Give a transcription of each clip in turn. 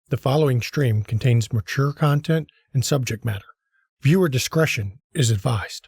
The following stream contains mature content and subject matter. Viewer discretion is advised.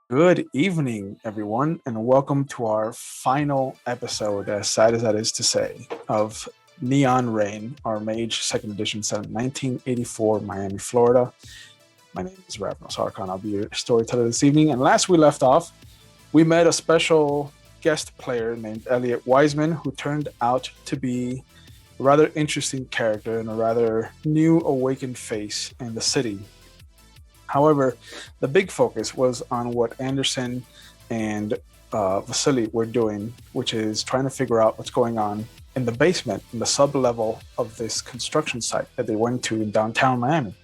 Good evening, everyone, and welcome to our final episode, as sad as that is to say, of Neon Rain, our Mage 2nd edition set in 1984, Miami, Florida. My name is Ravno Sarkhan. I'll be your storyteller this evening. And last we left off, we met a special guest player named Elliot Wiseman, who turned out to be a rather interesting character and a rather new awakened face in the city. However, the big focus was on what Anderson and Vasily were doing, which is trying to figure out what's going on in the basement, in the sub-level of this construction site that they went to in downtown Miami.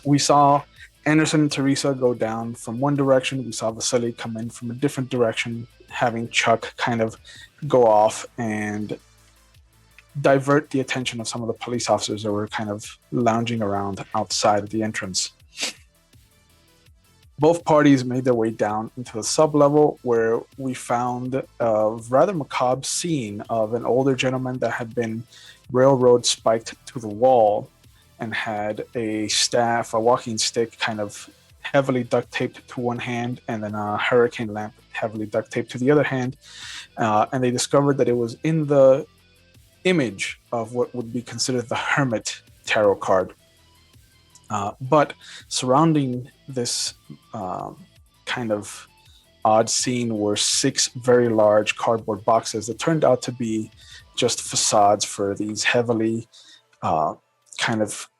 We saw Anderson and Teresa go down from one direction. We saw Vasily come in from a different direction, having Chuck kind of go off and divert the attention of some of the police officers that were kind of lounging around outside of the entrance. Both parties made their way down into the sub-level, where we found a rather macabre scene of an older gentleman that had been railroad spiked to the wall and had a staff, a walking stick, kind of heavily duct taped to one hand, and then a hurricane lamp heavily duct taped to the other hand. And they discovered that it was in the image of what would be considered the Hermit tarot card. But surrounding this kind of odd scene were 6 very large cardboard boxes that turned out to be just facades for these heavily kind of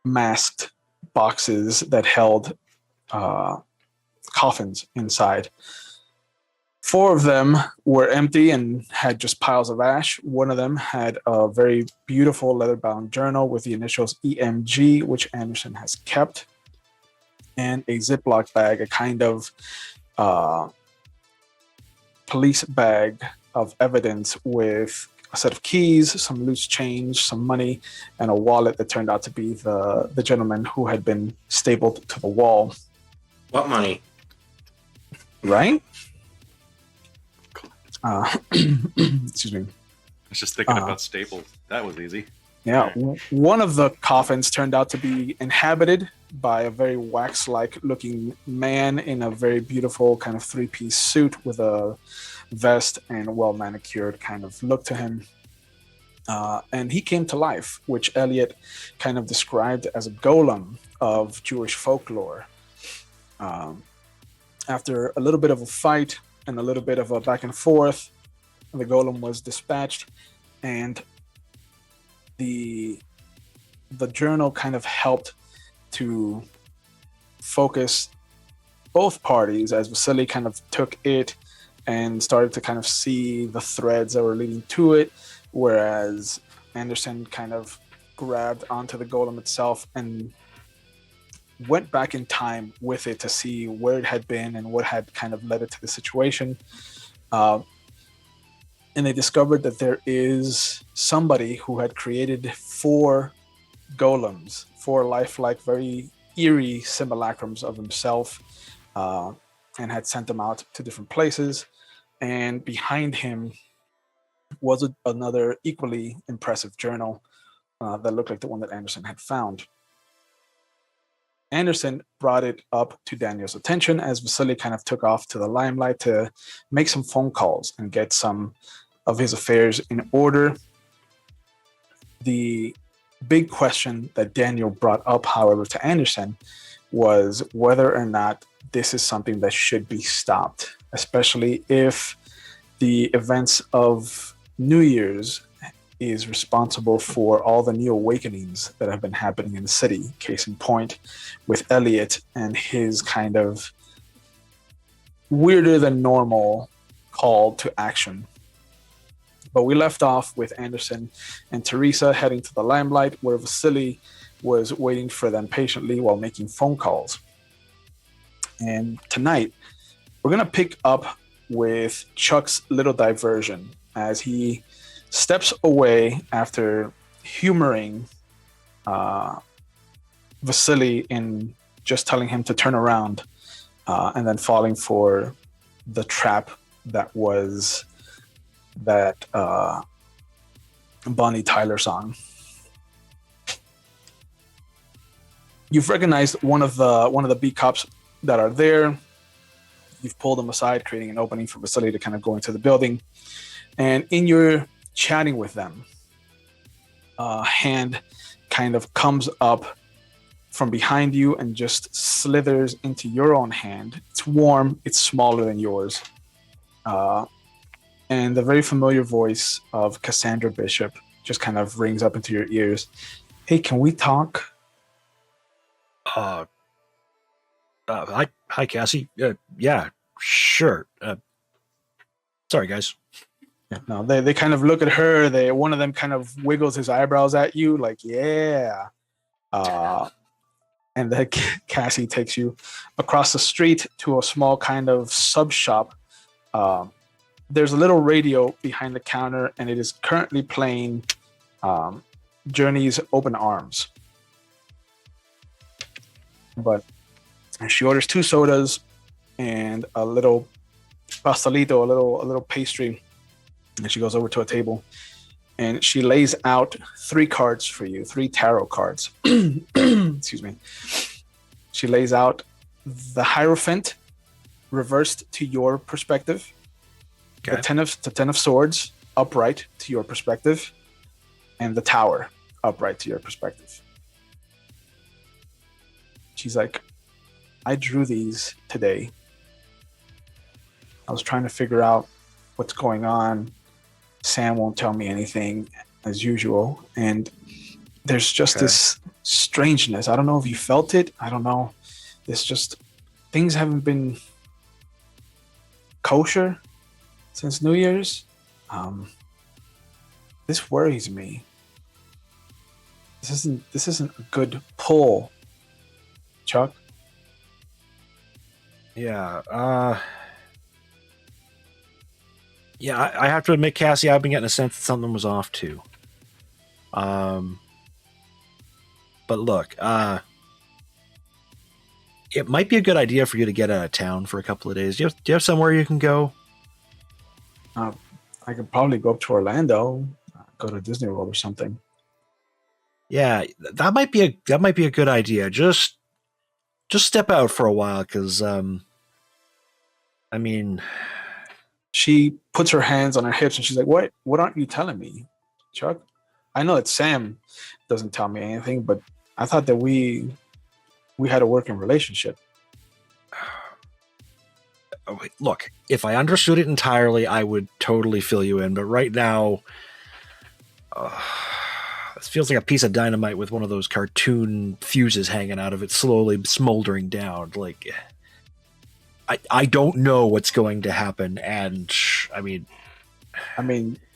masked boxes that held coffins inside. 4 of them were empty and had just piles of ash. One of them had a very beautiful leather-bound journal with the initials EMG, which Anderson has kept, and a Ziploc bag, a kind of police bag of evidence with a set of keys, some loose change, some money, and a wallet that turned out to be the gentleman who had been stapled to the wall. What money? Right? Excuse me. I was just thinking about Staples. That was easy. Yeah, one of the coffins turned out to be inhabited by a very wax-like looking man in a very beautiful kind of 3-piece suit with a vest and a well-manicured kind of look to him. And he came to life, which Elliot kind of described as a golem of Jewish folklore. After a little bit of a fight and a little bit of a back and forth, the golem was dispatched, and the journal kind of helped to focus both parties, as Vasily kind of took it and started to kind of see the threads that were leading to it, whereas Anderson kind of grabbed onto the golem itself and went back in time with it to see where it had been and what had kind of led it to the situation. And they discovered that there is somebody who had created 4 golems, 4 lifelike, very eerie simulacrums of himself, and had sent them out to different places. And behind him was another equally impressive journal that looked like the one that Anderson had found. Anderson brought it up to Daniel's attention as Vasily kind of took off to the limelight to make some phone calls and get some of his affairs in order. The big question that Daniel brought up, however, to Anderson was whether or not this is something that should be stopped, especially if the events of New Year's is responsible for all the new awakenings that have been happening in the city. Case in point, with Elliot and his kind of weirder than normal call to action. But we left off with Anderson and Teresa heading to the limelight, where Vasily was waiting for them patiently while making phone calls. And tonight, we're going to pick up with Chuck's little diversion as he steps away after humoring Vasily in just telling him to turn around and then falling for the trap that was that Bonnie Tyler song. You've recognized one of the B cops that are there. You've pulled them aside, creating an opening for Vasily to kind of go into the building. And in your chatting with them, a hand kind of comes up from behind you and just slithers into your own hand. It's warm, it's smaller than yours. And the very familiar voice of Cassandra Bishop just kind of rings up into your ears. Hey, can we talk? Hi, Cassie. Yeah, sure. Sorry, guys. Yeah, no, they kind of look at her. One of them kind of wiggles his eyebrows at you, like, yeah. And then Cassie takes you across the street to a small kind of sub shop. There's a little radio behind the counter, and it is currently playing Journey's Open Arms. But she orders 2 sodas and a little pastelito, a little pastry. And she goes over to a table and she lays out 3 cards for you, 3 tarot cards. Excuse me. She lays out the Hierophant reversed to your perspective, Okay. the ten of Swords upright to your perspective, and the Tower upright to your perspective. She's like, I drew these today. I was trying to figure out what's going on. Sam won't tell me anything as usual. And there's just this strangeness. I don't know if you felt it. I don't know. It's just, things haven't been kosher since New Year's. This worries me. This isn't a good pull, Chuck. Yeah. I have to admit, Cassie, I've been getting a sense that something was off too. But look, it might be a good idea for you to get out of town for a couple of days. Do you have somewhere you can go? I could probably go up to Orlando, go to Disney World or something. Yeah, that might be a good idea. Just step out for a while, because I mean, she puts her hands on her hips and she's like, what aren't you telling me, Chuck? I know that Sam doesn't tell me anything, but I thought that we had a working relationship. Look, if I understood it entirely, I would totally fill you in. But right now, it feels like a piece of dynamite with one of those cartoon fuses hanging out of it, slowly smoldering down. Like, I don't know what's going to happen. And I mean,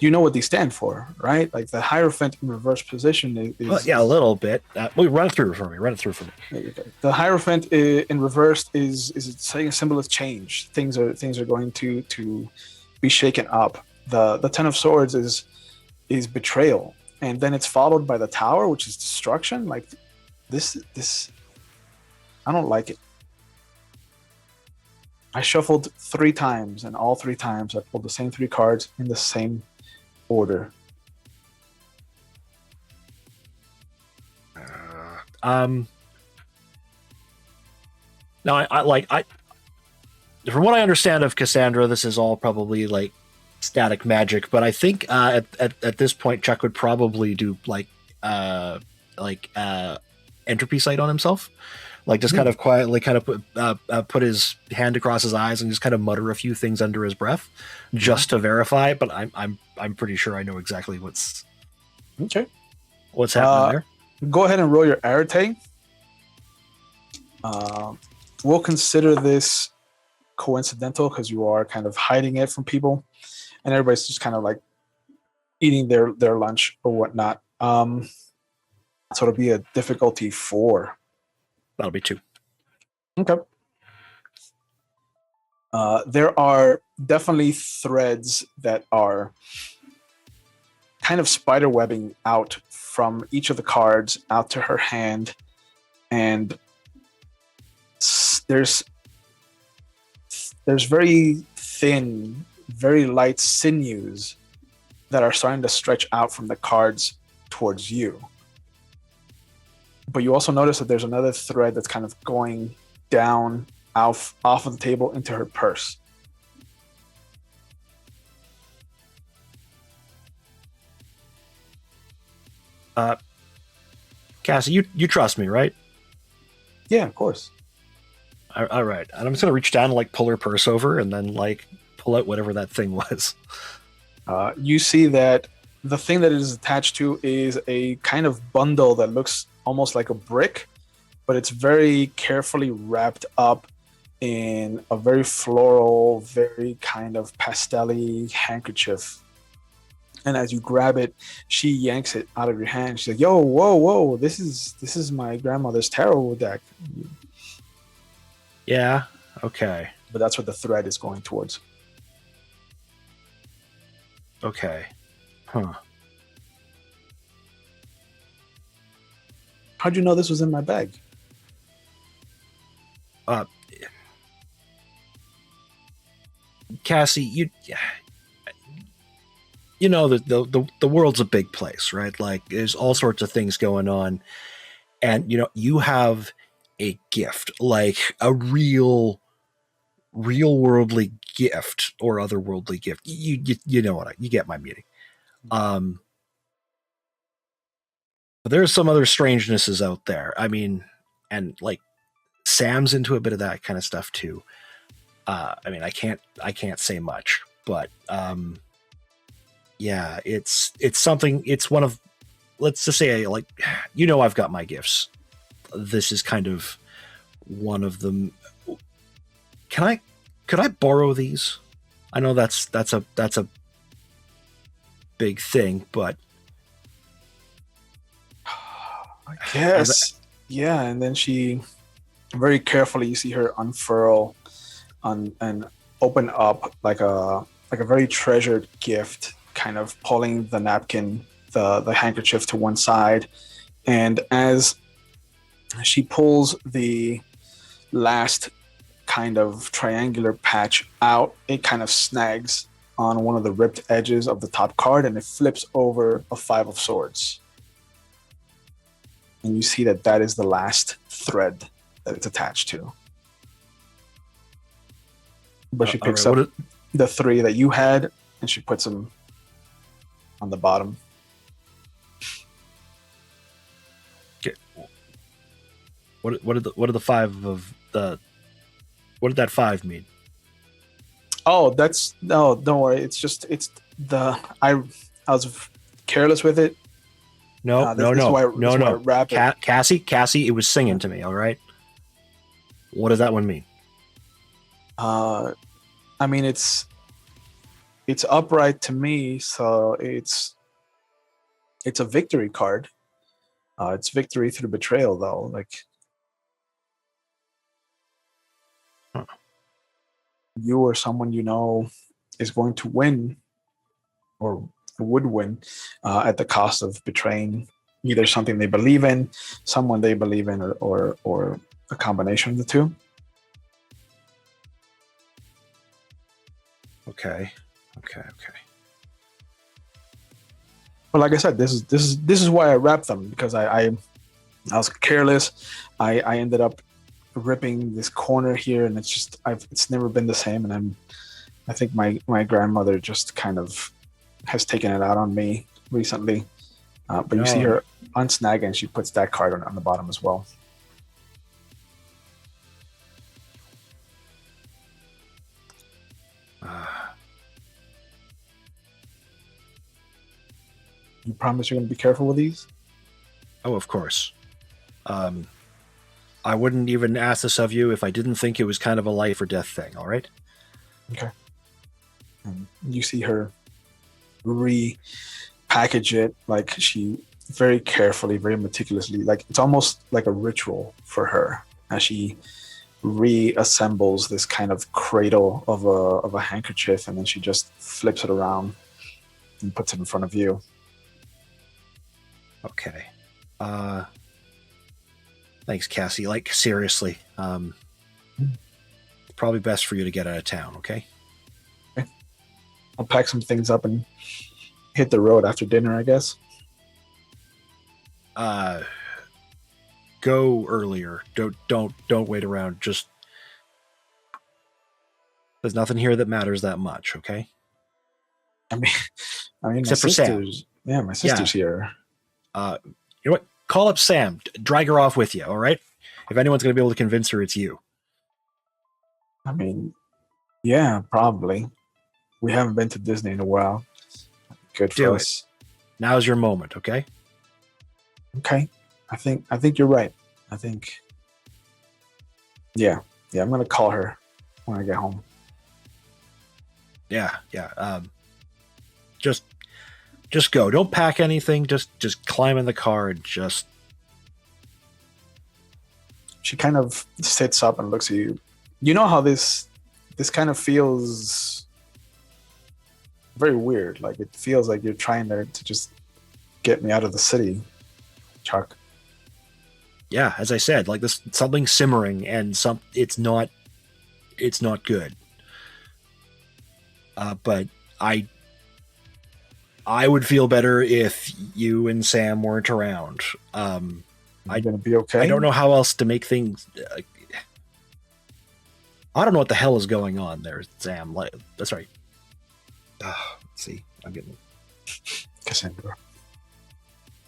you know what these stand for, right? Like the Hierophant in reverse position is well, yeah, a little bit. Run it through for me. The Hierophant in reverse is saying a symbol of change. Things are going to be shaken up. The Ten of Swords is betrayal, and then it's followed by the Tower, which is destruction. Like this, I don't like it. I shuffled 3 times, and all 3 times I pulled the same 3 cards in the same order. Now I from what I understand of Cassandra, this is all probably like static magic, but I think at this point Chuck would probably do entropy sight on himself, like just kind of quietly kind of put his hand across his eyes and just kind of mutter a few things under his breath just to verify. But I'm pretty sure I know exactly what's happening there. Go ahead and roll your arete. We'll consider this coincidental because you are kind of hiding it from people, and everybody's just kind of like eating their lunch or whatnot. So it'll be a difficulty 4. That'll be 2. Okay. There are definitely threads that are kind of spider webbing out from each of the cards out to her hand, and there's very thin, very light sinews that are starting to stretch out from the cards towards you. But you also notice that there's another thread that's kind of going down off of the table into her purse. Cassie, you trust me, right? Yeah, of course. All right. And I'm just going to reach down and like pull her purse over and then like pull out whatever that thing was. You see that the thing that it is attached to is a kind of bundle that looks almost like a brick, but it's very carefully wrapped up in a very floral, very kind of pastel-y handkerchief. And as you grab it, she yanks it out of your hand. She's like, "Yo, whoa! This is my grandmother's tarot deck." Yeah. Okay. But that's what the thread is going towards. Okay. Huh. How'd you know this was in my bag? Cassie, you know that the world's a big place, right? Like there's all sorts of things going on, and you know you have a gift, like a real worldly gift or otherworldly gift. You know what you get my meaning. But there's some other strangenesses out there. I mean, and like Sam's into a bit of that kind of stuff too. I mean, I can't say much, but yeah, it's something. It's one of, let's just say, like, you know, I've got my gifts. This is kind of one of them. Could I borrow these? I know that's a big thing, but I guess. Yeah, and then she very carefully, you see her unfurl and open up like a very treasured gift, kind of pulling the napkin, the handkerchief to one side. And as she pulls the last kind of triangular patch out, it kind of snags on one of the ripped edges of the top card, and it flips over a 5 of swords. And you see that is the last thread that it's attached to. But she picks up the 3 that you had, and she puts them on the bottom. Okay. What did the 5 of the? What did that 5 mean? Oh, don't worry. I was careless with it. No. Cassie, it was singing to me. All right. What does that one mean? I mean, it's upright to me, so it's a victory card. It's victory through betrayal, though. Like, you or someone you know is going to win, or would win, at the cost of betraying either something they believe in, someone they believe in, or a combination of the two. Okay. But like I said, this is why I wrapped them, because I was careless. I ended up ripping this corner here, and it's never been the same. And I think my grandmother just kind of has taken it out on me recently. But you see her unsnag, and she puts that card on the bottom as well. You promise you're going to be careful with these? Oh, of course. I wouldn't even ask this of you if I didn't think it was kind of a life or death thing, all right? Okay. You see her repackage it, like she very carefully, very meticulously, like it's almost like a ritual for her as she reassembles this kind of cradle of a handkerchief, and then she just flips it around and puts it in front of you. Okay. Thanks, Cassie. Like, seriously. It's probably best for you to get out of town, okay? I'll pack some things up and hit the road after dinner, I guess. Go earlier. Don't wait around. Just there's nothing here that matters that much, okay? I mean, Except for Sam. Yeah, my sister's here. You know what? Call up Sam. Drag her off with you, all right? If anyone's going to be able to convince her, it's you. I mean, yeah, probably. We haven't been to Disney in a while. Good for us. Now's your moment, okay? Okay. I think you're right. I think. Yeah. I'm gonna call her when I get home. Yeah. Just go. Don't pack anything. Just climb in the car and just. She kind of sits up and looks at you. You know how this kind of feels very weird. Like it feels like you're trying to just get me out of the city, Chuck. Yeah, as I said, like this something simmering, and it's not good. But I would feel better if you and Sam weren't around. I'm gonna be okay. I don't know how else to make things. I don't know what the hell is going on there, Sam. Like, that's right. Let's see, I'm getting Cassandra.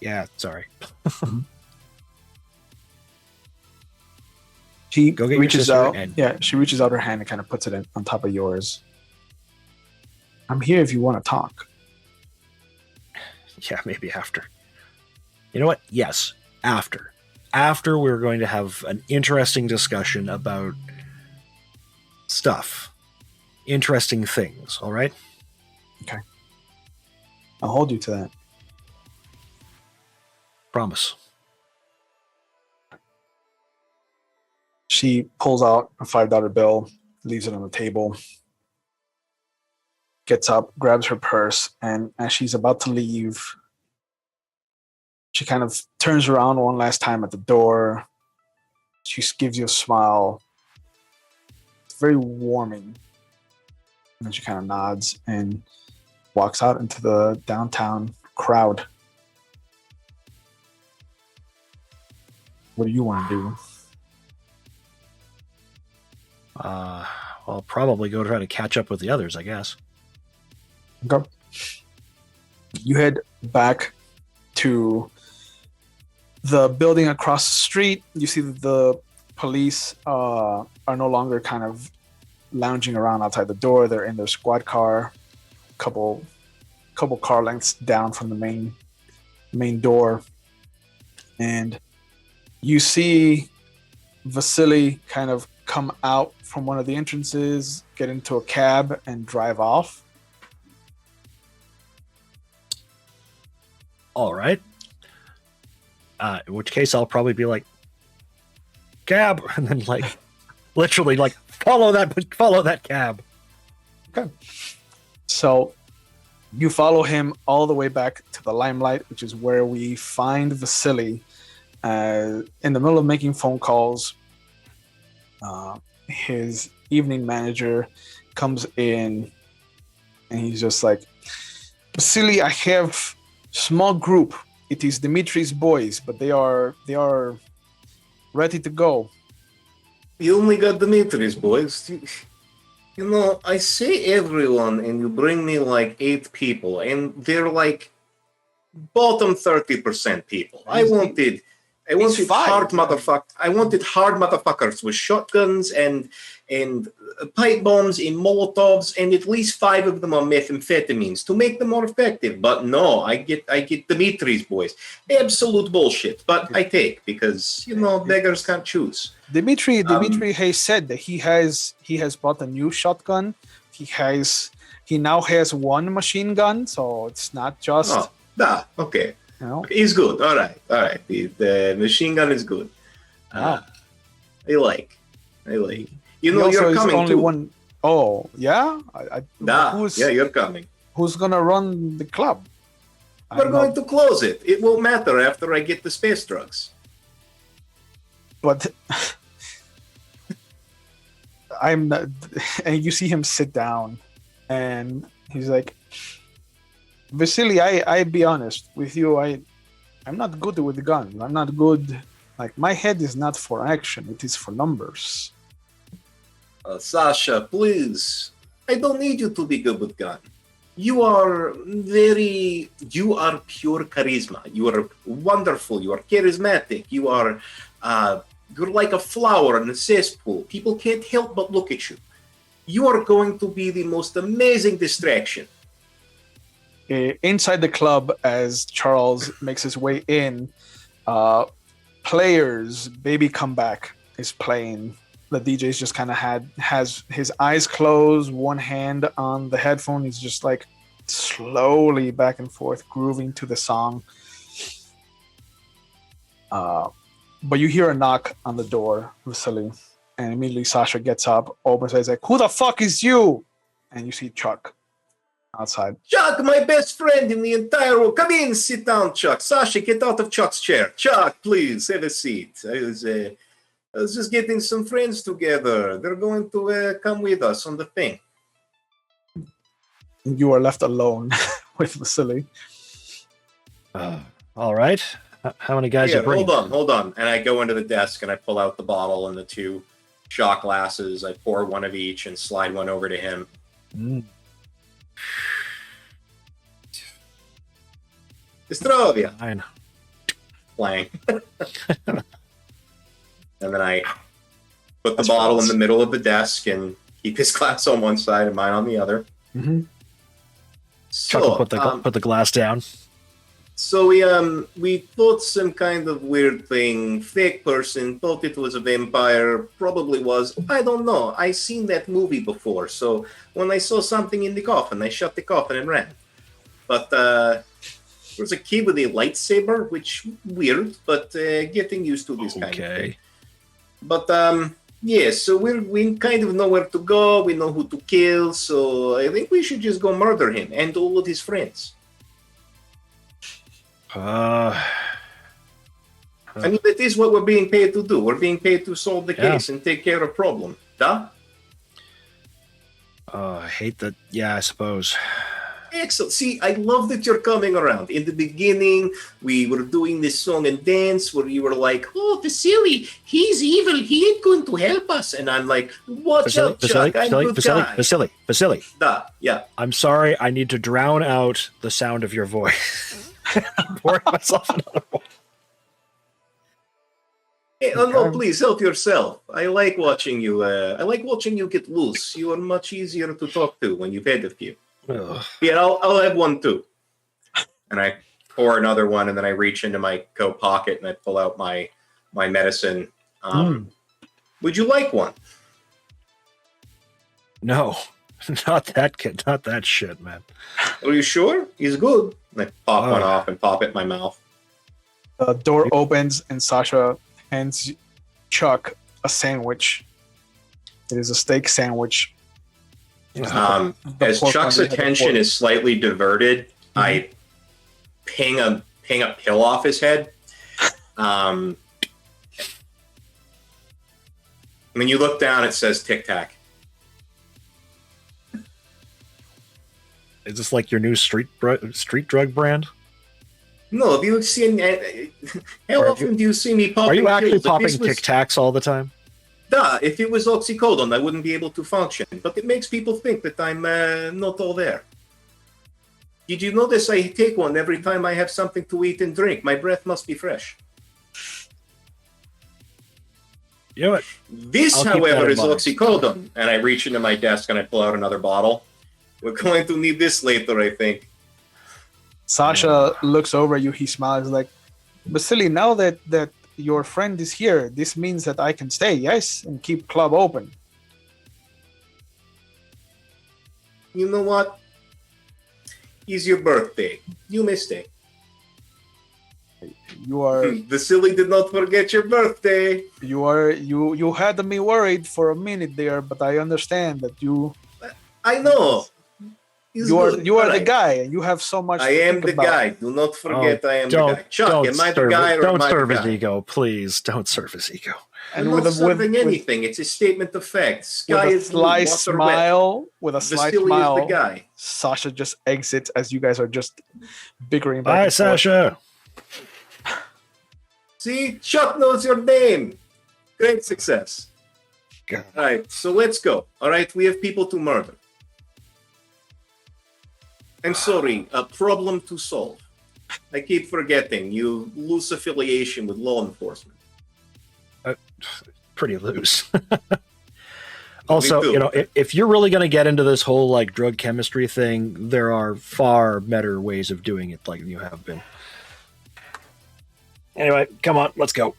Yeah, sorry. She Go get reaches your out. Yeah, she reaches out her hand and kind of puts it on top of yours. I'm here if you want to talk. Yeah, maybe after. You know what? Yes, after. After we're going to have an interesting discussion about stuff. Interesting things, all right? Okay. I'll hold you to that. Promise. She pulls out a $5 bill, leaves it on the table, gets up, grabs her purse, and as she's about to leave, she kind of turns around one last time at the door. She gives you a smile. It's very warming. And then she kind of nods and walks out into the downtown crowd. What do you want to do? I'll probably go try to catch up with the others, I guess. Okay. You head back to the building across the street. You see that the police are no longer kind of lounging around outside the door. They're in their squad car, couple car lengths down from the main door, and you see Vasily kind of come out from one of the entrances, get into a cab, and drive off. All right. In which case, I'll probably be like, cab, and then like, literally like, follow that cab. Okay. So you follow him all the way back to the Limelight, which is where we find Vasily in the middle of making phone calls. His evening manager comes in and he's just like, Vasily, I have Small group. It is Dimitri's boys, but they are ready to go. You only got Dimitri's boys. You know, I say everyone, and you bring me like 8 people, and they're like bottom 30% people. I wanted hard motherfuckers with shotguns and pipe bombs and molotovs, and at least 5 of them are methamphetamines to make them more effective. But no, I get Dimitri's boys. Absolute bullshit. But I take, because beggars can't choose. Dimitri has said that he has bought a new shotgun. He now has 1 machine gun, so it's not just. Okay. No. He's good. All right. The machine gun is good. I like. You're coming only too. one. Oh, yeah? You're coming. Who's going to run the club? We're going to close it. It won't matter after I get the space drugs. But I'm not, and you see him sit down, and he's like, Vasily, I be honest with you, I'm not good with guns. I'm not good. Like, my head is not for action. It is for numbers. Sasha, please. I don't need you to be good with gun. You are pure charisma. You are wonderful. You are charismatic. You're like a flower in a cesspool. People can't help but look at you. You are going to be the most amazing distraction. Inside the club, as Charles makes his way in, players, Baby Comeback is playing. The DJ's just kind of has his eyes closed, one hand on the headphone. He's just like slowly back and forth grooving to the song. But you hear a knock on the door, Vasily, and immediately Sasha gets up, opens it, like, "Who the fuck is you?" And you see Chuck outside. Chuck, my best friend in the entire world. Come in, sit down, Chuck. Sasha, get out of Chuck's chair. Chuck, please, have a seat. I was just getting some friends together. They're going to come with us on the thing. You are left alone with Vasily. All right. How many guys Here, you bring? hold on. And I go into the desk and I pull out the bottle and the 2 shot glasses. I pour one of each and slide one over to him. Dystrovia. Fine. Playing. And then I put the bottle in the middle of the desk and keep his glass on one side and mine on the other. Mm-hmm. Chuck will put the glass down. So we thought some kind of weird thing. Fake person thought it was a vampire. Probably was. I don't know. I seen that movie before. So when I saw something in the coffin, I shut the coffin and ran. But there was a kid with a lightsaber, which weird, but getting used to this kind of thing. But so we kind of know where to go. We know who to kill. So I think we should just go murder him and all of his friends. I mean, that is what we're being paid to do. We're being paid to solve the case and take care of problem. Duh? I hate that. Yeah, I suppose. Excellent. See, I love that you're coming around. In the beginning, we were doing this song and dance where you were like, "Oh, Vasily, he's evil. He ain't going to help us." And I'm like, "Watch out, Chuck. I'm a good guy." Vasily. Duh, yeah. I'm sorry. I need to drown out the sound of your voice. I'm pouring myself another one. Hey, no, please help yourself. I like watching you. I like watching you get loose. You are much easier to talk to when you've had a few. Yeah, I'll have one too. And I pour another one, and then I reach into my coat pocket and I pull out my medicine. Would you like one? No, not that kid, not that shit, man. Are you sure? He's good. And I pop one off and pop it in my mouth. The door opens and Sasha hands Chuck a sandwich. It is a steak sandwich. As Chuck's attention is slightly diverted, I ping a pill off his head. When you look down, it says Tic Tac. Is this like your new street drug brand? No, have you seen? How Are often do you see me popping? Are you actually pills? popping Tic Tacs all the time? Duh, if it was oxycodone, I wouldn't be able to function. But it makes people think that I'm not all there. Did you notice I take one every time I have something to eat and drink? My breath must be fresh. You know what? This, I'll keep that however, in is mind. oxycodone. And I reach into my desk and I pull out another bottle. We're going to need this later, I think. Sasha looks over at you. He smiles like, Vasily, now that your friend is here, this means that I can stay, yes, and keep club open. You know what? It's your birthday. You may stay. You are Vasily did not forget your birthday. you had me worried for a minute there, but I understand that you I know. It's good. you are All the right. guy and you have so much I to am think the about. guy. Do not forget I am the Don't guy. Chuck, am I the guy or don't am I the serve his guy? ego, please. Don't serve his ego. I'm not serving anything. It's a statement of fact. Sky with a is blue, slight water wet. smile, with a slight Vasily is the smile, guy. Sasha just exits as you guys are just bickering back Bye, and forth. Sasha. See, Chuck knows your name. Great success. God. All right, so let's go. All right, we have people to murder. I'm sorry, a problem to solve. I keep forgetting you lose affiliation with law enforcement. Pretty loose. Also, too. you know, if you're really going to get into this whole like drug chemistry thing, there are far better ways of doing it, like you have been. Anyway, come on, let's go.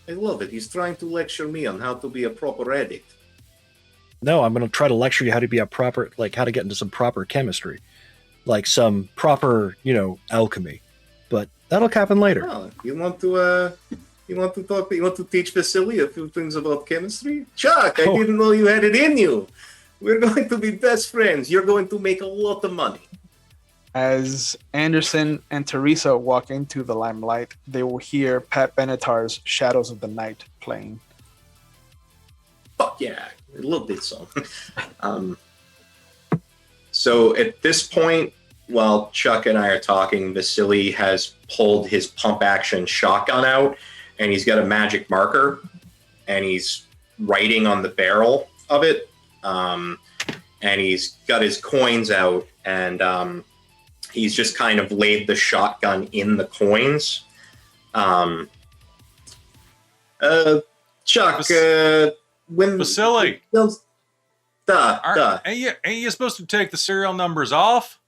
I love it. He's trying to lecture me on how to be a proper addict. No, I'm going to try to lecture you how to be a proper, like how to get into some proper chemistry, like some proper, you know, alchemy. But that'll happen later. Oh, you want to teach Vasily a few things about chemistry? Chuck, I Oh. didn't know you had it in you. We're going to be best friends. You're going to make a lot of money. As Anderson and Teresa walk into the limelight, they will hear Pat Benatar's Shadows of the Night playing. Fuck yeah, I love this song. So at this point, while Chuck and I are talking, Vasily has pulled his pump action shotgun out and he's got a magic marker and he's writing on the barrel of it. And he's got his coins out and he's just kind of laid the shotgun in the coins. Chuck, when Vasily, Duh. ain't you supposed to take the serial numbers off?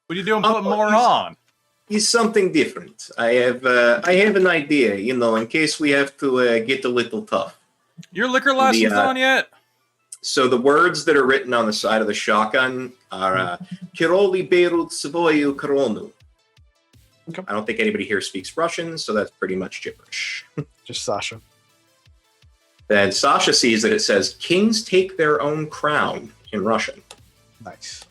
What are you doing putting more on? Is something different. I have an idea, you know, in case we have to get a little tough. Your liquor license on yet? So the words that are written on the side of the shotgun are Kiroli Beirut Savoyu Koronu. Okay. I don't think anybody here speaks Russian, so that's pretty much gibberish. Just Sasha. Then Sasha sees that it says "Kings take their own crown" in Russian. Nice.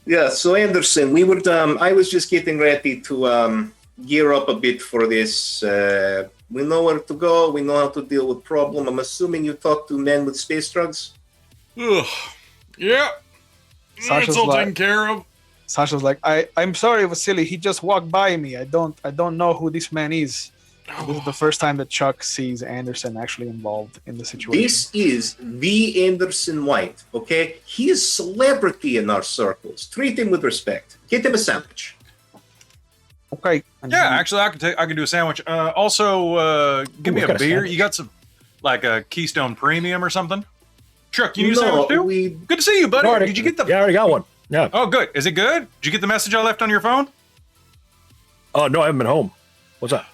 Yeah, so Anderson, we were. I was just getting ready to gear up a bit for this. We know where to go. We know how to deal with problem. I'm assuming you talked to men with space drugs. Ugh. Yeah. Sasha's It's all like- taken care of. Sasha's like, I'm sorry, Vasily. He just walked by me. I don't know who this man is. This is the first time that Chuck sees Anderson actually involved in the situation. This is the Anderson White, okay? He is celebrity in our circles. Treat him with respect. Get him a sandwich. Okay. And Yeah, he- actually, I can do a sandwich. Also, give Ooh, me what a kind of beer. sandwich? You got some, like a Keystone Premium or something? Chuck, you need a sandwich too? we Good to see you, buddy. Did you get the? Yeah, I already got one. Yeah. Oh, good. Is it good? Did you get the message I left on your phone? Oh no, I haven't been home. What's up?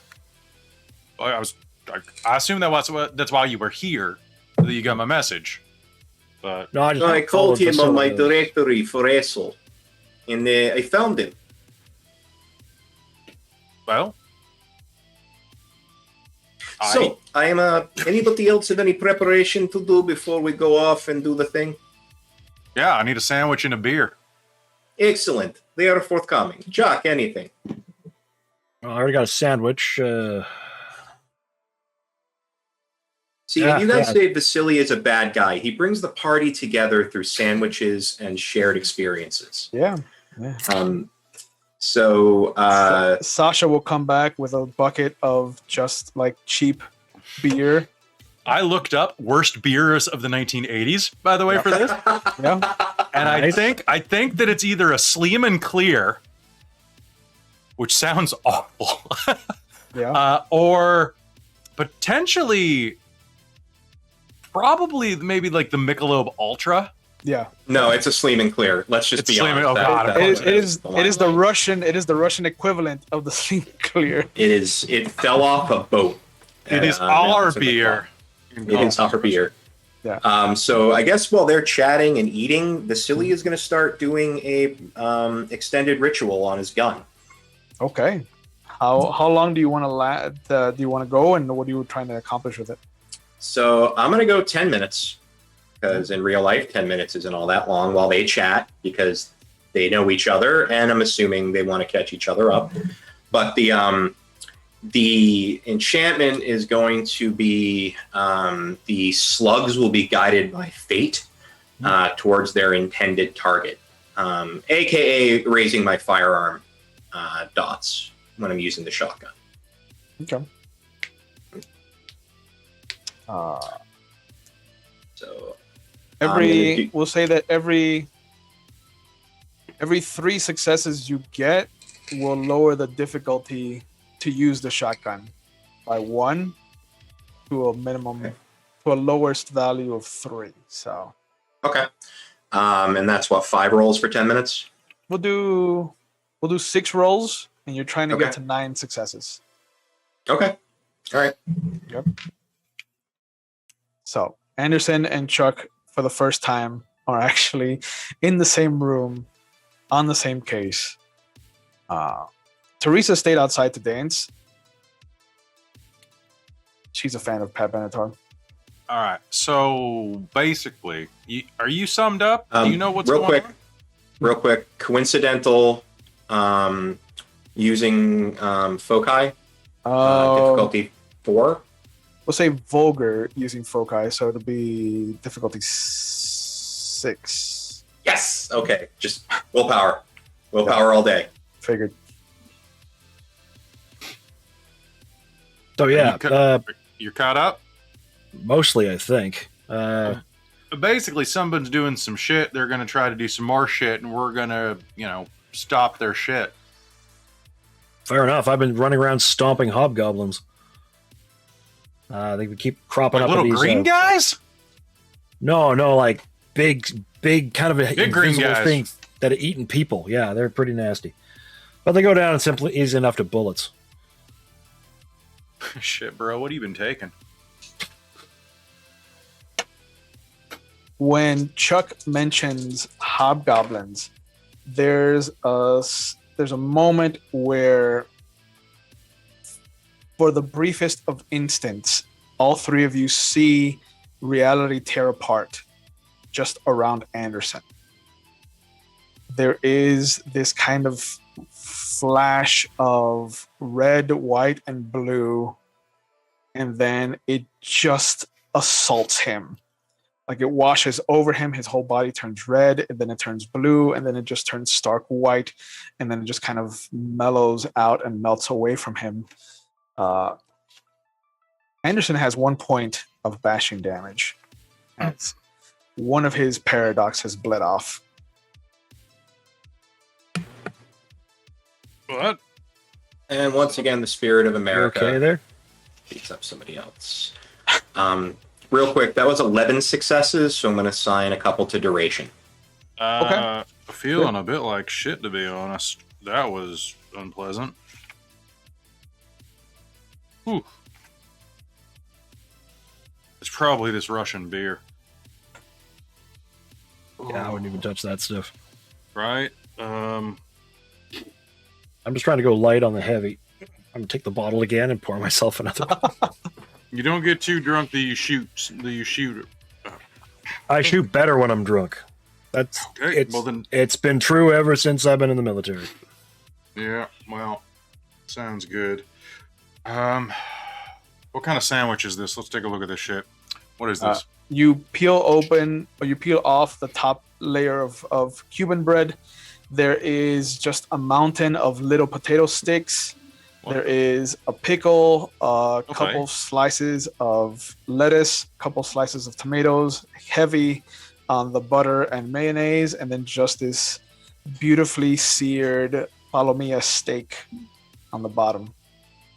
I assume that's why you were here. That you got my message. But No, I just I called followed him on my Vasily. directory for Essel, and I found him. well, So, I'm anybody else have any preparation to do before we go off and do the thing? yeah, I need a sandwich and a beer. Excellent. They are forthcoming. Chuck, anything? I already got a sandwich. See, and you guys say Vasily is a bad guy. He brings the party together through sandwiches and shared experiences. Yeah. Sasha will come back with a bucket of just like cheap beer. I looked up worst beers of the 1980s, by the way, for this. Yeah. And I think that it's either a Sleeman Clear, which sounds awful, or potentially, probably maybe like the Michelob Ultra. Yeah. No, it's a Sleeman Clear. Let's just be honest. Oh God, it is the Russian equivalent of the Sleeman Clear. It fell off a boat. It is our beer. It is our beer. Yeah. So I guess while they're chatting and eating, Vasily is going to start doing a extended ritual on his gun. Okay. How long do you want to go, and what are you trying to accomplish with it? So I'm going to go 10 minutes, because in real life, 10 minutes isn't all that long while they chat, because they know each other, and I'm assuming they want to catch each other up. But the enchantment is going to be the slugs will be guided by fate towards their intended target, aka raising my firearm dots when I'm using the shotgun. Okay. So we'll say that every 3 successes you get will lower the difficulty to use the shotgun by 1 to a minimum to a lowest value of 3. So okay, and that's what 5 rolls for 10 minutes. We'll do 6 rolls, and you're trying to get to 9 successes. Okay, all right. Yep. So Anderson and Chuck, for the first time, are actually in the same room, on the same case. Teresa stayed outside to dance. She's a fan of Pat Benatar. All right. So basically, are you summed up? Do you know what's going on? Real quick. Coincidental using foci. Difficulty 4. We'll say vulgar using foci, so it'll be difficulty 6. Yes. Okay. Just willpower. Willpower all day. Figured. So yeah, you're caught up? Mostly, I think. Basically, someone's doing some shit. They're going to try to do some more shit, and we're going to, stop their shit. Fair enough. I've been running around stomping hobgoblins. They would keep cropping up. Little these, green guys? No, like big kind of big green guys things that are eating people. Yeah, they're pretty nasty. But they go down and simply easy enough to bullets. Shit, bro. What have you been taking? When Chuck mentions hobgoblins, there's a moment where, for the briefest of instants, all 3 of you see reality tear apart just around Anderson. There is this kind of flash of red, white, and blue, and then it just assaults him. Like it washes over him, his whole body turns red, and then it turns blue, and then it just turns stark white, and then it just kind of mellows out and melts away from him. Anderson has 1 point of bashing damage. As one of his paradox has bled off. What? And once again, the spirit of America Okay there? beats up somebody else. Real quick, that was 11 successes, so I'm going to assign a couple to duration. Okay. Feeling a bit like shit, to be honest. That was unpleasant. Whew. It's probably this Russian beer. Yeah, I wouldn't even touch that stuff. Right? I'm just trying to go light on the heavy. I'm going to take the bottle again and pour myself another. You don't get too drunk that you shoot. I shoot better when I'm drunk. That's Okay, well then. It's been true ever since I've been in the military. Yeah, well, sounds good. What kind of sandwich is this? Let's take a look at this shit. What is this? You peel open, or you peel off the top layer of Cuban bread. There is just a mountain of little potato sticks. What? There is a pickle, a Okay. couple slices of lettuce, a couple slices of tomatoes, heavy on the butter and mayonnaise, and then just this beautifully seared palomilla steak on the bottom.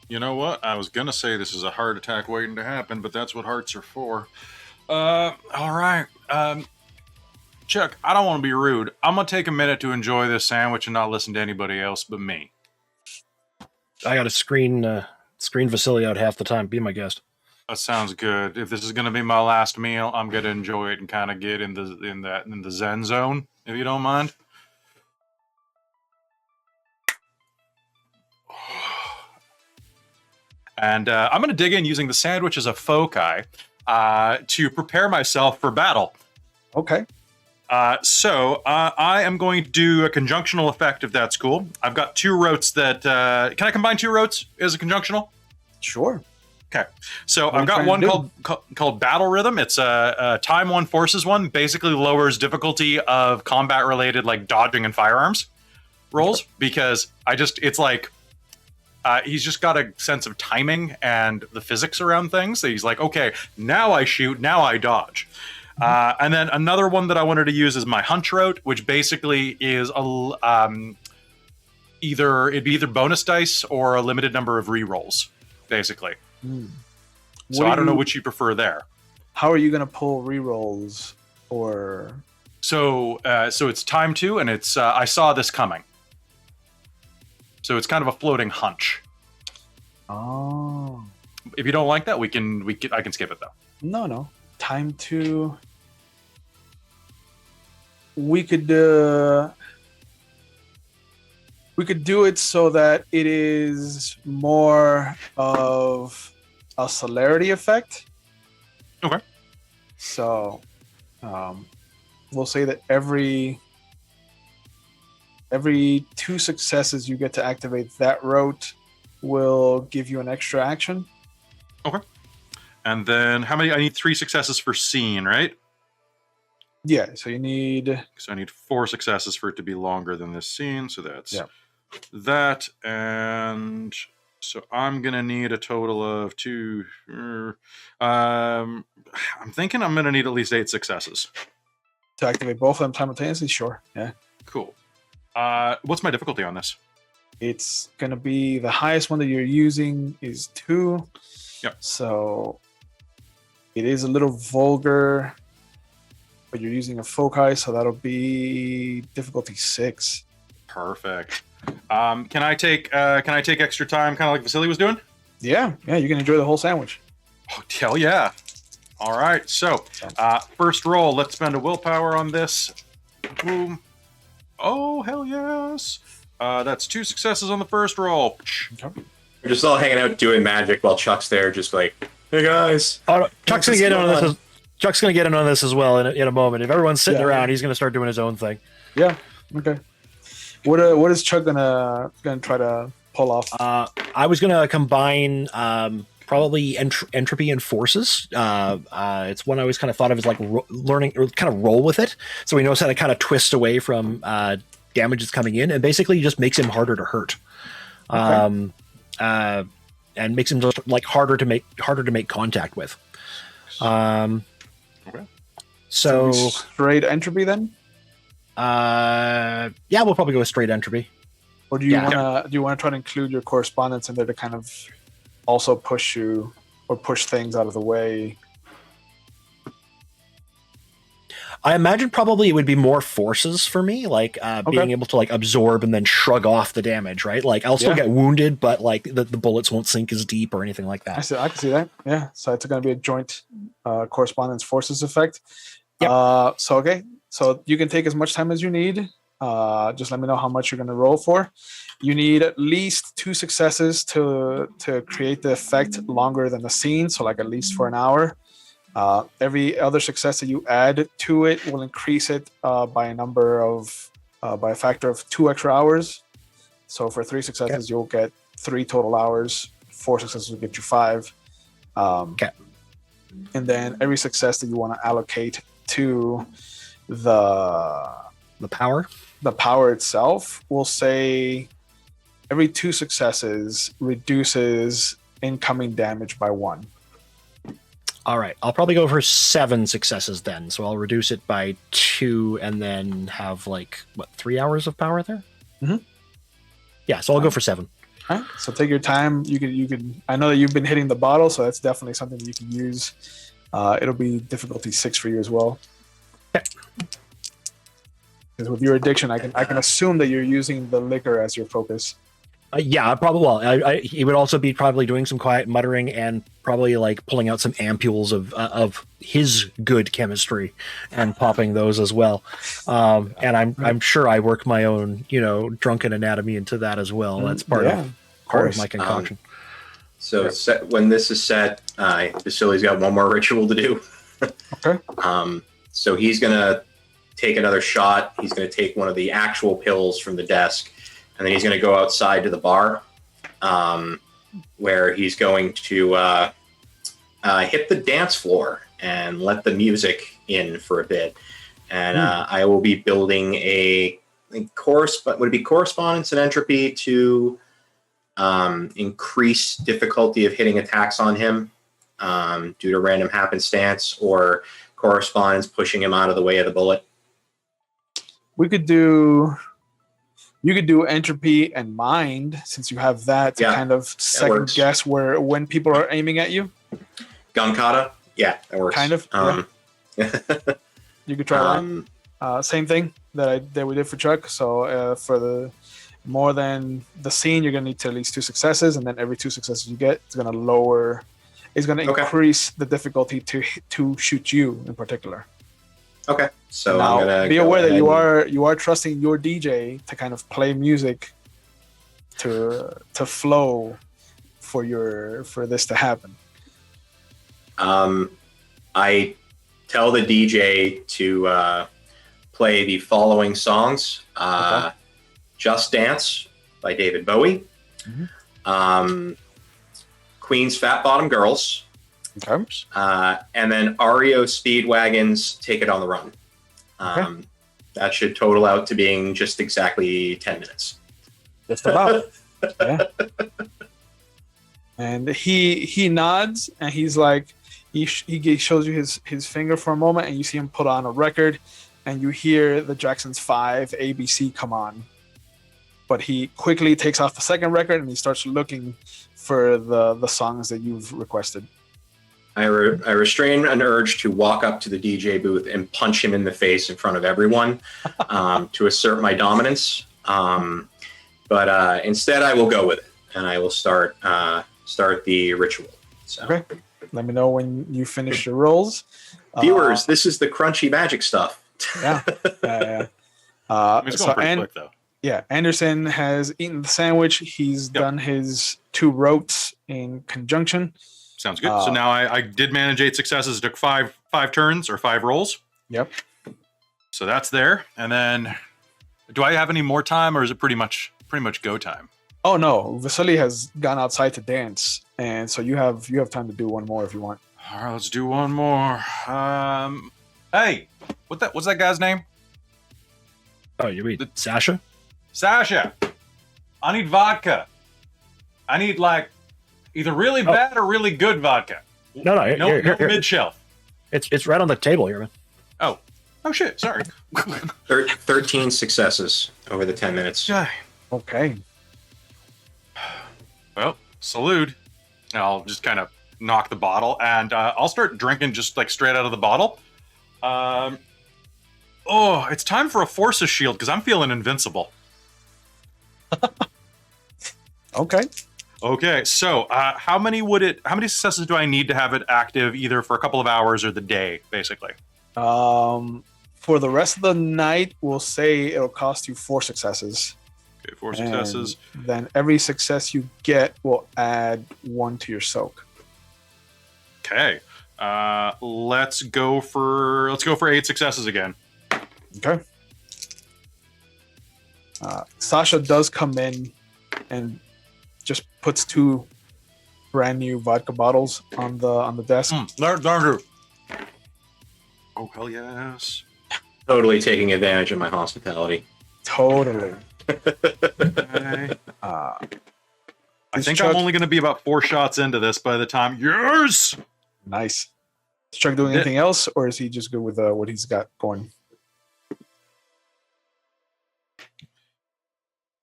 You know what? I was gonna say this is a heart attack waiting to happen, but that's what hearts are for. All right. Chuck, I don't want to be rude. I'm gonna take a minute to enjoy this sandwich and not listen to anybody else but me. I got to screen Vasily out half the time. Be my guest. That sounds good. If this is gonna be my last meal, I'm gonna enjoy it and kind of get in the Zen zone, if you don't mind. And I'm going to dig in using the sandwich as a foci to prepare myself for battle. Okay. So I am going to do a conjunctional effect, if that's cool. I've got 2 rotes that... can I combine 2 rotes as a conjunctional? Sure. Okay. So What are I've you got trying one to called Battle Rhythm. It's a time 1 forces 1. Basically lowers difficulty of combat-related, like dodging and firearms rolls. Because it's like... he's just got a sense of timing and the physics around things. So he's like, okay, now I shoot, now I dodge. And then another one that I wanted to use is my hunch rote, which basically is either bonus dice or a limited number of rerolls, basically. So I don't know which you prefer there. How are you going to pull rerolls or... So it's time 2, and it's I saw this coming. So it's kind of a floating hunch. Oh. If you don't like that, I can skip it though. No. Time 2. We could do it so that it is more of a celerity effect. Okay. So, we'll say that every 2 successes you get to activate that rote will give you an extra action. Okay. And then how many? I need 3 successes for scene, right? Yeah, so you need... So I need 4 successes for it to be longer than this scene. So that's Yeah. that. And so I'm going to need a total of 2. I'm thinking I'm going to need at least 8 successes. To activate both of them simultaneously? Sure, yeah. Cool. What's my difficulty on this? It's going to be the highest one that you're using is 2. Yep. So it is a little vulgar, but you're using a foci, so that'll be difficulty 6. Perfect. Can I take extra time, kind of like Vasily was doing? Yeah, you can enjoy the whole sandwich. Oh, hell yeah. All right. So first roll. Let's spend a willpower on this. Boom. Oh, hell yes. That's 2 successes on the first roll. We're just all hanging out doing magic while Chuck's there, just like, hey guys. Oh, no, Chuck's gonna get in on this. Chuck's gonna get in on this as well in a moment. If everyone's sitting around, he's gonna start doing his own thing. Yeah. Okay. What is Chuck gonna try to pull off? I was gonna combine probably entropy and forces. It's one I always kind of thought of as like learning or kind of roll with it, so he knows how to kind of twist away from damage that's coming in, and basically just makes him harder to hurt. Okay. And makes him just like harder to make contact with. Okay. So straight entropy then, yeah, we'll probably go with straight entropy. or do you want to try to include your correspondence in there to kind of also push you or push things out of the way? I imagine probably it would be more forces for me, like being able to like absorb and then shrug off the damage, right? Like I'll still get wounded, but like the bullets won't sink as deep or anything like that. I can see that. Yeah. So it's going to be a joint correspondence forces effect. Yep. So you can take as much time as you need. Just let me know how much you're going to roll for. You need at least 2 successes to create the effect longer than the scene. So like at least for an hour. Every other success that you add to it will increase it by a factor of 2 extra hours. So for 3 successes, you'll get 3 total hours. 4 successes will get you 5. and then every success that you want to allocate to the power. the power itself, we'll say every 2 successes reduces incoming damage by 1. All right, I'll probably go for 7 successes then. So I'll reduce it by 2, and then have 3 hours of power there. Mhm. Yeah, so I'll go for 7. All right, so take your time. You can. I know that you've been hitting the bottle, so that's definitely something that you can use. It'll be difficulty 6 for you as well. Okay. Because with your addiction, I can assume that you're using the liquor as your focus. Yeah, probably. Well, he would also be probably doing some quiet muttering and probably pulling out some ampules of his good chemistry and popping those as well. And I'm sure I work my own drunken anatomy into that as well. That's part of my concoction. When this is set, Vasily's got one more ritual to do. Okay. So he's gonna take another shot. He's gonna take one of the actual pills from the desk. And then he's going to go outside to the bar, where he's going to hit the dance floor and let the music in for a bit. And I will be building would it be correspondence and entropy to increase difficulty of hitting attacks on him due to random happenstance, or correspondence pushing him out of the way of the bullet? You could do entropy and mind, since you have that to kind of second guess when people are aiming at you. Gun kata? Yeah, that works. Kind of. You could try that. Same thing that we did for Chuck. So for the more than the scene, you're going to need to at least 2 successes, and then every 2 successes you get, it's going to increase the difficulty to shoot you in particular. Okay, so now, I'm gonna be aware that you are trusting your DJ to kind of play music to flow for this to happen. I tell the DJ to play the following songs: "Just Dance" by David Bowie, Queen's "Fat Bottom Girls." Okay. And then REO Speedwagon's "Take It on the Run." That should total out to being just exactly 10 minutes. Just about. Yeah. And he nods, and he's like, he shows you his finger for a moment, and you see him put on a record, and you hear the Jackson's 5 ABC come on. But he quickly takes off the second record, and he starts looking for the songs that you've requested. I restrain an urge to walk up to the DJ booth and punch him in the face in front of everyone to assert my dominance. But instead, I will go with it, and I will start the ritual. So. Okay. Let me know when you finish your rolls. Viewers, this is the crunchy magic stuff. Yeah. It's going pretty quick, though. Yeah, Anderson has eaten the sandwich. He's done his 2 rotes in conjunction. Sounds good. So now I did manage 8 successes. It took 5 turns or 5 rolls. Yep. So that's there. And then, do I have any more time, or is it pretty much go time? Oh no, Vasily has gone outside to dance, and so you have time to do one more if you want. All right, let's do one more. Hey, what's that guy's name? Oh, you mean Sasha? Sasha. I need vodka. I need either really bad or really good vodka. No, No mid shelf. It's right on the table here, man. Oh shit! Sorry. 13 successes over the 10 minutes. Okay. Well, salute. I'll just kind of knock the bottle, and I'll start drinking just straight out of the bottle. It's time for a Forces shield because I'm feeling invincible. Okay, so how many successes do I need to have it active, either for a couple of hours or the day, basically? For the rest of the night, we'll say it'll cost you 4 successes. Okay, 4 successes. And then every success you get will add 1 to your soak. Okay, let's go for 8 successes again. Okay. Sasha does come in and just puts 2 brand new vodka bottles on the desk. Darn. Oh hell yes. Totally taking advantage of my hospitality. Totally. Okay. I Is think Chuck- I'm only going to be about 4 shots into this by the time. Yes. Nice. Is Chuck doing anything else, or is he just good with what he's got going?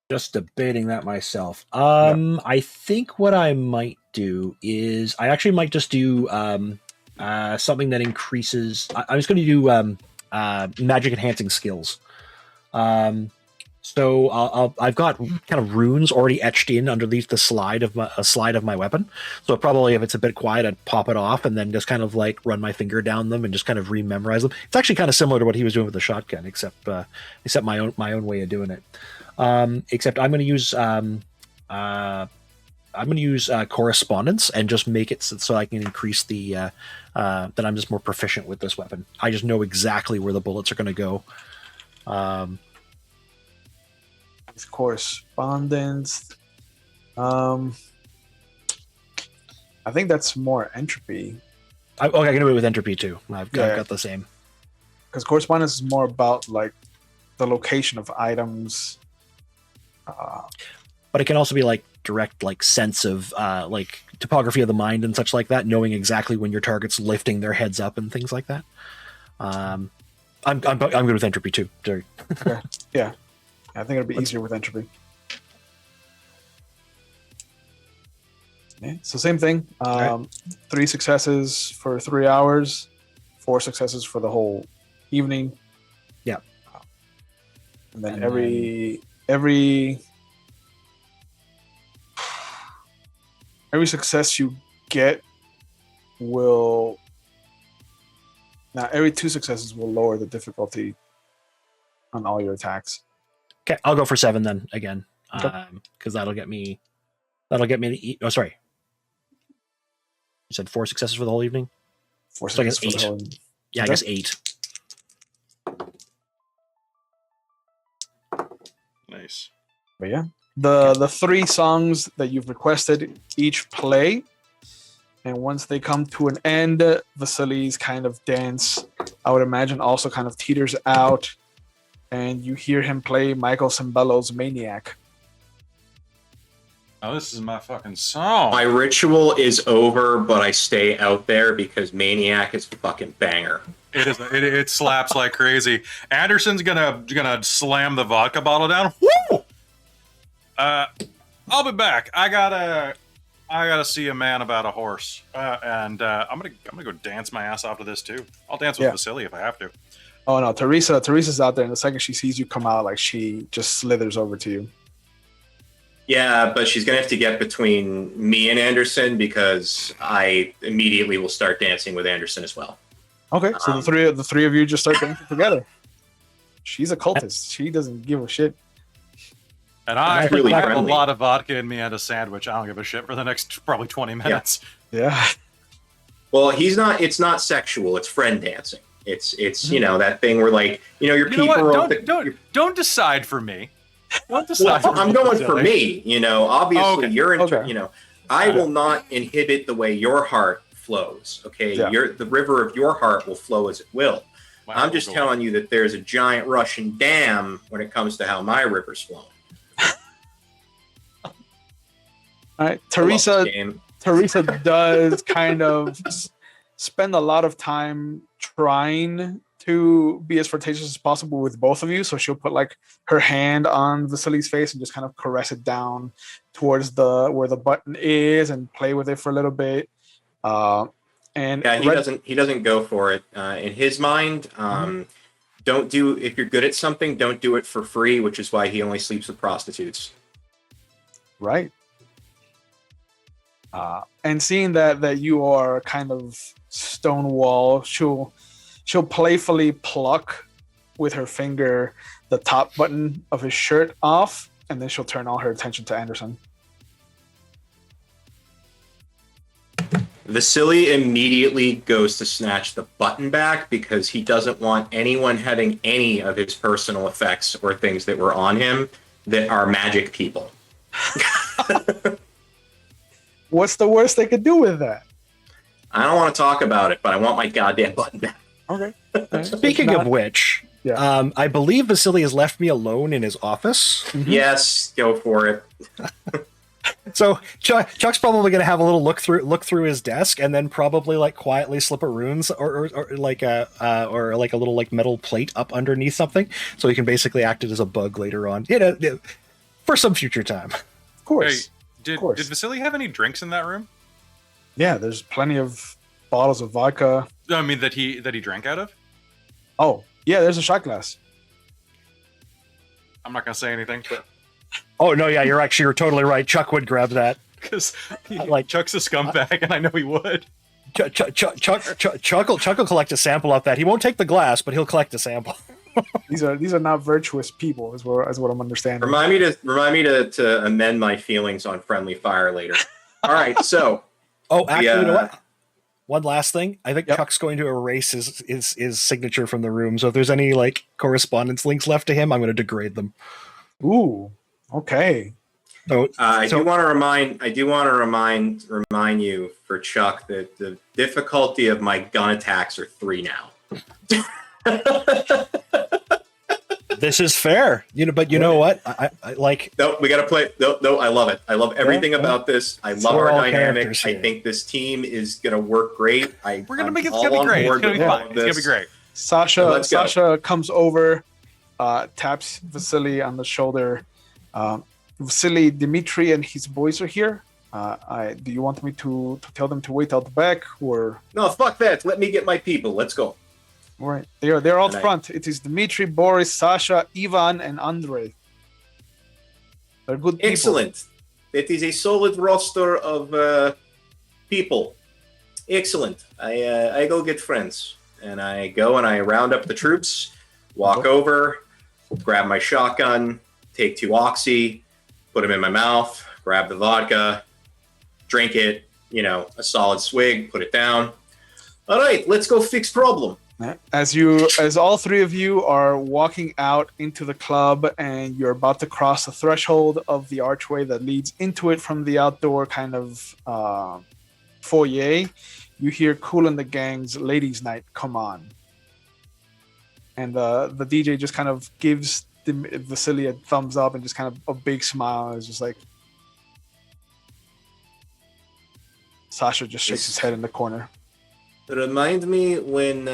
Just debating that myself. I think what I might do is I actually might just do something that increases. I'm just going to do magic enhancing skills. So I've got kind of runes already etched in underneath the slide of my weapon. So probably if it's a bit quiet, I'd pop it off and then just kind of like run my finger down them and just kind of rememorize them. It's actually kind of similar to what he was doing with the shotgun, except my own way of doing it. Except I'm going to use correspondence and just make it so I can increase the that I'm just more proficient with this weapon. I just know exactly where the bullets are going to go. With correspondence, I think that's more entropy. I can do it with entropy too. I've got the same. Because correspondence is more about like the location of items. But it can also be like direct, like sense of like topography of the mind and such like that, knowing exactly when your target's lifting their heads up and things like that. I'm good with entropy too. Sorry. Okay. Yeah, I think it'll be easier with entropy. Yeah. So same thing. Right. 3 successes for 3 hours, 4 successes for the whole evening. Yeah. And then And every success you get will now every 2 successes will lower the difficulty on all your attacks. Okay, I'll go for 7 then again, Okay. because that'll get me to oh, sorry. You said 4 successes for the whole evening? 4 So I guess successes for the 8. whole. Yeah, I Okay. guess 8. Nice. But yeah, the 3 songs that you've requested each play, and once they come to an end, Vasily's kind of dance, I would imagine, also kind of teeters out, and you hear him play Michael Cimbello's Maniac. Oh, this is my fucking song. My ritual is over, but I stay out there because Maniac is a fucking banger. It is. It slaps like crazy. Anderson's gonna slam the vodka bottle down. Woo! I'll be back. I gotta see a man about a horse, and I'm gonna go dance my ass off to this too. I'll dance with Yeah. Vasily if I have to. Oh no, Teresa's out there, and the second she sees you come out, like she just slithers over to you. Yeah, but she's gonna have to get between me and Anderson because I immediately will start dancing with Anderson as well. Okay, so the three of you just start dancing together. She's a cultist. She doesn't give a shit. And I That's really have a friendly. lot of vodka in me and a sandwich. I don't give a shit for the next probably 20 minutes. Yeah. Well, it's not sexual. It's friend dancing. It's that thing where like your You know people what? are Don't decide for me. Don't Well, decide. for I'm me, going for Vasily. me. Obviously Oh, okay. you're Okay. I will not inhibit the way your heart flows. Okay, Yeah. the river of your heart will flow as it will. Wow, I'm just we'll go telling you that there's a giant Russian dam when it comes to how my river's flowing. All right, I love this Teresa game. does kind of spend a lot of time trying to be as flirtatious as possible with both of you. So she'll put like her hand on Vasily's face and just kind of caress it down towards where the button is and play with it for a little bit. And Yeah, he doesn't go for it. In his mind, if you're good at something, don't do it for free, which is why he only sleeps with prostitutes. Right. And seeing that you are kind of stonewall, she'll playfully pluck with her finger the top button of his shirt off, and then she'll turn all her attention to Anderson. Vasily immediately goes to snatch the button back because he doesn't want anyone having any of his personal effects or things that were on him that are magic people. What's the worst they could do with that? I don't want to talk about it, but I want my goddamn button back. Okay. Speaking of which, Yeah. I believe Vasily has left me alone in his office. Mm-hmm. Yes, go for it. So Chuck's probably going to have a little look through his desk, and then probably like quietly slip a runes or like a little like metal plate up underneath something, so he can basically act it as a bug later on. For some future time. Of course. Hey, did Vasily have any drinks in that room? Yeah, there's plenty of bottles of vodka. I mean, that he drank out of? Oh, yeah, there's a shot glass. I'm not gonna say anything, but Oh no, yeah, you're totally right. Chuck would grab that. because Like- Chuck's a scumbag, and I know he would. Chuck will collect a sample of that. He won't take the glass, but he'll collect a sample. These are not virtuous people, is what I'm understanding. Remind me to amend my feelings on friendly fire later. All right, so Oh, actually, Yeah. you know what? One last thing. I think Yep. Chuck's going to erase his signature from the room. So if there's any like correspondence links left to him, I'm going to degrade them. Ooh, okay. So, I do want to remind you for Chuck that the difficulty of my gun attacks are 3 now. this is fair, but you know what? I like. No, we got to play. No, I love it. I love everything about this. I love We're our all dynamic. characters I here. think this team is going to work great. We're gonna make it's gonna be great. It's gonna be fine. It's gonna be great. Let's go. Sasha comes over, taps Vasily on the shoulder. Vasily, Dimitri, and his boys are here. Do you want me to tell them to wait out the back, or? No, fuck that. Let me get my people. Let's go. All right, they're out And front. It is Dimitri, Boris, Sasha, Ivan, and Andrei. They're good people. Excellent. It is a solid roster of people. Excellent. I go get friends, and I go and I round up the troops, walk over, grab my shotgun, take 2 oxy, put them in my mouth, grab the vodka, drink it, a solid swig, put it down. All right, let's go fix problem. As all 3 of you are walking out into the club and you're about to cross the threshold of the archway that leads into it from the outdoor kind of foyer, you hear Cool and the Gang's Ladies' Night come on. And the DJ just kind of gives Vasily a thumbs up and just kind of a big smile. It's just like Sasha just shakes his head in the corner. Remind me when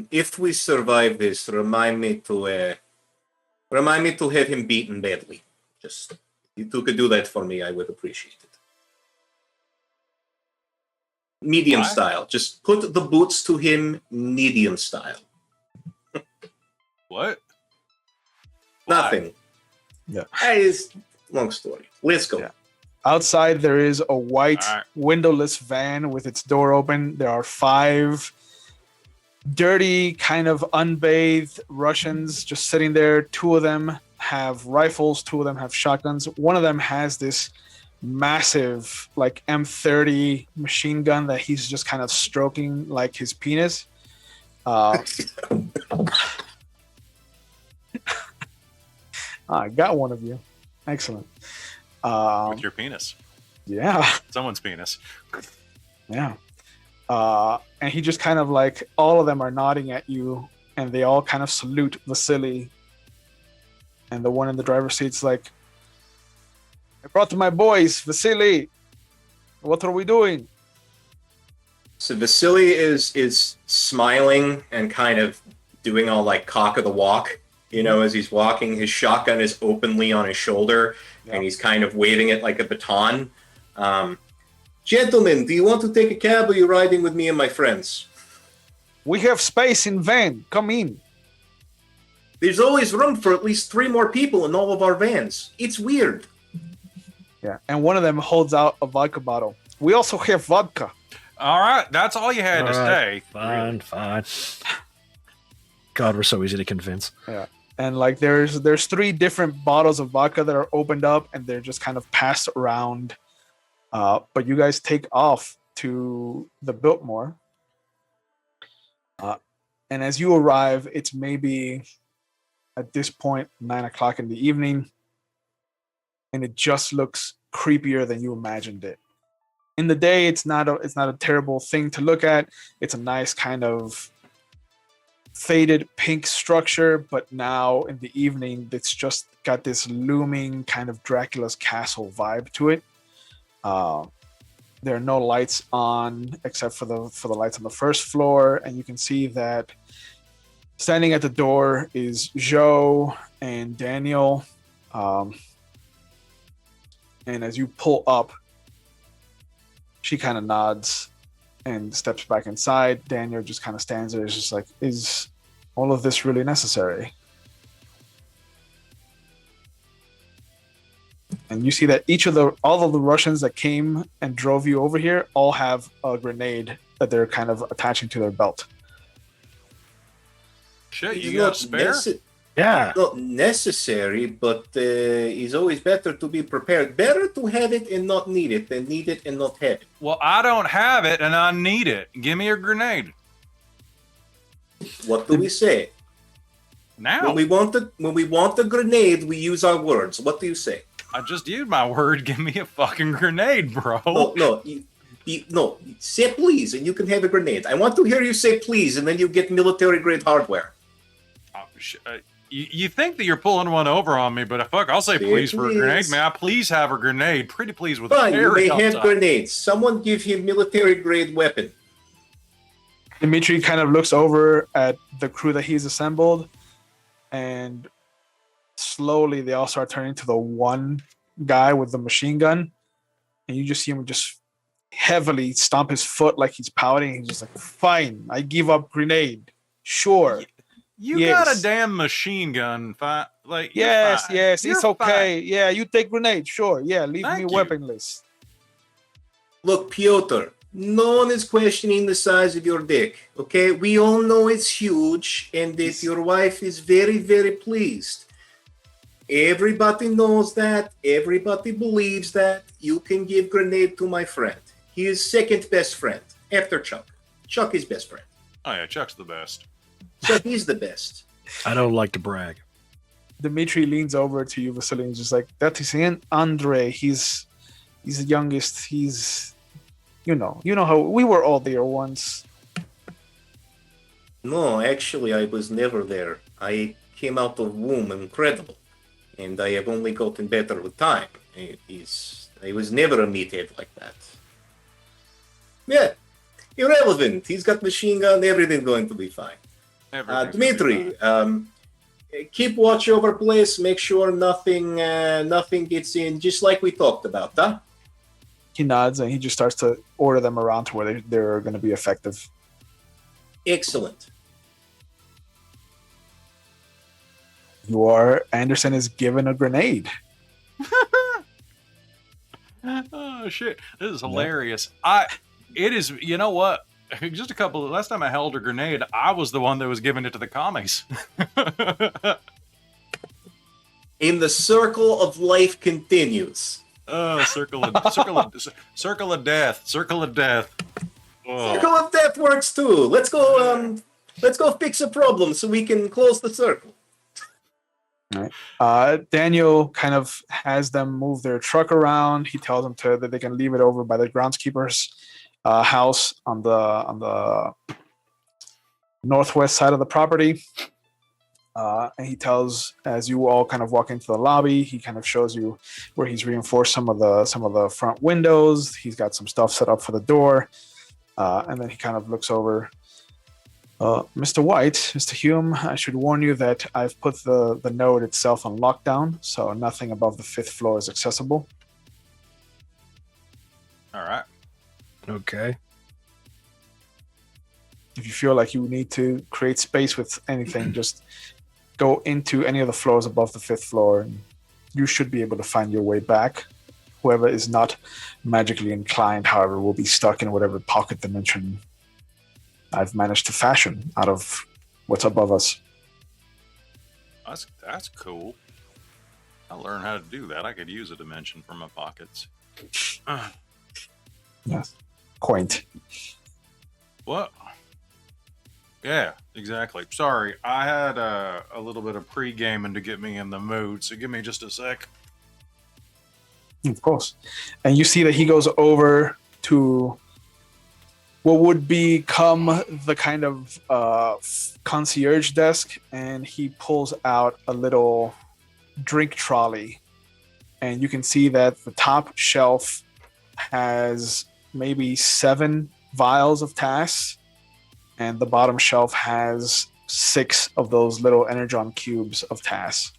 if we survive this, remind me to have him beaten badly. Just if you could do that for me, I would appreciate it. Medium style. Just put the boots to him medium style. What? Nothing. Yeah. It's long story. Let's go. Yeah. Outside, there is a white All right. windowless van with its door open. There are 5 dirty, kind of unbathed Russians just sitting there. 2 of them have rifles. 2 of them have shotguns. One of them has this massive, like M30 machine gun that he's just kind of stroking like his penis. I got one of you. Excellent. With your penis. Yeah. Someone's penis. Yeah. And he just kind of like, all of them are nodding at you and they all kind of salute Vasily. And the one in the driver's seat's like, I brought my boys, Vasily. What are we doing? So Vasily is smiling and kind of doing all like cock of the walk, as he's walking. His shotgun is openly on his shoulder, and he's kind of waving it like a baton. Gentlemen, do you want to take a cab, or are you riding with me and my friends? We have space in van. Come in. There's always room for at least 3 more people in all of our vans. It's weird. Yeah. And one of them holds out a vodka bottle. We also have vodka. All right, that's all you had to say. Fine. God, we're so easy to convince. Yeah. And like there's 3 different bottles of vodka that are opened up and they're just kind of passed around. But you guys take off to the Biltmore. And as you arrive, it's maybe at this point 9 o'clock in the evening. and it just looks creepier than you imagined it. In the day, it's not a terrible thing to look at. It's a nice kind of faded pink structure, but now in the evening, it's just got this looming kind of Dracula's castle vibe to it. There are no lights on except for the lights on the first floor, and you can see that standing at the door is Joe and Daniel. And as you pull up, she kind of nods and steps back inside. Daniel just kind of stands there. It's just like, is all of this really necessary? And you see that all of the Russians that came and drove you over here all have a grenade that they're kind of attaching to their belt. Shit, you got a spare? Yeah. Not necessary, but it's always better to be prepared. Better to have it and not need it than need it and not have it. Well, I don't have it and I need it. Give me a grenade. What do we say? Now. When we want the grenade, we use our words. What do you say? I just used my word. Give me a fucking grenade, bro. No. No, say please, and you can have a grenade. I want to hear you say please, and then you get military-grade hardware. Oh, you think that you're pulling one over on me, but fuck, I'll say please for a grenade. May I please have a grenade? Pretty please with Fine, a you may have outside. grenades. Someone give him military-grade weapon. Dimitri kind of looks over at the crew that he's assembled, and slowly they all start turning to the one guy with the machine gun, and you just see him just heavily stomp his foot like he's pouting. He's just like, fine, I give up grenade. Sure. You got a damn machine gun. Like, yes, fine. it's You're okay. fine. Yeah, you take grenade. Sure. Yeah, leave Thank me you. weaponless. Look, Piotr, no one is questioning the size of your dick, okay? We all know it's huge and that your wife is very, very pleased. Everybody knows that. Everybody believes that. You can give grenade to my friend. He is second best friend after Chuck. Chuck is best friend. Oh yeah, Chuck's the best. Chuck is the best. I don't like to brag. Dimitri leans over to you, Vasily, and just like, that is Andre. He's the youngest. He's, you know how we were all there once. No, actually, I was never there. I came out of womb incredible, and I have only gotten better with time. I was never a meathead like that. Yeah, irrelevant. He's got machine gun. Everything's going to be fine. Dmitri, keep watch over place. Make sure nothing gets in. Just like we talked about, huh? He nods and he just starts to order them around to where they're going to be effective. Excellent. Anderson is given a grenade. Oh shit, this is hilarious. It is. You know what? Just last time I held a grenade, I was the one that was giving it to the commies. In the circle of life continues. Oh, circle of death. Circle of death. Oh. Circle of death works too. Let's go fix a problem so we can close the circle. Daniel kind of has them move their truck around. He tells them that they can leave it over by the groundskeeper's house on the northwest side of the property. And he tells, as you all kind of walk into the lobby, he kind of shows you where he's reinforced some of the front windows. He's got some stuff set up for the door, and then he kind of looks over. Mr. White, Mr. Hume, I should warn you that I've put the node itself on lockdown, so nothing above the 5th floor is accessible. All right. Okay. If you feel like you need to create space with anything, just go into any of the floors above the 5th floor, and you should be able to find your way back. Whoever is not magically inclined, however, will be stuck in whatever pocket dimension I've managed to fashion out of what's above us. That's cool. I learned how to do that. I could use a dimension from my pockets. Yes. Quaint. What? Yeah, exactly. Sorry, I had a little bit of pre-gaming to get me in the mood, so give me just a sec. Of course. And you see that he goes over to what would become the kind of concierge desk, and he pulls out a little drink trolley. And you can see that the top shelf has maybe 7 vials of TAS, and the bottom shelf has 6 of those little energon cubes of TAS.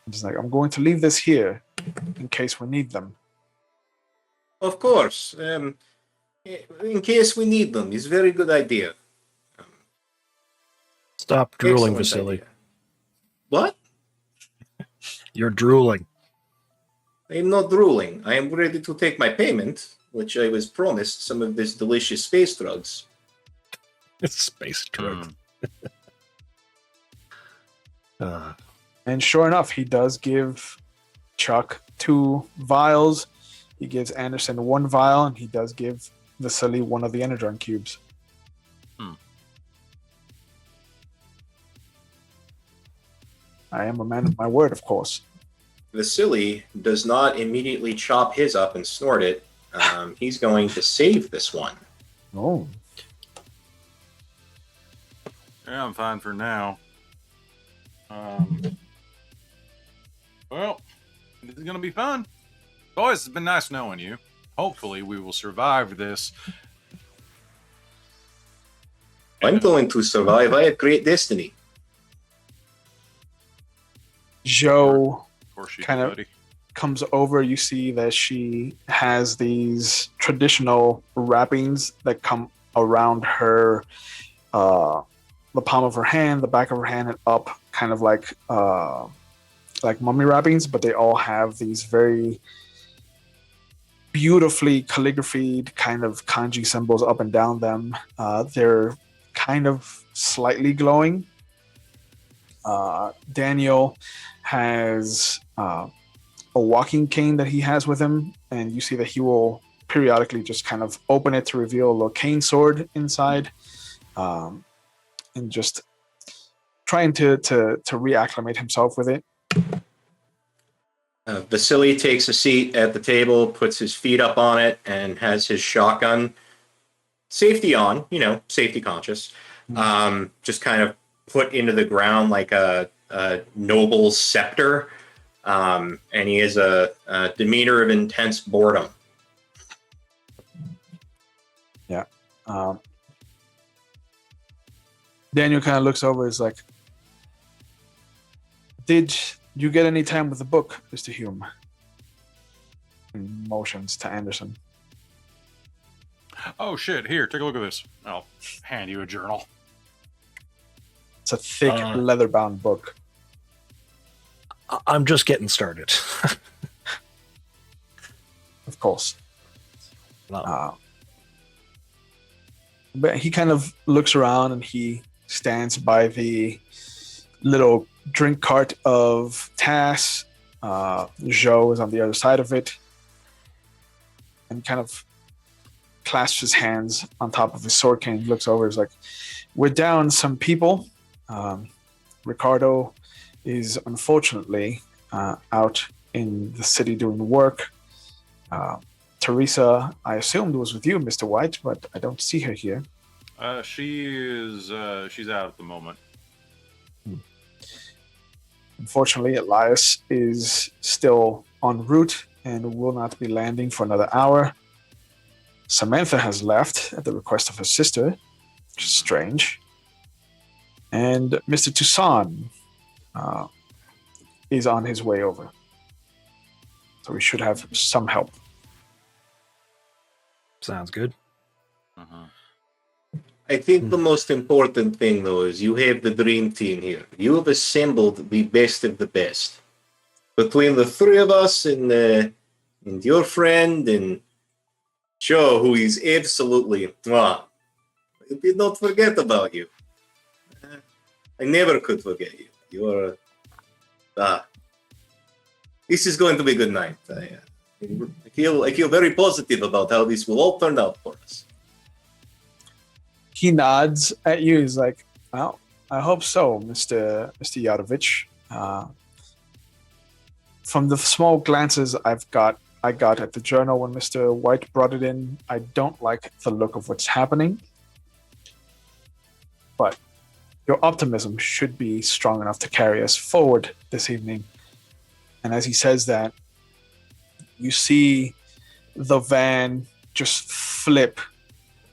It's like, I'm going to leave this here in case we need them. Of course. In case we need them, it's a very good idea. Stop drooling, Excellent Vasily. idea. What? You're drooling. I am not drooling. I am ready to take my payment, which I was promised some of these delicious space drugs. It's space drugs. And sure enough, he does give Chuck 2 vials. He gives Anderson 1 vial, and he does give Vasily 1 of the energon cubes. I am a man of my word, of course. Vasily does not immediately chop his up and snort it. He's going to save this one. Oh. Yeah, I'm fine for now. Well, this is gonna be fun. Boys, it's been nice knowing you. Hopefully, we will survive this. I'm going to survive. I have great destiny. Joe Of course, you kind do, of buddy. comes over. You see that she has these traditional wrappings that come around her, the palm of her hand, the back of her hand, and up, kind of like mummy wrappings, but they all have these very beautifully calligraphied kind of kanji symbols up and down them. They're kind of slightly glowing. Daniel has a walking cane that he has with him, and you see that he will periodically just kind of open it to reveal a little cane sword inside, and just trying to reacclimate himself with it. Vasily takes a seat at the table, puts his feet up on it, and has his shotgun. Safety on, safety conscious. Just kind of put into the ground like a noble's scepter. And he has a demeanor of intense boredom. Yeah. Daniel kind of looks over. Is like, "Did you get any time with the book, Mr. Hume?" And motions to Anderson. Oh shit! Here, take a look at this. I'll hand you a journal. It's a thick leather-bound book. I'm just getting started. Of course. No. But he kind of looks around and he stands by the little drink cart of TAS. Joe is on the other side of it. And kind of clasps his hands on top of his sword cane. He looks over, is like, "We're down some people. Ricardo is unfortunately out in the city doing work. Teresa, I assumed was with you, Mr. White, but I don't see her here." She's out at the moment. Unfortunately, Elias is still en route and will not be landing for another hour. Samantha has left at the request of her sister, which is strange. And Mr. Toussaint is on his way over. So we should have some help. Sounds good. I think the most important thing, though, is you have the dream team here. You have assembled the best of the best. Between the three of us and your friend and Joe, who is absolutely... I did not forget about you. I never could forget you. You are... This is going to be a good night. I feel very positive about how this will all turn out for us. He nods at you. He's like, "Well, I hope so, Mr. Yarovich. from the small glances I got at the journal when Mr. White brought it in, I don't like the look of what's happening. But your optimism should be strong enough to carry us forward this evening. And as he says that, you see the van just flip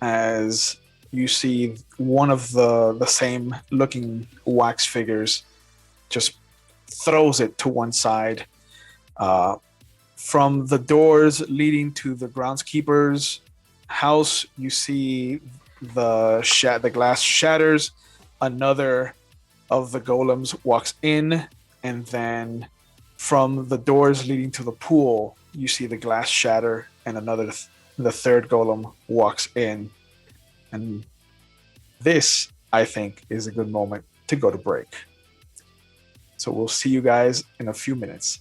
as you see one of the same looking wax figures just throws it to one side. From the doors leading to the groundskeeper's house, you see the glass shatters. Another of the golems walks in, and then from the doors leading to the pool, you see the glass shatter, and the third golem walks in. And this, I think, is a good moment to go to break. So we'll see you guys in a few minutes.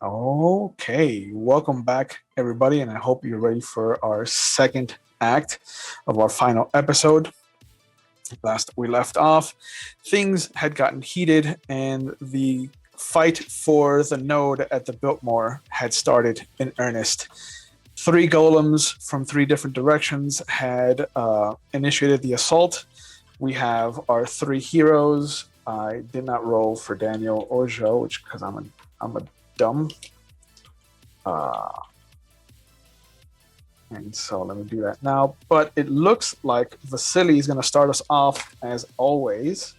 Okay, welcome back, everybody, and I hope you're ready for our second act of our final episode. Last we left off, things had gotten heated, and the fight for the node at the Biltmore had started in earnest. 3 golems from 3 different directions had initiated the assault. We have our 3 heroes. I did not roll for Daniel or Joe, which because I'm a dumb. And so let me do that now. But it looks like Vasily is going to start us off as always.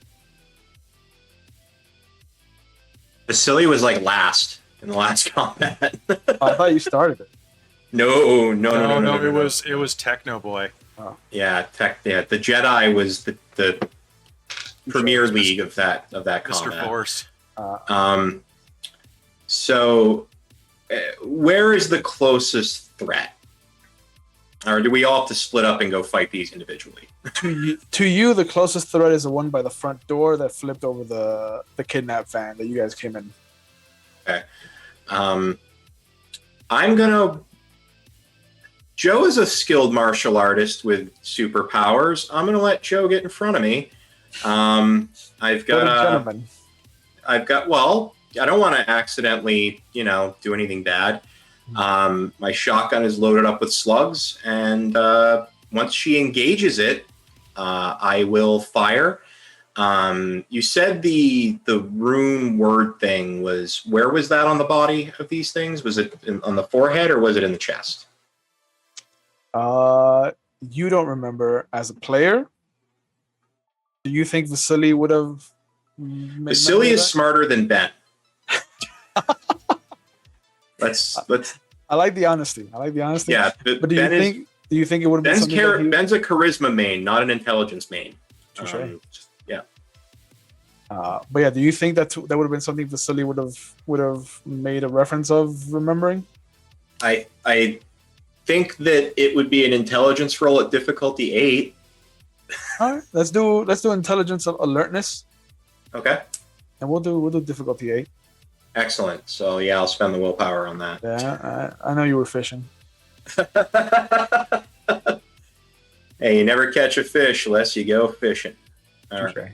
Vasily was like last in the last combat. I thought you started it. No. It was Techno Boy. Yeah, the Jedi was the premier league of that Mr. combat. Force. So, where is the closest threat? Or do we all have to split up and go fight these individually? To you, the closest threat is the one by the front door that flipped over the kidnap van that you guys came in. Okay. I'm gonna. Joe is a skilled martial artist with superpowers. I'm gonna let Joe get in front of me. I've got. Well, I don't want to accidentally, do anything bad. My shotgun is loaded up with slugs, and once she engages it, I will fire. You said the rune word thing was, where was that on the body of these things? Was it on the forehead or was it in the chest? You don't remember as a player. Do you think Vasily would have? Vasily is smarter than Ben. Let's. I like the honesty. Yeah, but do you think it would have been Ben's a charisma main, not an intelligence main. Yeah. But yeah, do you think that would have been something Vasily would have made a reference of remembering? I think that it would be an intelligence roll at difficulty 8. All right, let's do intelligence alertness. Okay. And we'll do difficulty 8. Excellent. So yeah, I'll spend the willpower on that. Yeah, I know you were fishing. Hey, you never catch a fish unless you go fishing. All right. Okay.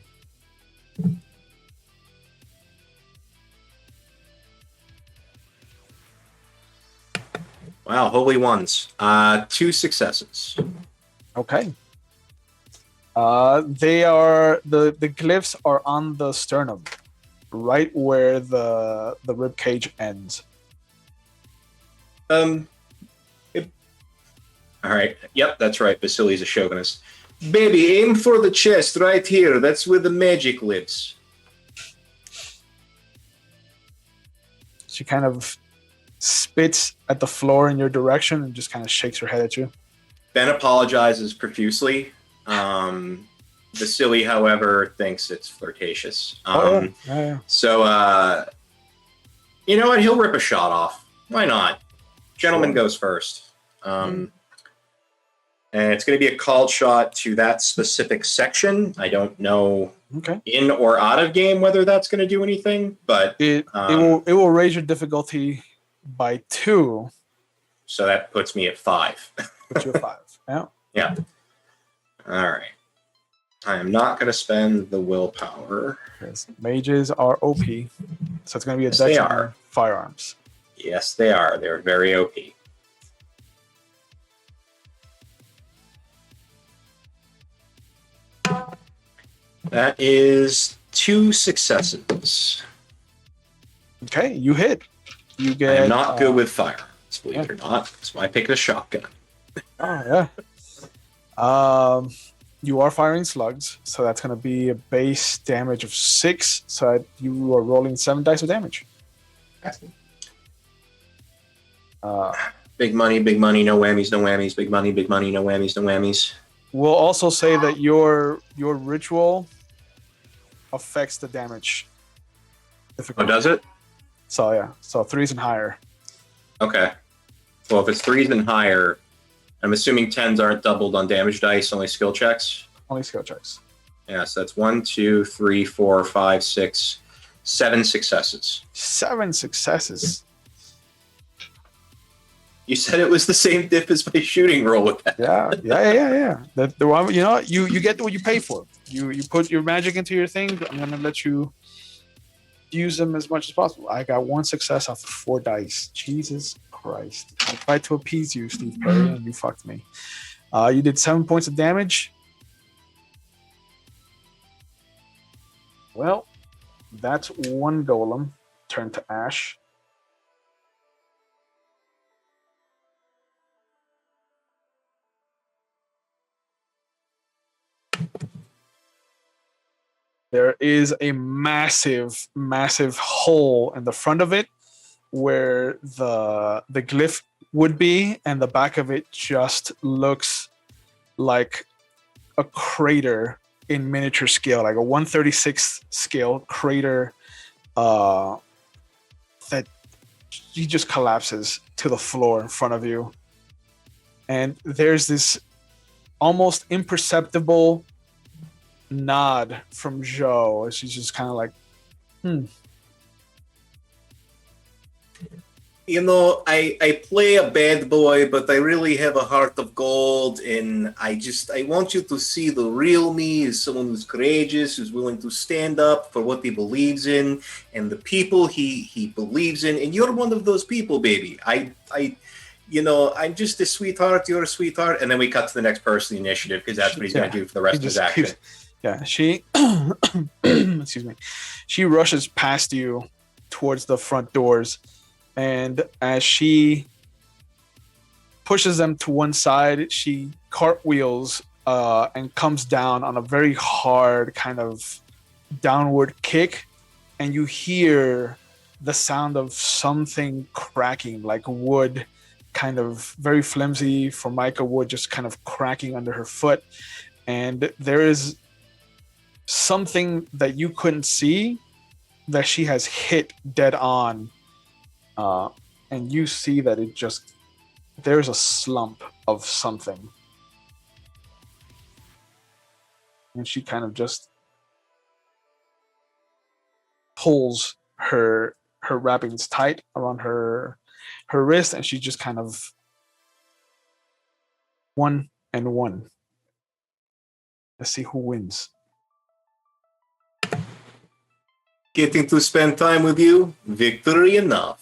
Wow, holy ones. 2 successes. Okay. They are the glyphs are on the sternum, right where the rib cage ends. All right. Yep, that's right. Vasily's a chauvinist. Baby, aim for the chest right here. That's where the magic lives. She kind of spits at the floor in your direction and just kind of shakes her head at you. Ben apologizes profusely. Vasily, however, thinks it's flirtatious. Yeah. So, you know what? He'll rip a shot off. Why not? Gentleman goes first. And it's going to be a called shot to that specific section. I don't know in or out of game whether that's going to do anything, but it will raise your difficulty by 2. So that puts me at 5. Puts you at 5. Yeah. Yeah. All right. I am not going to spend the willpower. Because mages are OP, so it's going to be a Yes, dex they on are. Firearms. Yes, they are. They're very OP. That is 2 successes. Okay, you hit. You get. I am not good with firearms, believe it or not. That's why I picked a shotgun. Oh yeah. You are firing slugs, so that's going to be a base damage of 6. So you are rolling 7 dice of damage. Big money, no whammies, no whammies. Big money, no whammies, no whammies. We'll also say that your ritual affects the damage Oh, difficulty. does it? So yeah, so 3s and higher. Okay. Well, if it's 3s and higher, I'm assuming 10s aren't doubled on damage dice, only skill checks. Only skill checks. Yeah, so that's 1, 2, 3, 4, 5, 6, 7 successes. 7 successes. You said it was the same diff as my shooting roll with that. Yeah. The one, you get what you pay for. You put your magic into your thing. I'm gonna let you use them as much as possible. I got 1 success off of 4 dice. Jesus Christ! I tried to appease you, Steve Perry, and you fucked me. You did 7 points of damage. Well, that's 1 golem. Turn to ash. There is a massive hole in the front of it where the glyph would be, and the back of it just looks like a crater in miniature scale, like a 1/36 scale crater that he just collapses to the floor in front of you. And there's this almost imperceptible nod from Joe. She's just kind of like, You know, I play a bad boy, but I really have a heart of gold, and I want you to see the real me as someone who's courageous, who's willing to stand up for what he believes in, and the people he believes in. And you're one of those people, baby. I'm just a sweetheart, you're a sweetheart. And then we cut to the next person initiative, because that's what he's going to do for the rest of his action. She, excuse me, she rushes past you towards the front doors. And as she pushes them to one side, she cartwheels and comes down on a very hard kind of downward kick. And you hear the sound of something cracking, like wood, kind of very flimsy Formica wood, just kind of cracking under her foot. And there is something that you couldn't see that she has hit dead on. And you see that there's a slump of something. And she kind of just pulls her wrappings tight around her wrist, and she just kind of 1 and 1. Let's see who wins. Getting to spend time with you, victory enough.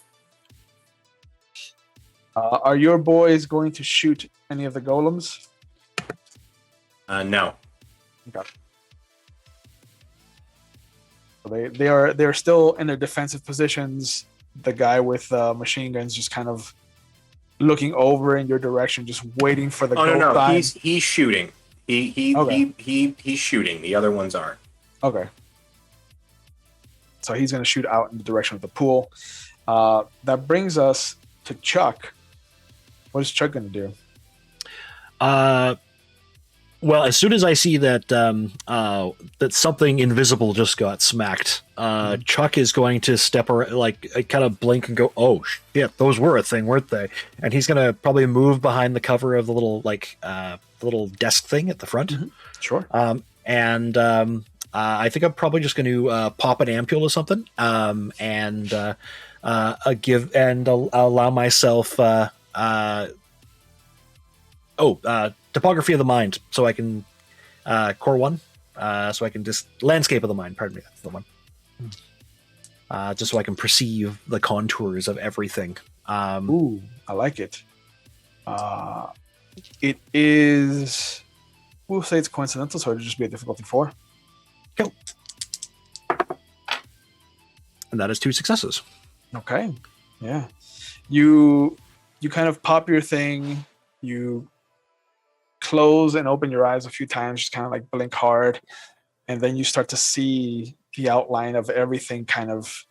Are your boys going to shoot any of the golems? No. Okay. So they're still in their defensive positions. The guy with machine guns just kind of looking over in your direction, just waiting for the go no. time. He's shooting. He's shooting. The other ones aren't. Okay. So he's going to shoot out in the direction of the pool. That brings us to Chuck. What is Chuck going to do? Well, as soon as I see that that something invisible just got smacked, Chuck is going to step around, like kind of blink and go, "Oh shit, those were a thing, weren't they?" And he's going to probably move behind the cover of the little the little desk thing at the front. Mm-hmm. Sure. I think I'm probably just going to pop an ampule or something, and allow myself. Topography of the mind, so I can core 1, so I can just landscape of the mind. Pardon me, that's the one. Just so I can perceive the contours of everything. Ooh, I like it. It is. We'll say it's coincidental, so it'll just be a difficulty 4. Cool. And that is 2 successes. Okay. Yeah. You kind of pop your thing. You close and open your eyes a few times, just kind of like blink hard, and then you start to see the outline of everything, kind of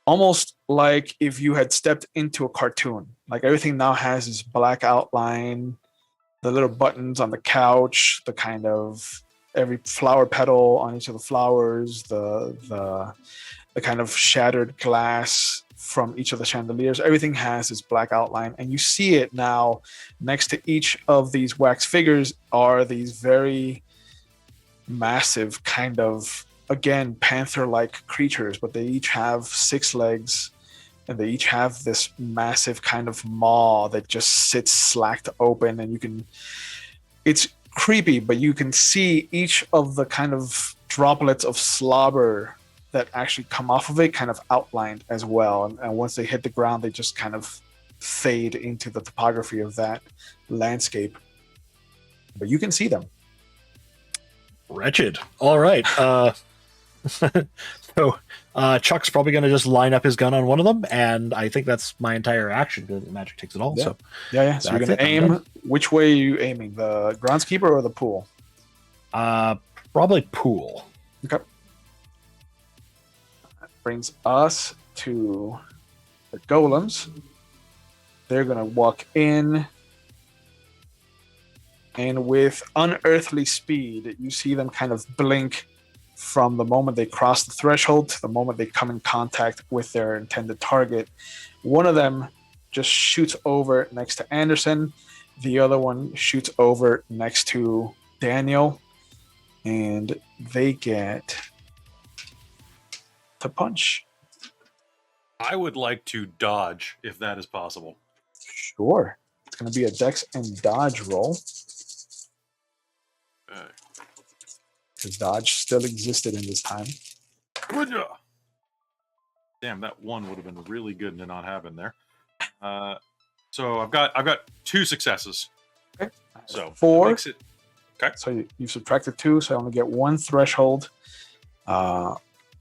almost like if you had stepped into a cartoon. Like everything now has this black outline, the little buttons on the couch, the kind of every flower petal on each of the flowers, the kind of shattered glass from each of the chandeliers. Everything has this black outline, and you see it now. Next to each of these wax figures are these very massive kind of, again, panther-like creatures, but they each have 6 legs, and they each have this massive kind of maw that just sits slacked open, and it's creepy, but you can see each of the kind of droplets of slobber that actually come off of it kind of outlined as well. And once they hit the ground, they just kind of fade into the topography of that landscape. But you can see them. Wretched. All right. So Chuck's probably going to just line up his gun on one of them, and I think that's my entire action because magic takes it all. Yeah. So yeah. So you're going to aim. Which way are you aiming? The groundskeeper or the pool? Probably pool. Okay. That brings us to the golems. they're gonna walk in, and with unearthly speed, you see them kind of blink from the moment they cross the threshold to the moment they come in contact with their intended target. One of them just shoots over next to Anderson. The other one shoots over next to Daniel, and they get to punch. I would like to dodge if that is possible. Sure. It's going to be a dex and dodge roll, Okay. because dodge still existed in this time. Damn, that one would have been really good to not have in there. So I've got 2 successes. Okay. So 4. that makes it So you subtracted 2, so I only get 1 threshold,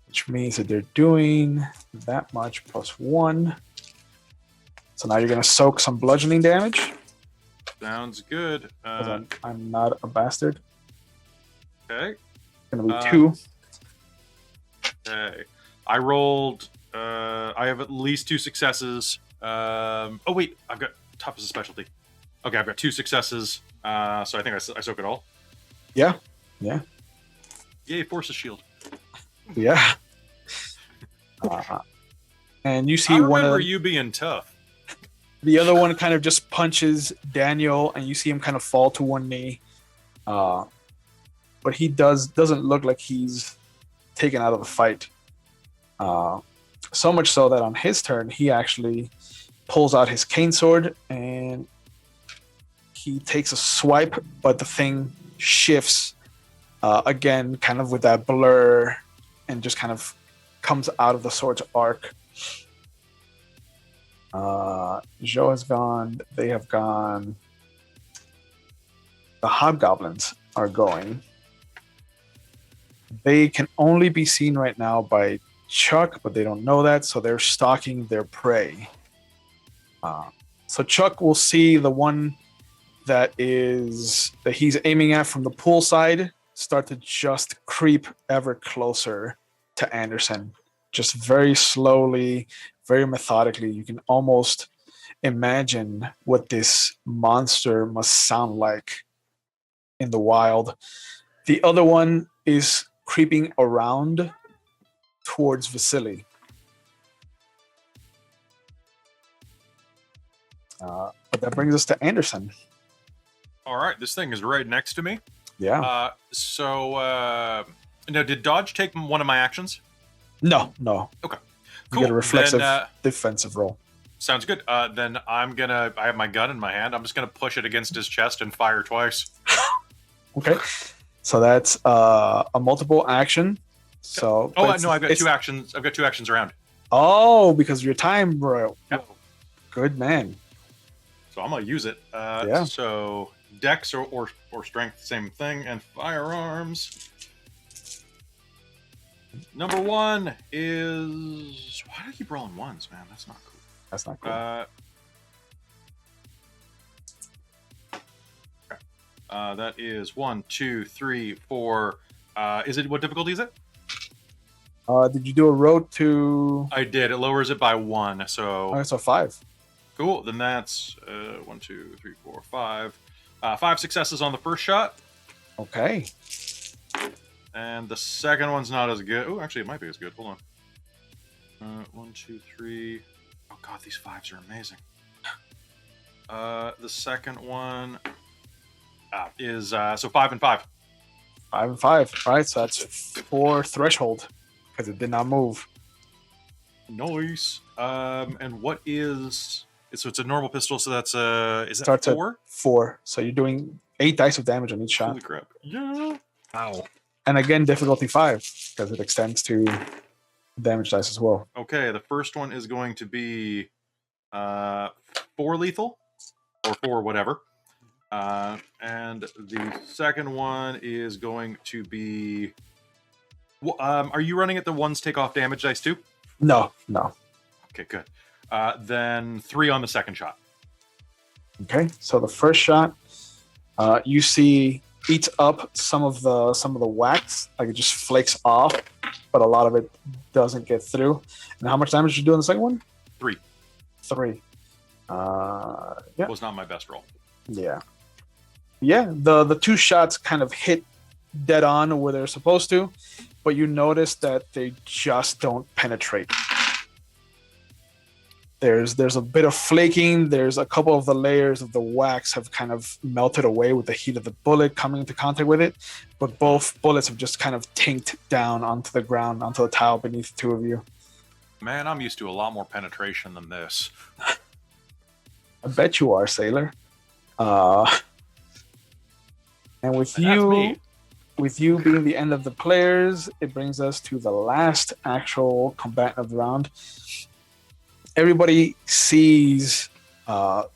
which means that they're doing that much plus 1. So now you're going to soak some bludgeoning damage. sounds good. 'Cause I'm not a bastard. Okay. It's going to be 2. Okay. I rolled. I have at least 2 successes. Oh wait, I've got tough as a specialty. Okay, I've got 2 successes. So I think I soak it all. Yeah. Yay, force a shield. Yeah. And you see I one of remember them, you being tough. the other one kind of just punches Daniel, and you see him kind of fall to one knee. But he doesn't look like he's taken out of the fight. So much so that on his turn, he actually pulls out his cane sword and he takes a swipe, but the thing shifts again, kind of with that blur, and just kind of comes out of the sword's arc. Joe has gone. They have gone. The hobgoblins are going. They can only be seen right now by Chuck, but they don't know that, so they're stalking their prey. So Chuck will see the one that he's aiming at from the pool side start to just creep ever closer to Anderson, just very slowly, very methodically. You can almost imagine what this monster must sound like in the wild. The other one is creeping around towards Vasily. But that brings us to Anderson. All right, this thing is right next to me. Yeah. Now, did dodge take one of my actions? No. Okay. You Cool. get a reflexive Then, defensive roll. sounds good. Then I have my gun in my hand. I'm just gonna push it against his chest and fire twice. Okay. So that's a multiple action. So Oh but no, I've got it's- 2 actions. I've got 2 actions around. Oh, because of your time, bro. Yeah. Good man. So I'm gonna use it. Yeah. So dex or strength, same thing, and firearms. Number 1 is. Why do I keep rolling 1s, man? That's not cool. That's not cool. That is 1, 2, 3, 4. Is it what difficulty is it? Did you do a road to? I did. It lowers it by 1. So Okay, so 5. cool. Then that's 1, 2, 3, 4, 5. 5 successes on the first shot, Okay. and the second one's not as good. Oh, actually, it might be as good. Hold on. 1, 2, 3. Oh god, these 5s are amazing. The second one is so 5 and 5. 5 and 5. All right. So that's 4 threshold because it did not move. Nice. And what is? So it's a normal pistol. So that's is that Starts at 4? 4. So you're doing 8 dice of damage on each shot. Holy crap! Yeah. Wow. And again, difficulty 5 because it extends to damage dice as well. Okay, the first one is going to be 4 lethal or 4 whatever, and the second one is going to be. Are you running at the ones take off damage dice too? No. Okay, good. Then 3 on the second shot. Okay. So the first shot, you see eats up some of the wax, like it just flakes off, but a lot of it doesn't get through. And how much damage did you do on the second one? 3. 3. Yeah. Was not my best roll. Yeah. Yeah, the two shots kind of hit dead on where they're supposed to, but you notice that they just don't penetrate. There's a bit of flaking. There's a couple of the layers of the wax have kind of melted away with the heat of the bullet coming into contact with it, but both bullets have just kind of tinked down onto the ground, onto the tile beneath the two of you. Man, I'm used to a lot more penetration than this. I bet you are, sailor. And with And that's me. with you being the end of the players, it brings us to the last actual combatant of the round. Everybody sees the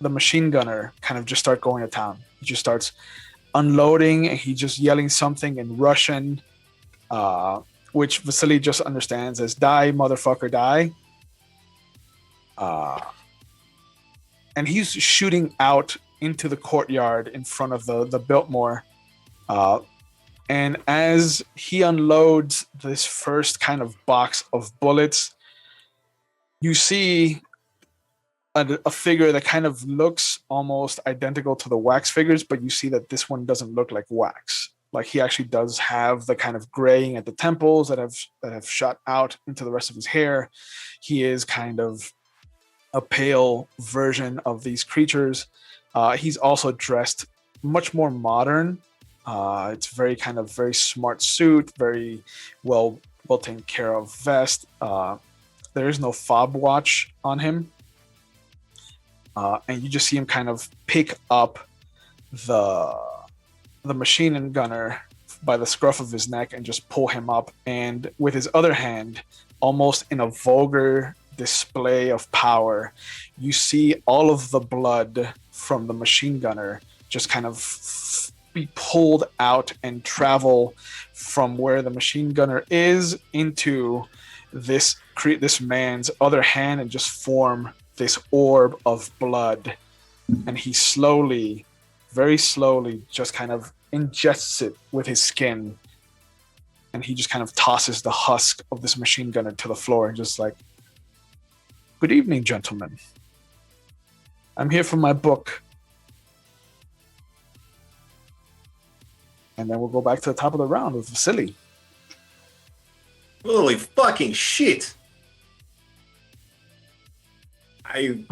machine gunner kind of just start going to town. He just starts unloading, and he's just yelling something in Russian, which Vasily just understands as "Die, motherfucker, die." And he's shooting out into the courtyard in front of the Biltmore. And as he unloads this first kind of box of bullets, you see a figure that kind of looks almost identical to the wax figures, but you see that this one doesn't look like wax. Like he actually does have the kind of graying at the temples that have shot out into the rest of his hair. He is kind of a pale version of these creatures. He's also dressed much more modern. It's very smart suit, very well taken care of vest. There is no fob watch on him. And you just see him kind of pick up the machine gunner by the scruff of his neck and just pull him up. And with his other hand, almost in a vulgar display of power, you see all of the blood from the machine gunner just kind of be pulled out and travel from where the machine gunner is into this man's other hand and just form this orb of blood. And he slowly, very slowly, just kind of ingests it with his skin. And he just kind of tosses the husk of this machine gunner to the floor and just like, "Good evening, gentlemen. I'm here for my book." And then we'll go back to the top of the round with Vasily. Holy fucking shit! I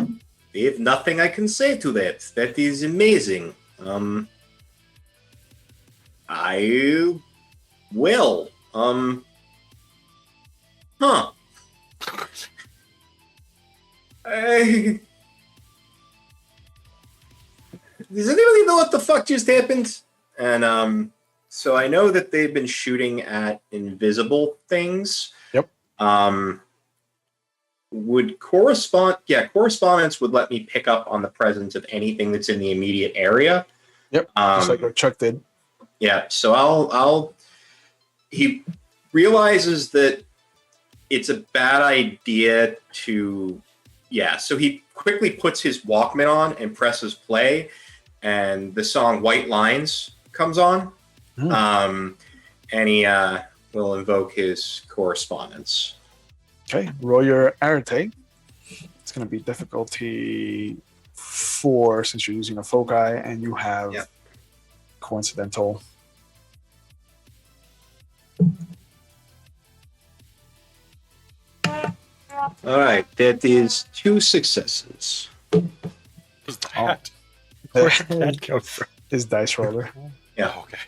have nothing I can say to that. That is amazing. Huh. Does anybody know what the fuck just happened? And so I know that they've been shooting at invisible things. Yep. Would correspondence would let me pick up on the presence of anything that's in the immediate area. Yep. Just like what Chuck did. Yeah. So he realizes that it's a bad idea to. Yeah. So he quickly puts his Walkman on and presses play, and the song "White Lines" comes on. And he will invoke his correspondence. Okay, roll your arete. It's going to be difficulty 4 since you're using a foci, and you have coincidental. All right, that is 2 successes. What's that? Where did that come from? His dice roller. Yeah. Oh, okay.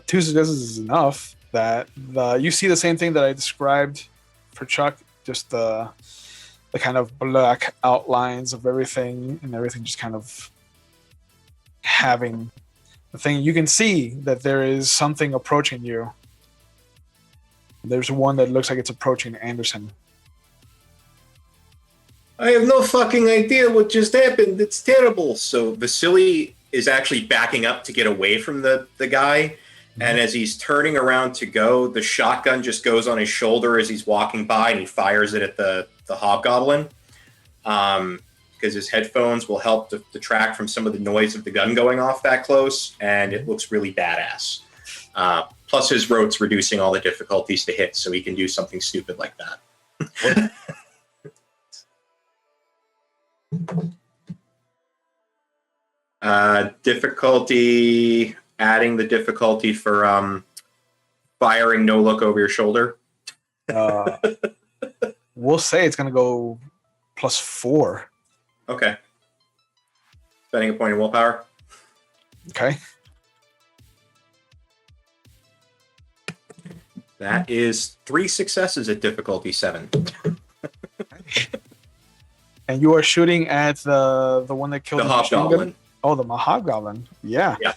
2 successes is enough. That you see the same thing that I described for Chuck, just the kind of black outlines of everything, and everything just kind of having the thing. You can see that there is something approaching you. There's one that looks like it's approaching Anderson. I have no fucking idea what just happened. It's terrible. So Vasily is actually backing up to get away from the guy. And as he's turning around to go, the shotgun just goes on his shoulder as he's walking by, and he fires it at the hobgoblin. Because his headphones will help to detract from some of the noise of the gun going off that close, and it looks really badass. Plus his rote's reducing all the difficulties to hit, so he can do something stupid like that. Difficulty, adding the difficulty for firing no look over your shoulder. We'll say it's going to go +4. Okay. Spending a point of willpower. Okay. That is 3 successes at difficulty 7. And you are shooting at the one that killed The the machine gun? hobgoblin. Oh, the Hobgoblin. Yeah. Yeah.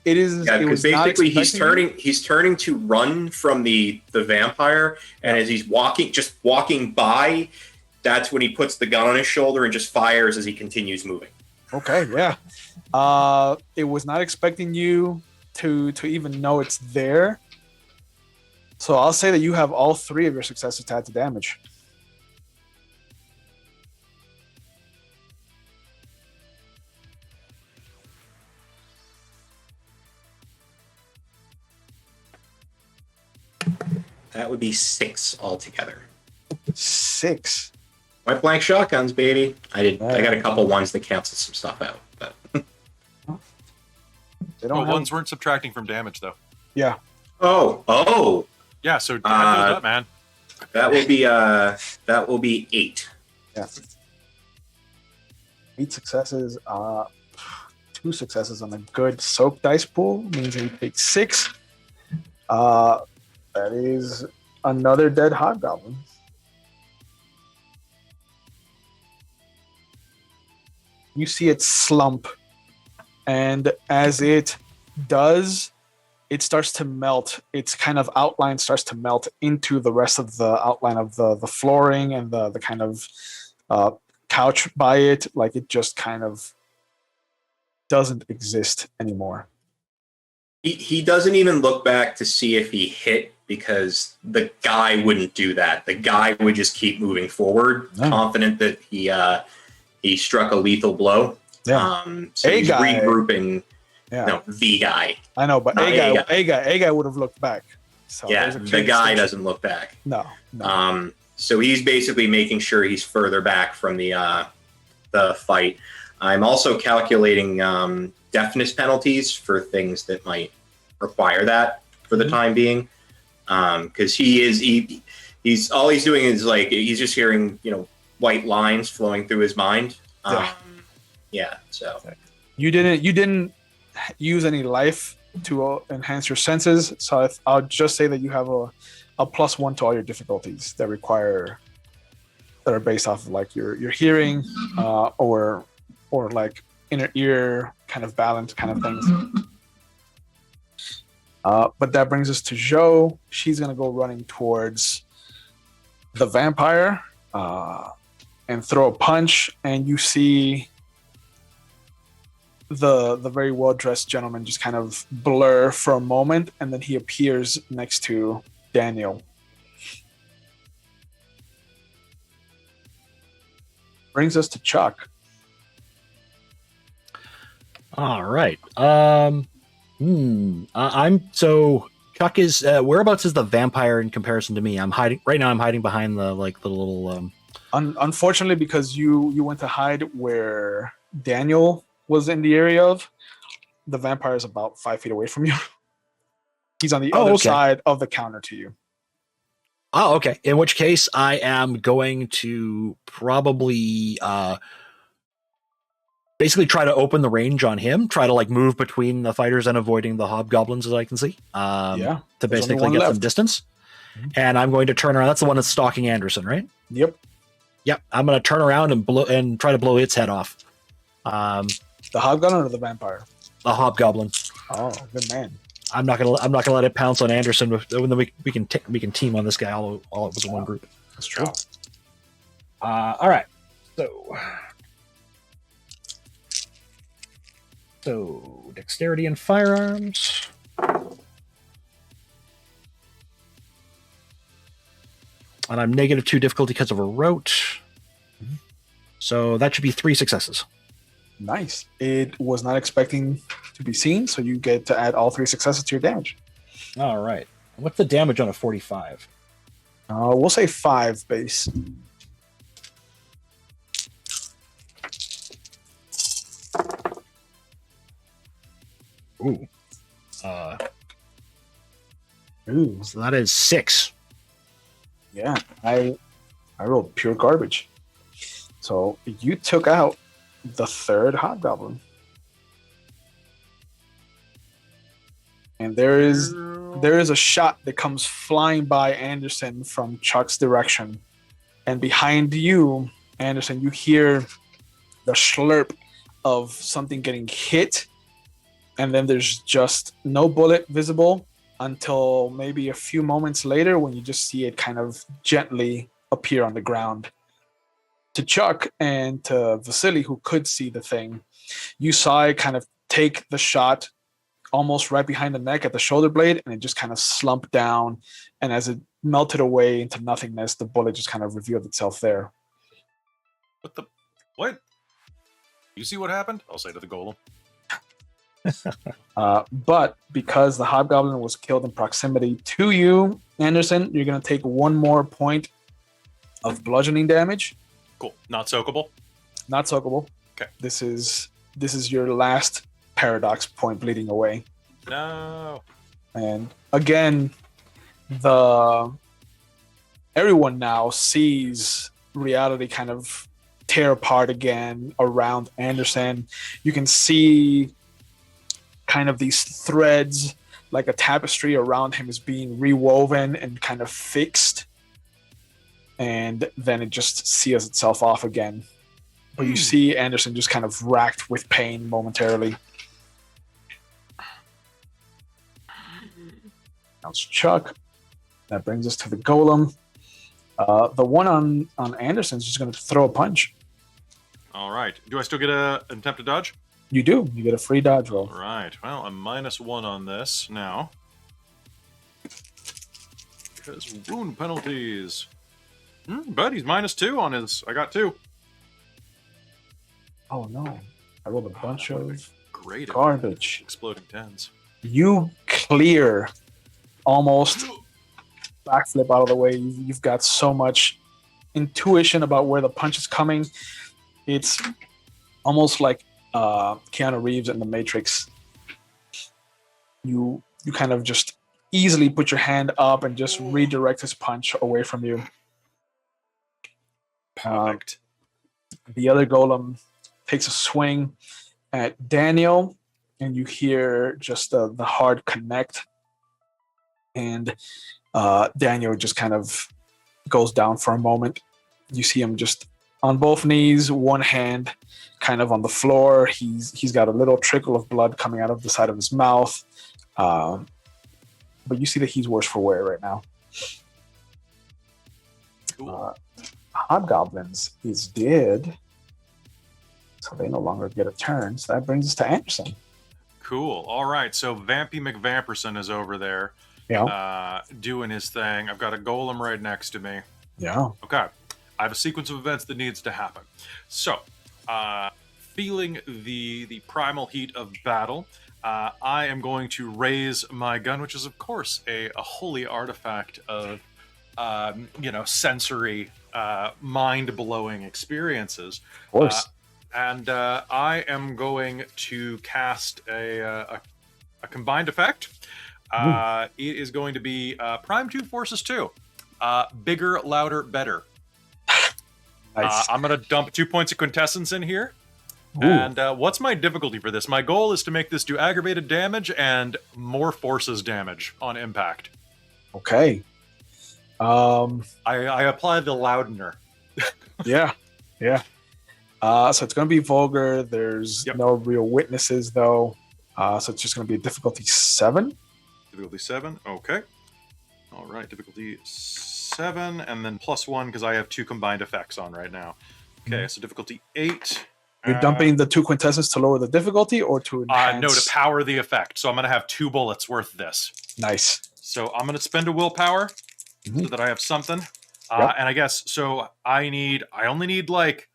It is. Yeah, it because was not basically he's expecting turning to run from the vampire, and as he's walking by, that's when he puts the gun on his shoulder and just fires as he continues moving. it. Okay. Yeah. It was not expecting you to even know it's there. So I'll say that you have all 3 of your successes to add to damage. That would be 6 altogether. 6. White blank shotguns, baby. I got a couple ones that cancel some stuff out, but They don't have. Ones weren't subtracting from damage though. Yeah. oh, Yeah, so add those up, man. that will be 8. Yeah. 8 successes. 2 successes on a good soak dice pool means he takes 6. That is another dead hobgoblin. You see it slump, and as it does, it starts to melt. Its kind of outline starts to melt into the rest of the outline of the flooring and the kind of couch by it. Like it just kind of doesn't exist anymore. He doesn't even look back to see if he hit, because the guy wouldn't do that. The guy would just keep moving forward, confident that he struck a lethal blow. Yeah. So A he's guy. regrouping. Yeah. No, the guy. I know, but Not A guy would have looked back. So Yeah, there's a the clear guy distinction. doesn't look back. No. So he's basically making sure he's further back from the fight. I'm also calculating deafness penalties for things that might require that for the time being, because he's all he's doing is like he's just hearing white lines flowing through his mind. So You didn't use any life to enhance your senses, so I'll just say that you have a +1 to all your difficulties that are based off of like your hearing or like inner ear kind of balance kind of things. But that brings us to Jo. She's gonna go running towards the vampire and throw a punch, and you see the very well-dressed gentleman just kind of blur for a moment, and then he appears next to Daniel. Brings us to Chuck. All right. Chuck is whereabouts is the vampire in comparison to me? I'm hiding right now. I'm hiding behind the little. Unfortunately, because you went to hide where Daniel was in the area of, the vampire is about 5 feet away from you. He's on the other side of the counter to you. Oh, okay. In which case, I am going to probably basically try to open the range on him, try to like move between the fighters and avoiding the hobgoblins as I can see. To basically get some distance. Mm-hmm. And I'm going to turn around. That's the one that's stalking Anderson, right? Yep. I'm going to turn around and try to blow its head off. The hobgoblin or the vampire? The hobgoblin. Oh, good man. I'm not gonna let it pounce on Anderson. Then we can team on this guy all it was in one group. That's true. All right. So dexterity and firearms. And I'm -2 difficulty because of a rote. Mm-hmm. So that should be 3 successes. Nice. It was not expecting to be seen, so you get to add all 3 successes to your damage. All right. What's the damage on a 45? We'll say 5 base. Ooh. So that is 6. Yeah, I rolled pure garbage. So you took out the third hobgoblin. And there is a shot that comes flying by Anderson from Chuck's direction. And behind you, Anderson, you hear the slurp of something getting hit. And then there's just no bullet visible until maybe a few moments later when you just see it kind of gently appear on the ground. To Chuck and to Vasily, who could see the thing, you saw it kind of take the shot almost right behind the neck at the shoulder blade, and it just kind of slumped down. And as it melted away into nothingness, the bullet just kind of revealed itself there. What? You see what happened? I'll say to the golem. But because the hobgoblin was killed in proximity to you, Anderson, you're going to take 1 more point of bludgeoning damage. Cool. Not soakable? Not soakable. Okay. This is your last paradox point bleeding away. No. And again, everyone now sees reality kind of tear apart again around Anderson. You can see kind of these threads, like a tapestry around him, is being rewoven and kind of fixed. And then it just seals itself off again. But you see Anderson just kind of racked with pain momentarily. Now it's Chuck. That brings us to the golem. The one on Anderson's just going to throw a punch. All right. Do I still get an attempt to dodge? You do. You get a free dodge roll. All right. Well, I'm -1 on this now. Because wound penalties. But he's -2 on his. I got 2. Oh no! I rolled a bunch of great garbage. Exploding 10s. You clear almost backflip out of the way. You've got so much intuition about where the punch is coming. It's almost like Keanu Reeves in The Matrix. You kind of just easily put your hand up and just redirect his punch away from you. Perfect. The other golem takes a swing at Daniel, and you hear just the hard connect. And Daniel just kind of goes down for a moment. You see him just on both knees, one hand kind of on the floor. He's got a little trickle of blood coming out of the side of his mouth. But you see that he's worse for wear right now. Cool. Hobgoblins is dead, so they no longer get a turn. So that brings us to Anderson. Cool. All right. So Vampy McVamperson is over there. Yeah. Doing his thing. I've got a golem right next to me. Yeah. Okay. I have a sequence of events that needs to happen. So, feeling the primal heat of battle, I am going to raise my gun, which is, of course, a holy artifact of, sensory, mind-blowing experiences. Of course. And I am going to cast a combined effect. It is going to be Prime 2 Forces 2. Bigger, louder, better. Nice. I'm going to dump 2 points of quintessence in here. Ooh. And what's my difficulty for this? My goal is to make this do aggravated damage and more forces damage on impact. Okay. I apply the loudener. Yeah. So it's going to be vulgar. There's no real witnesses, though. So it's just going to be a difficulty 7. Difficulty 7. Okay. All right. Difficulty 7, and then +1 because I have 2 combined effects on right now. Okay. So difficulty 8. You're dumping the 2 quintessence to lower the difficulty or to enhance? No, to power the effect. So I'm going to have 2 bullets worth this. Nice. So I'm going to spend a willpower so that I have something. And I guess, so I only need like...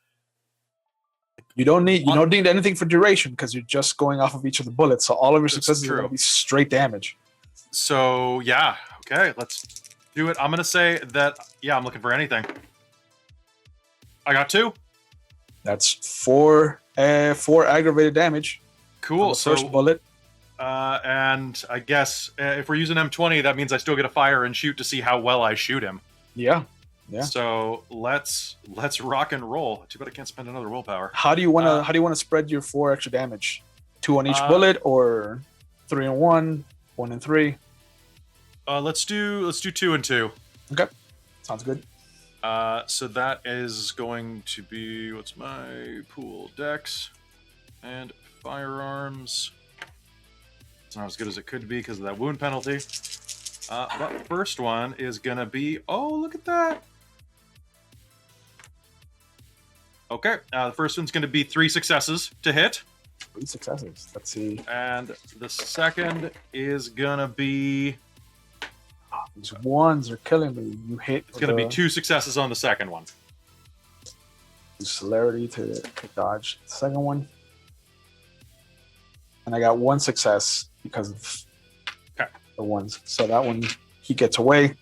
You don't need anything for duration because you're just going off of each of the bullets. So all of your successes are going to be straight damage. So, yeah. Okay, let's do it. I'm going to say that, I'm looking for anything. I got 2. That's 4 aggravated damage. Cool. So first bullet. And I guess if we're using M20, that means I still get a fire and shoot to see how well I shoot him. Yeah. Yeah. So let's rock and roll. Too bad I can't spend another willpower. How do you want to spread your 4 extra damage? 2 on each bullet, or 3 and 1, 1 and 3? Let's do 2 and 2. Okay, sounds good. So that is going to be, what's my pool? Dex and firearms. It's not as good as it could be because of that wound penalty. But first one is gonna be, oh, look at that. Okay, the first one's gonna be 3 successes to hit. 3 successes. Let's see. And the second is gonna be, These ones are killing me. You hit. it's gonna be 2 successes on the second one. Celerity to dodge the second one. And I got 1 success because of the ones. So that one, he gets away.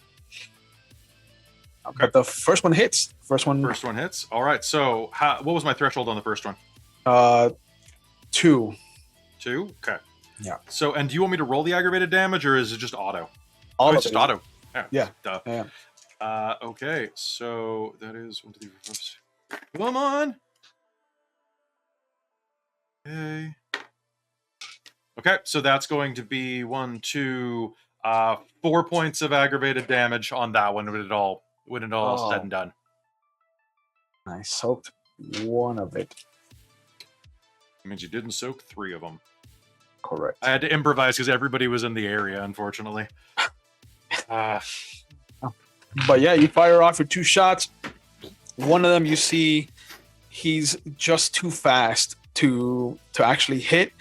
Okay. But the first one hits. First one hits. All right. So what was my threshold on the first one? 2. 2. Okay. Yeah. So, and do you want me to roll the aggravated damage, or is it just auto? All it's of just it. auto. Yeah. Duh. Yeah. Okay. So that is 1, 2, 3, 4, 5, 6. Come on. Okay. Okay. So that's going to be 1, 2, 4 points of aggravated damage on that one when it all said and done. I soaked 1 of it. It means you didn't soak 3 of them. Correct. I had to improvise because everybody was in the area, unfortunately. But yeah, you fire off your 2 shots. One of them, you see, he's just too fast to actually hit.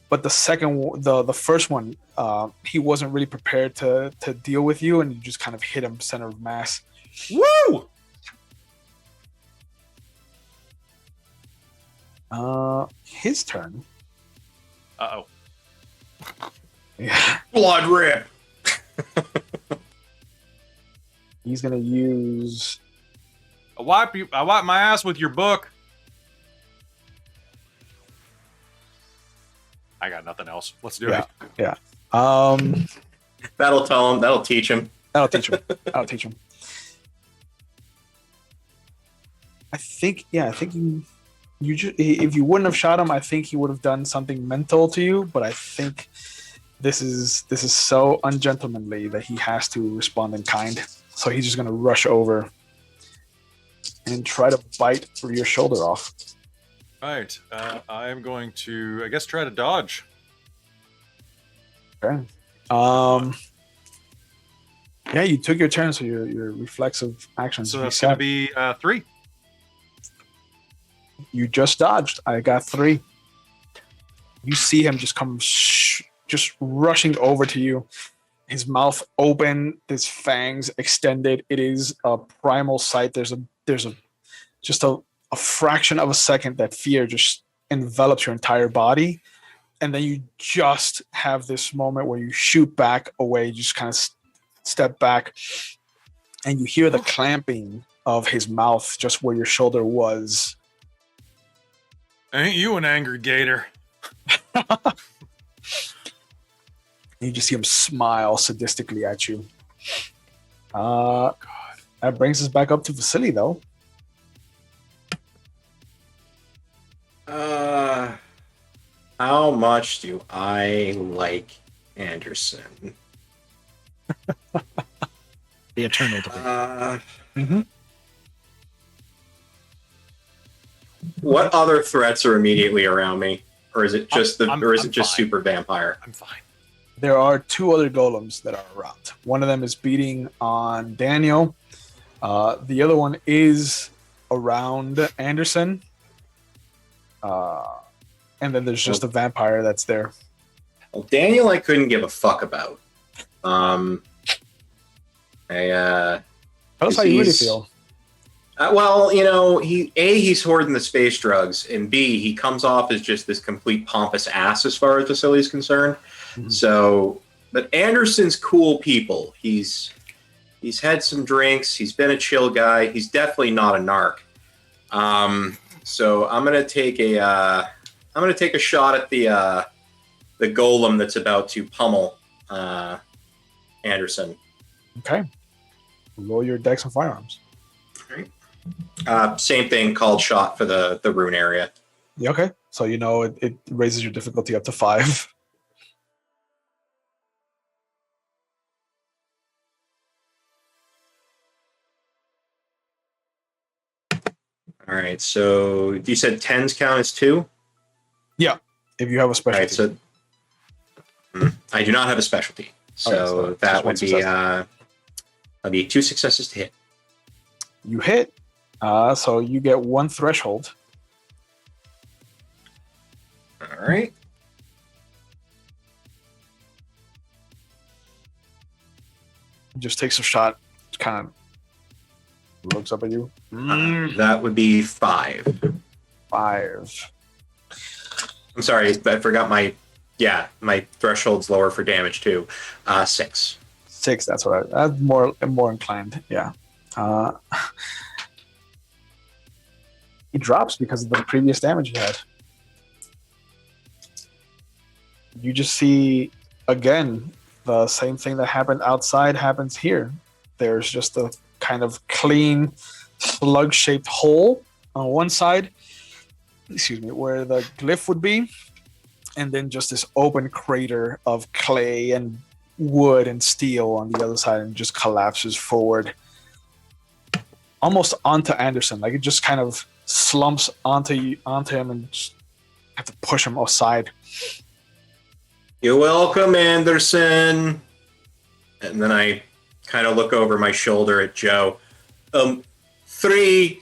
But the second, the first one, he wasn't really prepared to deal with you, and you just kind of hit him center of mass. Woo! His turn. Uh-oh. Yeah. Blood rip. He's gonna use. I wipe my ass with your book. I got nothing else. Let's do it. Yeah. That'll tell him. That'll teach him. That'll teach him. I think you just, if you wouldn't have shot him, I think he would have done something mental to you. But I think this is so ungentlemanly that he has to respond in kind. So he's just gonna rush over and try to bite your shoulder off. Right. I am going to, I guess, try to dodge. Okay. Yeah, you took your turn, so your reflexive actions. So that's going to be 3. You just dodged. I got 3. You see him just come, just rushing over to you. His mouth open, his fangs extended. It is a primal sight. There's just a fraction of a second that fear just envelops your entire body, and then you just have this moment where you shoot back away. You just kind of step back, and you hear the clamping of his mouth just where your shoulder was. Ain't you an angry gator? You just see him smile sadistically at you. God. That brings us back up to Vasily, though. How much do I like Anderson? The eternal debate. What other threats are immediately around me, or is it just I'm just fine. super vampire? I'm fine. There are 2 other golems that are around. One of them is beating on Daniel. The other one is around Anderson. And then there's just a vampire that's there. Well, Daniel, I couldn't give a fuck about. Tell us how you really feel. Well, you know, he's hoarding the space drugs, and B, he comes off as just this complete pompous ass as far as Vasily's concerned. Mhm. So, but Anderson's cool people. He's had some drinks. He's been a chill guy. He's definitely not a narc. So I'm gonna take a shot at the golem that's about to pummel Anderson. Okay. Roll your dex and firearms. Same thing, called shot for the rune area. Yeah, okay. So you know it raises your difficulty up to 5. All right, so you said 10s count as 2? If you have a All specialty. right, so I do not have a specialty. So so that just one would be success. that'd be 2 successes to hit. You hit, so you get 1 threshold. All right. Just takes a shot, kind of looks up at you. That would be 5. 5. I'm sorry, I forgot my threshold's lower for damage too. 6. 6. That's what I'm more inclined. Yeah. He drops because of the previous damage he had. You just see again the same thing that happened outside happens here. There's just a kind of clean slug-shaped hole on one side, where the glyph would be, and then just this open crater of clay and wood and steel on the other side, and just collapses forward almost onto Anderson. Like it just kind of slumps onto him, and just have to push him aside. You're welcome, Anderson. And then I kind of look over my shoulder at Joe. 3.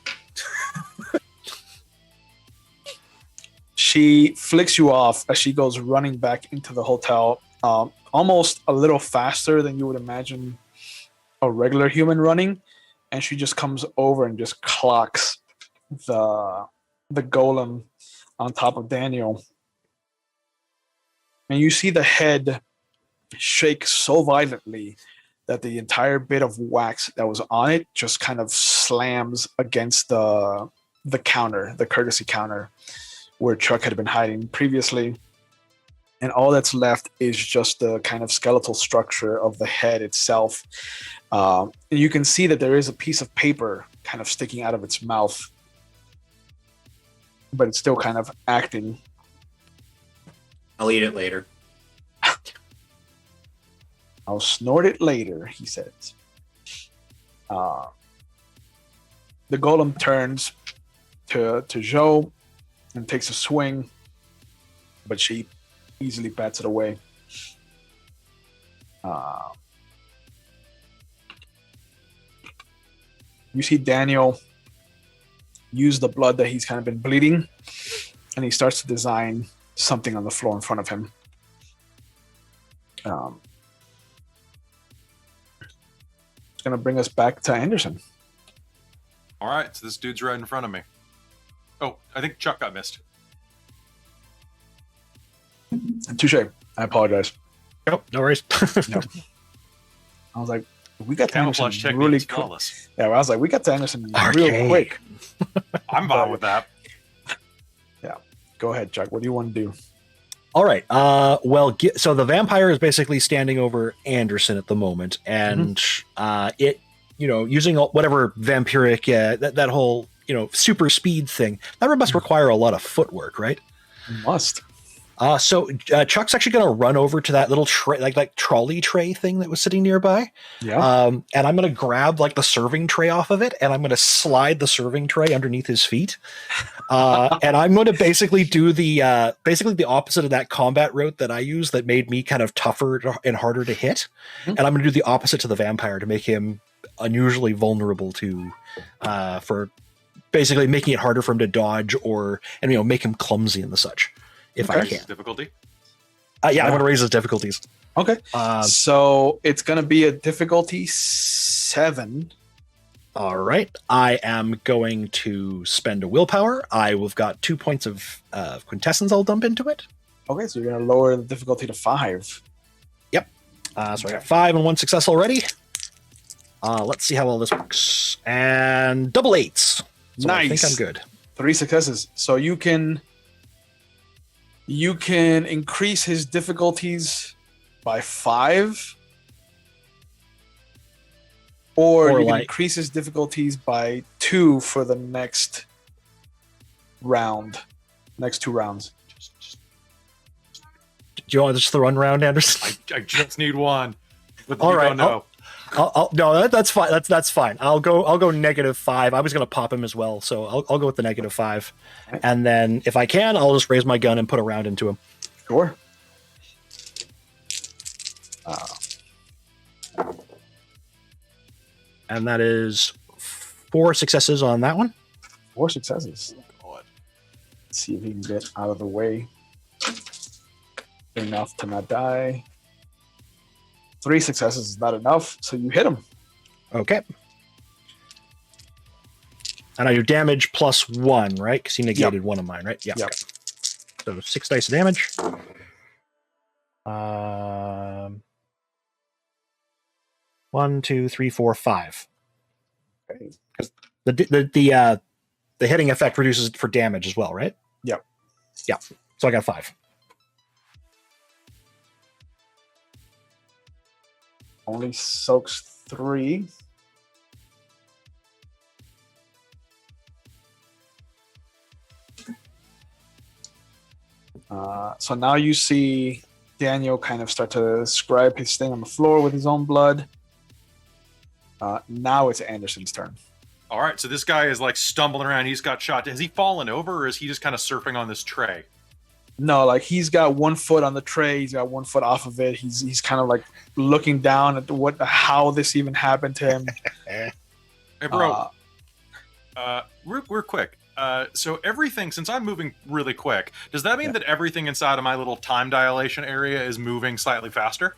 She flicks you off as she goes running back into the hotel, almost a little faster than you would imagine a regular human running, and she just comes over and just clocks the golem on top of Daniel. And you see the head shake so violently that the entire bit of wax that was on it just kind of slams against the counter, the courtesy counter, where Chuck had been hiding previously. And all that's left is just the kind of skeletal structure of the head itself. And you can see that there is a piece of paper kind of sticking out of its mouth, but it's still kind of acting. I'll eat it later. I'll snort it later, he says. The golem turns to Joe and takes a swing, but she easily bats it away. You see Daniel use the blood that he's kind of been bleeding, and he starts to design something on the floor in front of him. It's going to bring us back to Anderson. All right, so this dude's right in front of me. Oh, I think Chuck got missed. Touche. I apologize. Oh, no worries. No. I was like, we got to Camouflage Anderson really techniques, quick. flawless. Yeah, I was like, we got to Anderson real Arcane. quick. I'm fine with that. Go ahead, Chuck. What do you want to do? All right. So the vampire is basically standing over Anderson at the moment, and it, using whatever vampiric, that whole, super speed thing, that must require a lot of footwork, right? Must. So Chuck's actually going to run over to that little tray, like trolley tray thing that was sitting nearby. Yeah. And I'm going to grab the serving tray off of it, and I'm going to slide the serving tray underneath his feet. And I'm going to basically do the opposite of that combat route that I use that made me kind of tougher and harder to hit. And I'm going to do the opposite to the vampire to make him unusually vulnerable to, for basically making it harder for him to dodge and make him clumsy and the such. If I can. Difficulty? I'm going to raise his difficulties. Okay. So it's going to be a difficulty 7. All right. I am going to spend a willpower. I've got 2 points of quintessence I'll dump into it. Okay, so you're going to lower the difficulty to 5. Yep. So I got 5 and 1 success already. Let's see how well this works. And double 8s. So Nice. I think I'm good. 3 successes. So you can You can increase his difficulties by 5, or you can like- increase his difficulties by 2 for the next round. Next 2 rounds. Do you want just the run round, Anderson? I just need one. But All you right, don't know. No, that's fine. That's fine. I'll go -5. I was going to pop him as well, so I'll go with the -5. Okay. And then if I can, I'll just raise my gun and put a round into him. Sure. And that is 4 successes on that one. 4 successes. Let's see if he can get out of the way enough to not die. 3 successes is not enough, so you hit him. Okay. And I do damage +1, right? Because he negated one of mine, right? Yeah. Yep. Okay. So 6 dice of damage. 1, 2, 3, 4, 5. Okay. The hitting effect reduces for damage as well, right? Yep. Yeah. So I got 5. Only soaks 3. So now you see Daniel kind of start to scribe his thing on the floor with his own blood. Now it's Anderson's turn. All right, so this guy is like stumbling around. He's got shot. Has he fallen over, or is he just kind of surfing on this tray? No, like he's got 1 foot on the tray. He's got 1 foot off of it. He's kind of like looking down at how this even happened to him. Hey, bro. We're quick. So everything, since I'm moving really quick, does that mean that everything inside of my little time dilation area is moving slightly faster?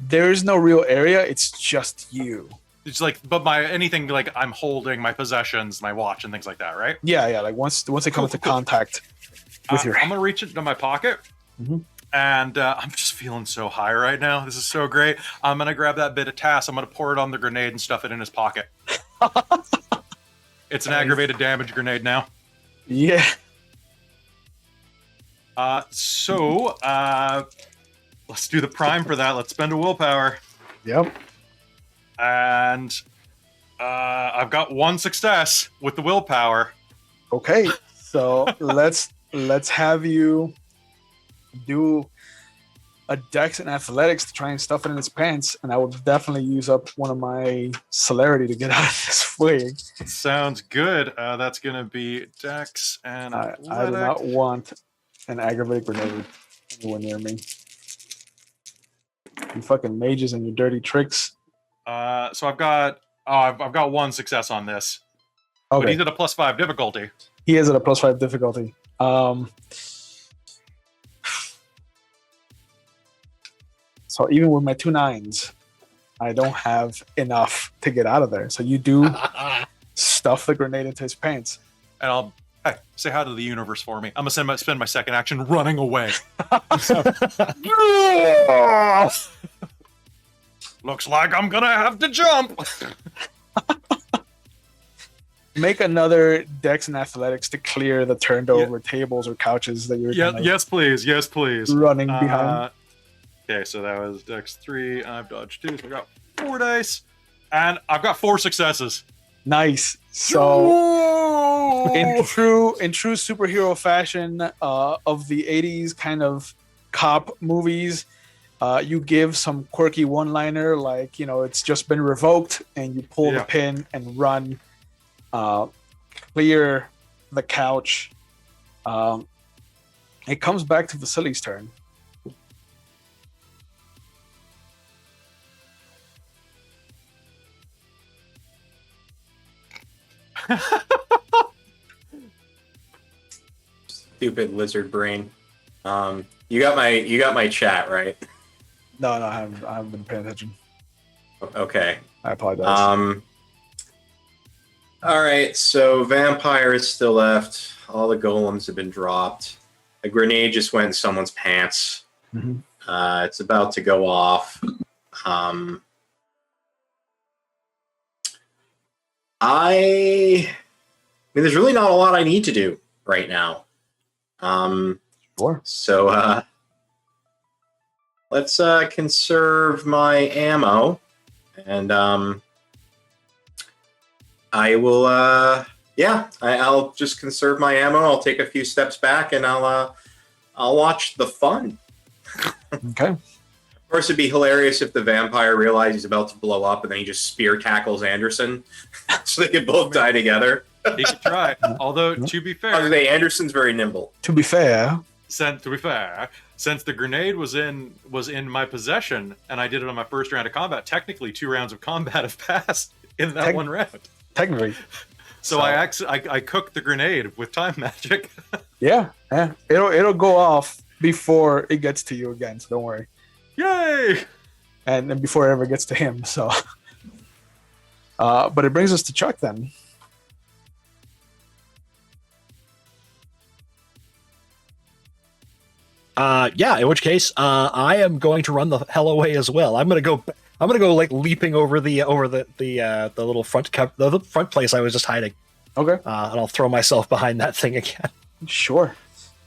There is no real area. It's just you. It's like, but anything like I'm holding, my possessions, my watch, and things like that, right? Yeah. Like once they come into contact with your. I'm gonna reach into my pocket, and I'm just feeling so high right now. This is so great. I'm gonna grab that bit of tass. I'm gonna pour it on the grenade and stuff it in his pocket. It's an aggravated damage grenade now. Yeah. So let's do the prime for that. Let's spend a willpower. Yep. And I've got 1 success with the willpower. Okay. So let's have you do a dex and athletics to try and stuff it in his pants, and I will definitely use up one of my celerity to get out of this way. Sounds good. That's gonna be dex and I do not want an aggravated grenade anywhere near me. You fucking mages and your dirty tricks. So I've got 1 success on this. But Okay. he's at a +5 difficulty. He is at a +5 difficulty. So even with my 2 9s, I don't have enough to get out of there. So you do stuff the grenade into his pants. And I'll say hi to the universe for me. I'm gonna spend my second action running away. Looks like I'm gonna have to jump. Make another dex and athletics to clear the turned over tables or couches that you're kind of Yes, please. Yes, please. running behind. Okay, so that was dex 3. I've dodged 2, so I got 4 dice. And I've got 4 successes. Nice. So in true superhero fashion of the 80s kind of cop movies, you give some quirky one-liner like, it's just been revoked, and you pull the pin and run, clear the couch. It comes back to Vasily's turn. Stupid lizard brain. You got my chat, right? No, I haven't been paying attention. Okay. I apologize. All right, so vampire is still left. All the golems have been dropped. A grenade just went in someone's pants. Mm-hmm. It's about to go off. I mean, there's really not a lot I need to do right now. Sure. So let's conserve my ammo, and I will. I'll just conserve my ammo. I'll take a few steps back, and I'll watch the fun. Okay. Of course, it'd be hilarious if the vampire realized he's about to blow up, and then he just spear tackles Anderson, so they could both die together. He could try. Although, to be By the fair, way, Anderson's very nimble. To be fair, since the grenade was in my possession and I did it on my first round of combat, technically 2 rounds of combat have passed in that one round. technically. So I cooked the grenade with time magic. Yeah. It'll go off before it gets to you again, so don't worry. Yay! And then before it ever gets to him, so. But it brings us to Chuck then. In which case, I am going to run the hell away as well. I'm gonna go like leaping over the little the front place I was just hiding. Okay. And I'll throw myself behind that thing again. Sure.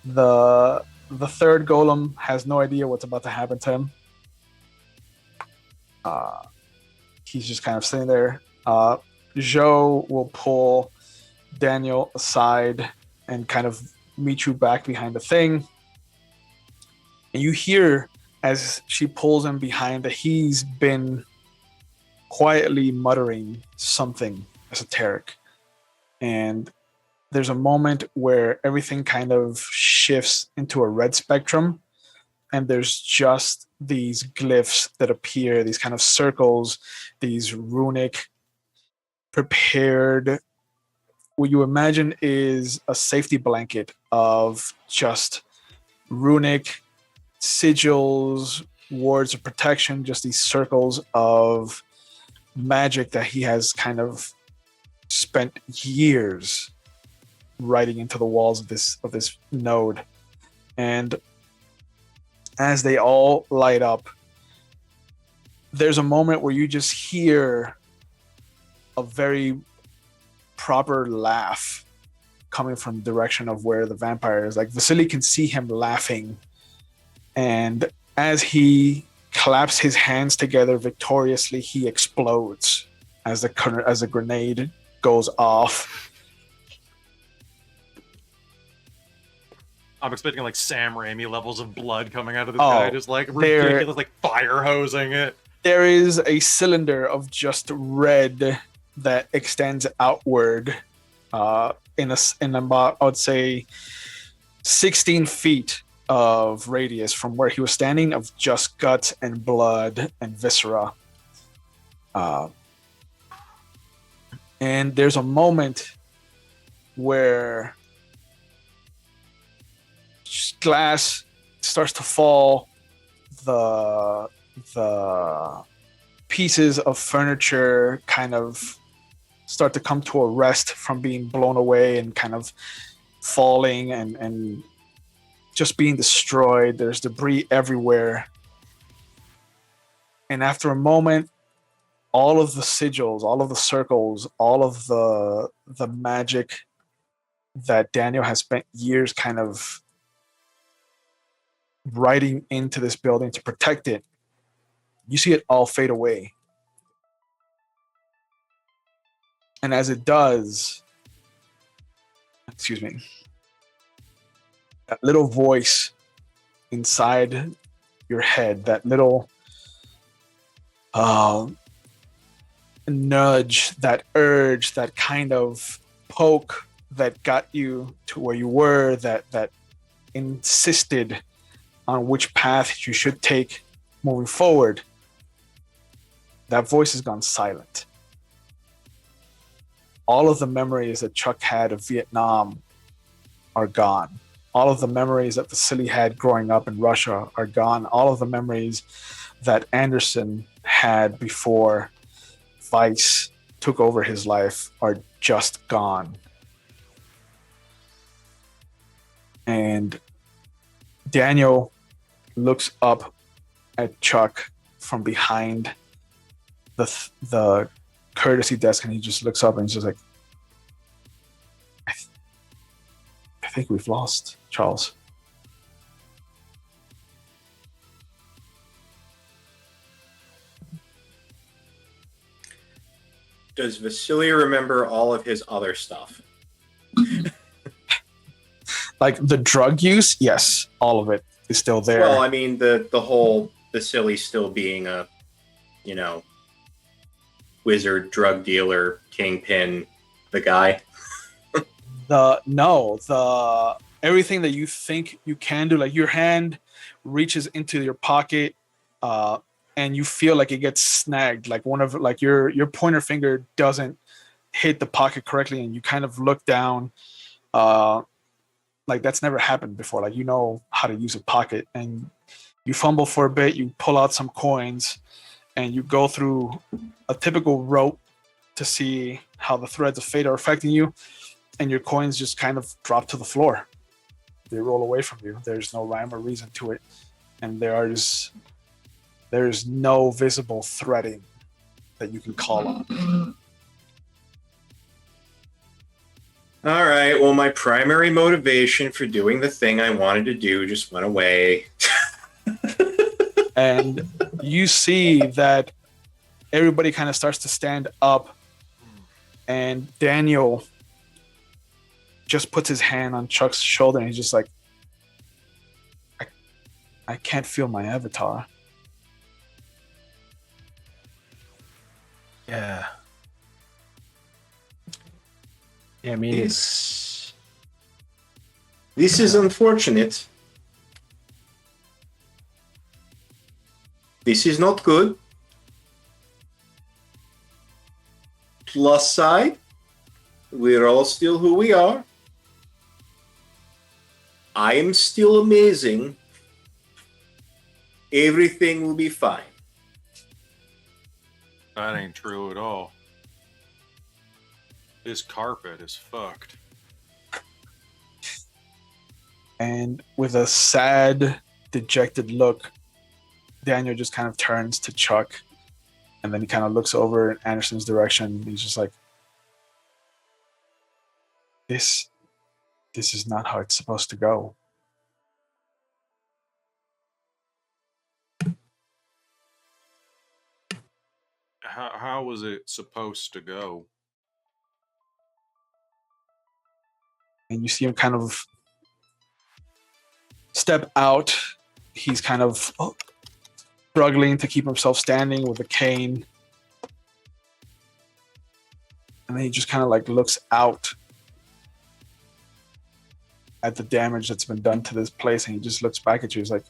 The third golem has no idea what's about to happen to him. He's just kind of sitting there. Joe will pull Daniel aside and kind of meet you back behind the thing. And you hear as she pulls him behind that he's been quietly muttering something esoteric. And there's a moment where everything kind of shifts into a red spectrum, and there's just these glyphs that appear, these kind of circles, these runic prepared, what you imagine is a safety blanket of just runic sigils, words of protection, just these circles of magic that he has kind of spent years writing into the walls of this node. And as they all light up, there's a moment where you just hear a very proper laugh coming from the direction of where the vampire is. Like Vasily can see him laughing, and as he claps his hands together victoriously, he explodes as the grenade goes off. I'm expecting like Sam Raimi levels of blood coming out of this guy, just like ridiculous, like fire hosing it. There is a cylinder of just red that extends outward in about, I would say, 16 feet of radius from where he was standing, of just guts and blood and viscera. And there's a moment where glass starts to fall, the pieces of furniture kind of start to come to a rest from being blown away and kind of falling and just being destroyed. There's debris everywhere. And after a moment, all of the sigils, all of the circles, all of the magic that Daniel has spent years kind of writing into this building to protect it, you see it all fade away. And as it does, that little voice inside your head, that little nudge, that urge, that kind of poke that got you to where you were, that insisted on which path you should take moving forward, that voice has gone silent. All of the memories that Chuck had of Vietnam are gone. All of the memories that Vasily had growing up in Russia are gone. All of the memories that Anderson had before Vice took over his life are just gone. And Daniel looks up at Chuck from behind the courtesy desk, and he just looks up and he's just like, I think we've lost Charles. Does Vasily remember all of his other stuff? Like the drug use, yes, all of it is still there. Well, I mean, the whole Vasily still being a, wizard, drug dealer, kingpin, the guy. The everything that you think you can do, like your hand reaches into your pocket, and you feel like it gets snagged, like your pointer finger doesn't hit the pocket correctly, and you kind of look down, like that's never happened before. Like how to use a pocket, and you fumble for a bit, you pull out some coins, and you go through a typical rope to see how the threads of fate are affecting you, and your coins just kind of drop to the floor. They roll away from you. There's no rhyme or reason to it, and there's no visible threading that you can call on. All right, well, my primary motivation for doing the thing I wanted to do just went away. And you see that everybody kind of starts to stand up, and Daniel just puts his hand on Chuck's shoulder, and he's just like, I can't feel my avatar. Yeah. Yeah, I mean, This is unfortunate. This is not good. Plus side, we're all still who we are. I am still amazing. Everything will be fine. That ain't true at all. This carpet is fucked. And with a sad, dejected look, Daniel just kind of turns to Chuck, and then he kind of looks over in Anderson's direction. He's just like, this is not how it's supposed to go. How was it supposed to go? And you see him kind of step out. He's kind of struggling to keep himself standing with a cane. And then he just kind of like looks out at the damage that's been done to this place, and he just looks back at you. He's like,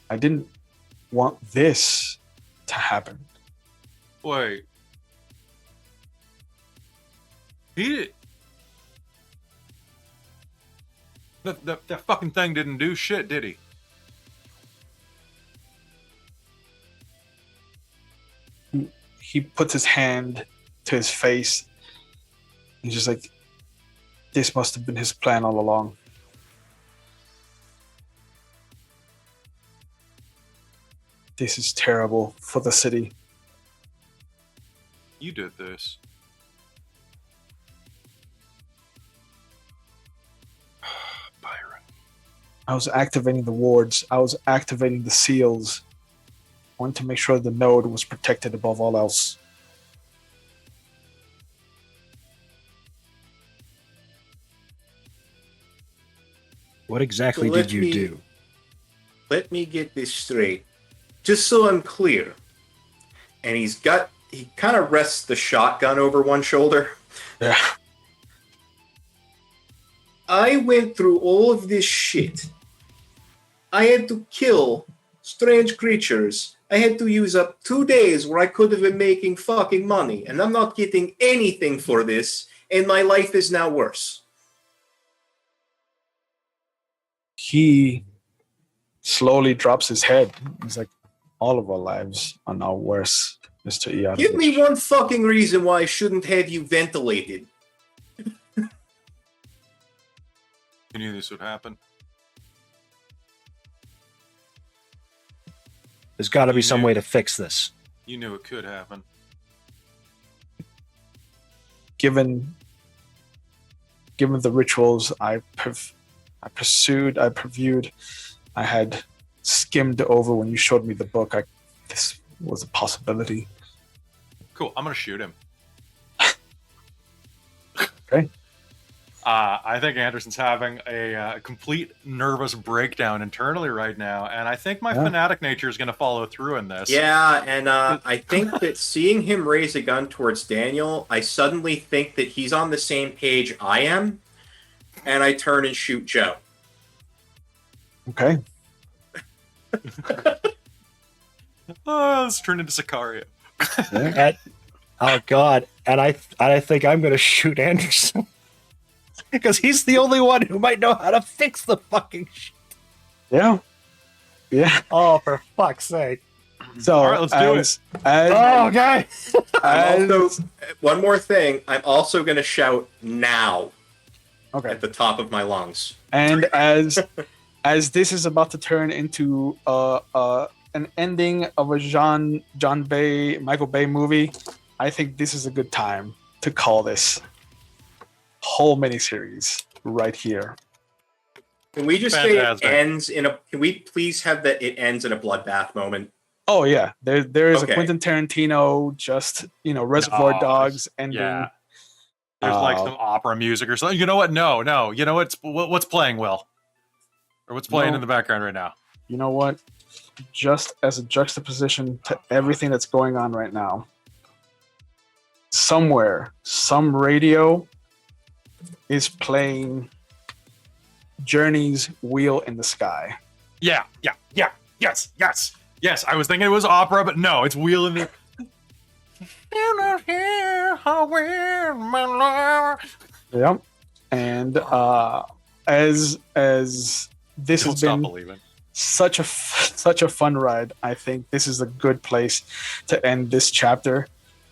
I didn't want this to happen. Wait. He that fucking thing didn't do shit, did he? He puts his hand to his face. He's just like, this must have been his plan all along. This is terrible for the city. You did this. Byron. I was activating the wards. I was activating the seals. I wanted to make sure the node was protected above all else. what exactly So did you do? Let me get this straight. Just so I'm clear. And he kind of rests the shotgun over one shoulder. Yeah. I went through all of this shit. I had to kill strange creatures. I had to use up 2 days where I could have been making fucking money, and I'm not getting anything for this, and my life is now worse. He slowly drops his head. He's like, all of our lives are now worse, Mr. Iadovich. Give me one fucking reason why I shouldn't have you ventilated. You knew this would happen. There's got to be some way to fix this. You knew it could happen. Given the rituals I pursued, I previewed, I had skimmed over when you showed me the book. This was a possibility. Cool. I'm gonna shoot him. Okay. I think Anderson's having a complete nervous breakdown internally right now, and I think my fanatic nature is going to follow through in this. Yeah, and I think that seeing him raise a gun towards Daniel, I suddenly think that he's on the same page I am, and I turn and shoot Joe. Okay. Oh, let's turn into Sicario. Oh God! And I think I'm going to shoot Anderson because he's the only one who might know how to fix the fucking shit. Yeah. Yeah. Oh, for fuck's sake! So All right, let's do it. Okay. Also, one more thing, I'm also going to shout now Okay. at the top of my lungs. And as this is about to turn into an ending of a Michael Bay movie, I think this is a good time to call this whole miniseries right here. Can we just Fantastic. say it ends in a? Can we please have that it ends in a bloodbath moment? Oh yeah, there is Okay. a Quentin Tarantino Reservoir Oh, Dogs ending. Yeah. There's like some opera music or something. You know what? No. You know what's playing, Will? Or what's playing in the background right now? You know what? Just as a juxtaposition to everything that's going on right now, somewhere, some radio is playing Journey's Wheel in the Sky. Yeah. Yes. I was thinking it was opera, but no, it's Wheel in the. You're not here, I win my love. Yep. And as this Don't has stop been believing. such a fun ride, I think this is a good place to end this chapter.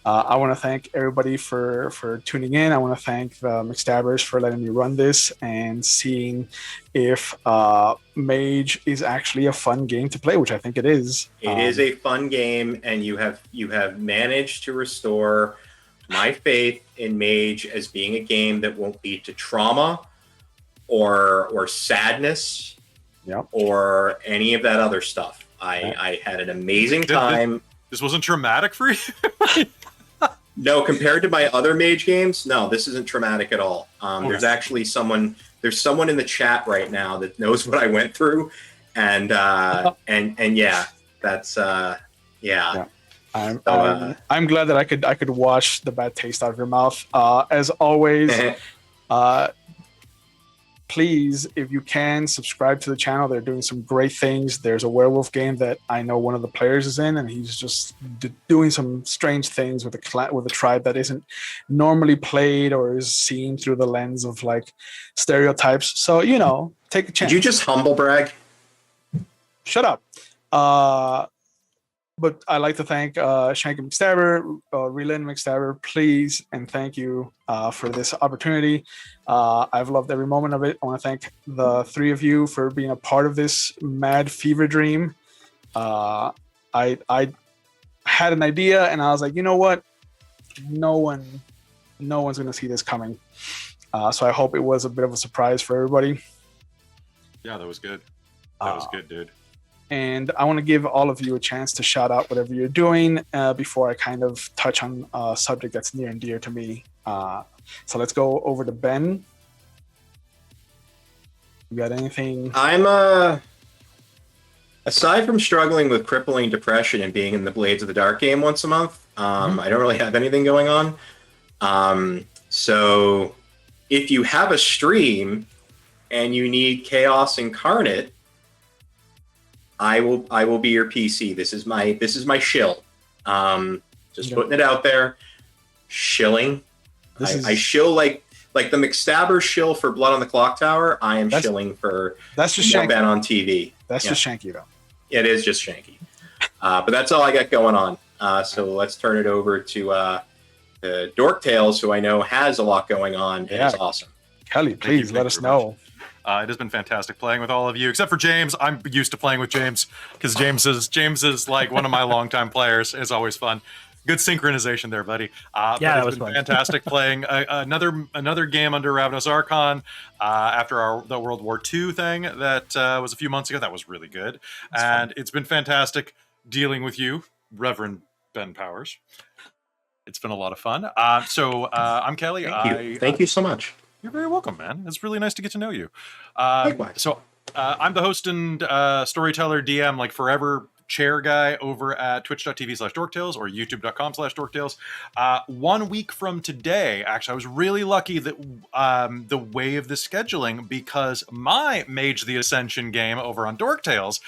I want to thank everybody for tuning in. I want to thank the McStabbers for letting me run this and seeing if Mage is actually a fun game to play, which I think it is. It is a fun game, and you have managed to restore my faith in Mage as being a game that won't lead to trauma or sadness or any of that other stuff. I had an amazing time. This wasn't traumatic for you? No, compared to my other Mage games, no, this isn't traumatic at all. Okay. There's actually someone in the chat right now that knows what I went through, and yeah, that's yeah. I'm glad that I could wash the bad taste out of your mouth. As always, please, if you can, subscribe to the channel. They're doing some great things. There's a werewolf game that I know one of the players is in, and he's just doing some strange things with a tribe that isn't normally played or is seen through the lens of like stereotypes. So take a chance. Did you just humble brag? Shut up. But I'd like to thank Shanky McStabber, Relin McStabber, please, and thank you for this opportunity. I've loved every moment of it. I want to thank the three of you for being a part of this mad fever dream. I had an idea, and I was like, you know what? No one's going to see this coming. So I hope it was a bit of a surprise for everybody. Yeah, that was good. That was good, dude. And I want to give all of you a chance to shout out whatever you're doing before I kind of touch on a subject that's near and dear to me. So let's go over to Ben. You got anything? I'm aside from struggling with crippling depression and being in the Blades of the Dark game once a month, I don't really have anything going on. So if you have a stream and you need Chaos Incarnate, I will be your PC. This is my shill. Just putting it out there. Shilling. I shill like the McStabber shill for Blood on the Clock Tower. I am shilling for that's just Shanky on TV. That's just Shanky though. It is just Shanky. But that's all I got going on. So let's turn it over to Dork Tales, who I know has a lot going on. And is awesome. Kelly, please let us know. It has been fantastic playing with all of you, except for James. I'm used to playing with James because James is like one of my longtime players. It's always fun. Good synchronization there, buddy. That was fun. Fantastic playing another game under Ravenous Archon after the World War II thing that was a few months ago. That was really good, and it's been fantastic dealing with you, Reverend Ben Powers. It's been a lot of fun. So I'm Kelly. Thank you so much. You're very welcome, man. It's really nice to get to know you. Likewise. So I'm the host and storyteller, DM, like forever chair guy over at twitch.tv/dorktales or youtube.com/dorktales. 1 week from today, actually, I was really lucky that the way of the scheduling, because my Mage the Ascension game over on Dorktales,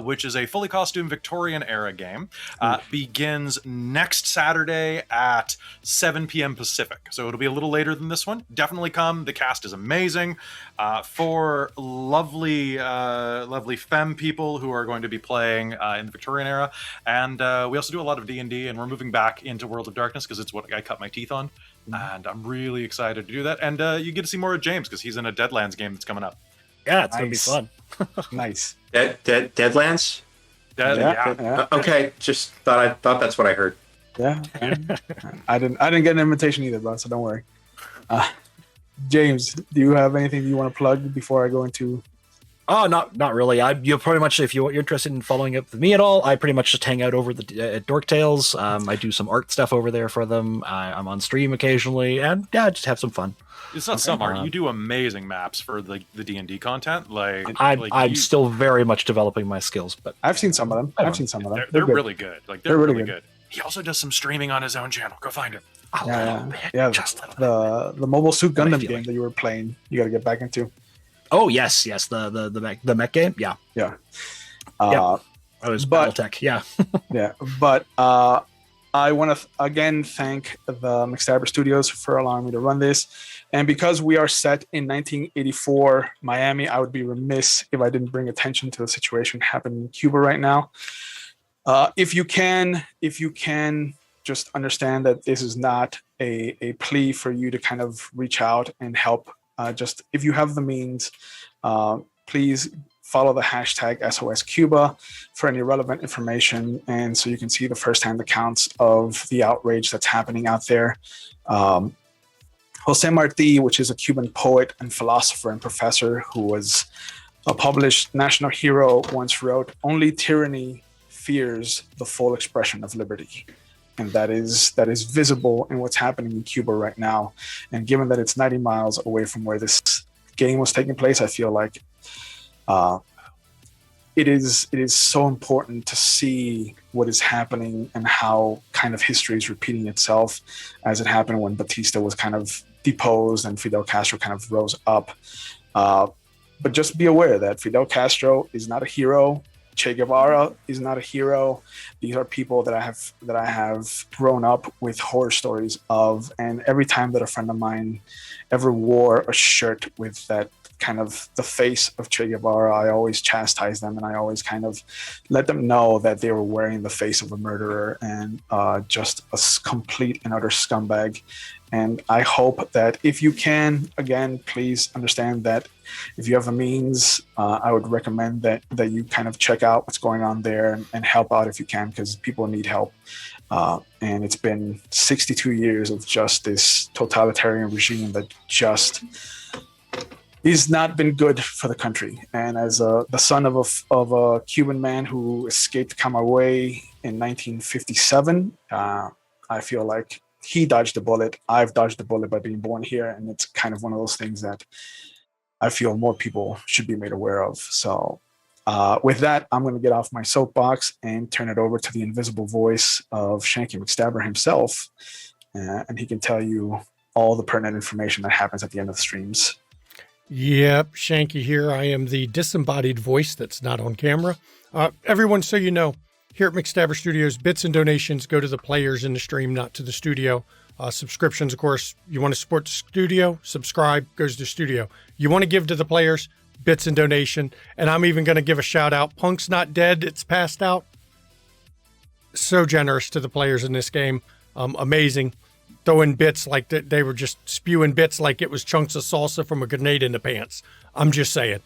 which is a fully costumed Victorian era game, begins next Saturday at 7 p.m. Pacific. So it'll be a little later than this one. Definitely come. The cast is amazing. 4 lovely femme people who are going to be playing in the Victorian era, and we also do a lot of D&D, and we're moving back into World of Darkness because it's what I cut my teeth on, and I'm really excited to do that. And you get to see more of James because he's in a Deadlands game that's coming up. Yeah, it's gonna be fun. Nice. Deadlands. Yeah. Okay, just thought that's what I heard. Yeah. I didn't get an invitation either, bro. So don't worry. James, do you have anything you want to plug before I go into? Oh, not really. You're pretty much, if you're interested in following up with me at all, I pretty much just hang out over at Dorktales. I do some art stuff over there for them. I'm on stream occasionally, and yeah, just have some fun. It's not some art. You do amazing maps for the D&D content. I'm still very much developing my skills, but I've seen some of them. I've seen some of them. They're good. really good. Like they're really good. He also does some streaming on his own channel. Go find him. Yeah. Just a little bit. The Mobile Suit I Gundam feel game like- that you were playing, you got to get back into. Oh yes, the mech game. Yeah, Yeah. I was But- BattleTech. Yeah. Yeah, but I want to again thank the McStabber Studios for allowing me to run this. And because we are set in 1984 Miami, I would be remiss if I didn't bring attention to the situation happening in Cuba right now. If you can just understand that this is not a plea for you to kind of reach out and help. Just if you have the means, please follow the hashtag SOS Cuba for any relevant information, and so you can see the firsthand accounts of the outrage that's happening out there. Jose Marti, which is a Cuban poet and philosopher and professor who was a published national hero, once wrote, "Only tyranny fears the full expression of liberty." And that is visible in what's happening in Cuba right now. And given that it's 90 miles away from where this game was taking place, I feel like it is so important to see what is happening and how kind of history is repeating itself, as it happened when Batista was kind of deposed and Fidel Castro kind of rose up. But just be aware that Fidel Castro is not a hero. Che Guevara is not a hero. These are people that I have grown up with horror stories of, and every time that a friend of mine ever wore a shirt with that kind of the face of Che Guevara, I always chastise them, and I always kind of let them know that they were wearing the face of a murderer and just a complete and utter scumbag. And I hope that if you can, again, please understand that if you have the means, I would recommend that you kind of check out what's going on there and help out if you can, because people need help. And it's been 62 years of just this totalitarian regime that just has not been good for the country. And as the son of a Cuban man who escaped Camagüey in 1957, I feel like he dodged the bullet. I've dodged the bullet by being born here. And it's kind of one of those things that I feel more people should be made aware of. So with that, I'm going to get off my soapbox and turn it over to the invisible voice of Shanky McStabber himself. And he can tell you all the pertinent information that happens at the end of the streams. Yep, Shanky here. I am the disembodied voice that's not on camera. Everyone, so you know, here at McStabber Studios, bits and donations go to the players in the stream, not to the studio. Subscriptions, of course, you want to support the studio, subscribe, goes to the studio. You want to give to the players, bits and donation. And I'm even going to give a shout out. Punk's not dead, it's passed out. So generous to the players in this game. Amazing. Throwing bits like they were just spewing bits like it was chunks of salsa from a grenade in the pants. I'm just saying.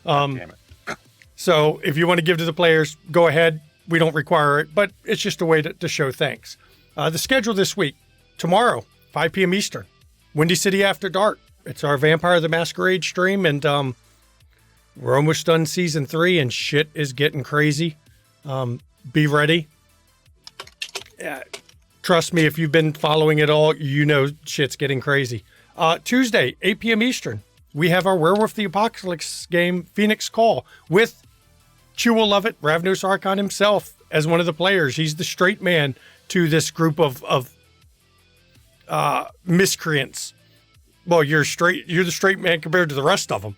Damn it. So if you want to give to the players, go ahead. We don't require it, but it's just a way to show thanks. The schedule this week, tomorrow, 5 p.m. Eastern, Windy City After Dark. It's our Vampire the Masquerade stream, and we're almost done season 3, and shit is getting crazy. Be ready. Trust me, if you've been following it all, you know shit's getting crazy. Tuesday, 8 p.m. Eastern, we have our Werewolf the Apocalypse game, Phoenix Call, with Chew will love it, Ravnos Archon himself as one of the players. He's the straight man to this group of miscreants. Well, you're the straight man compared to the rest of them.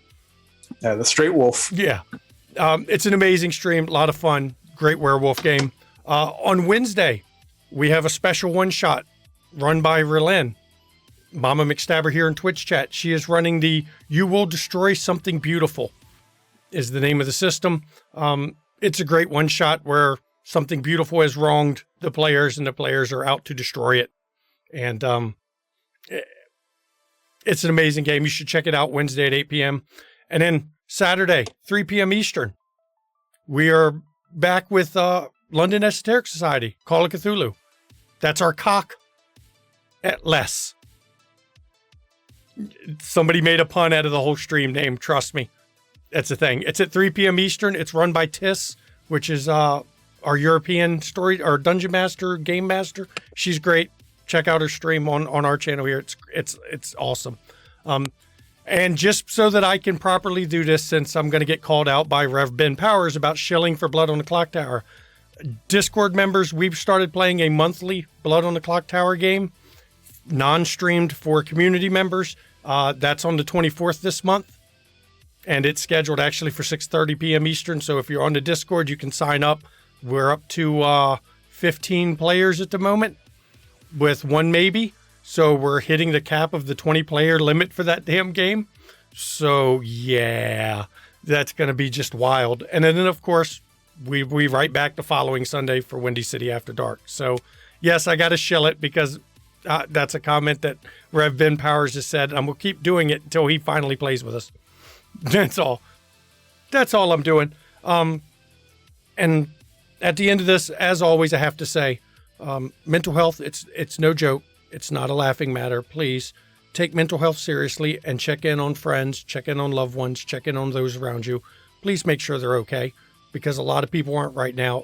Yeah, the straight wolf. Yeah. It's an amazing stream, a lot of fun, great werewolf game. On Wednesday, we have a special one-shot run by Relin. Mama McStabber here in Twitch chat. She is running the You Will Destroy Something Beautiful is the name of the system. It's a great one-shot where something beautiful has wronged the players and the players are out to destroy it. And it's an amazing game. You should check it out Wednesday at 8 p.m. And then Saturday, 3 p.m. Eastern, we are back with London Esoteric Society, Call of Cthulhu. That's our cock at less. Somebody made a pun out of the whole stream name. Trust me. That's the thing. It's at 3 p.m. Eastern. It's run by Tiss, which is our European story, our dungeon master, game master. She's great. Check out her stream on our channel here. It's awesome. And just so that I can properly do this, since I'm going to get called out by Rev Ben Powers about shilling for Blood on the Clock Tower, Discord members, we've started playing a monthly Blood on the Clock Tower game, non-streamed for community members. That's on the 24th this month, and it's scheduled actually for 6:30 p.m. Eastern. So if you're on the Discord, you can sign up. We're up to 15 players at the moment, with one maybe. So we're hitting the cap of the 20-player limit for that damn game. So yeah, that's going to be just wild. And then of course, we right back the following Sunday for Windy City After Dark. So yes, I got to shill it because that's a comment that Rev Ben Powers has said. And we'll keep doing it until he finally plays with us. That's all. That's all I'm doing. And at the end of this, as always, I have to say, mental health, it's no joke. It's not a laughing matter. Please take mental health seriously and check in on friends, check in on loved ones, check in on those around you. Please make sure they're okay, because a lot of people aren't right now.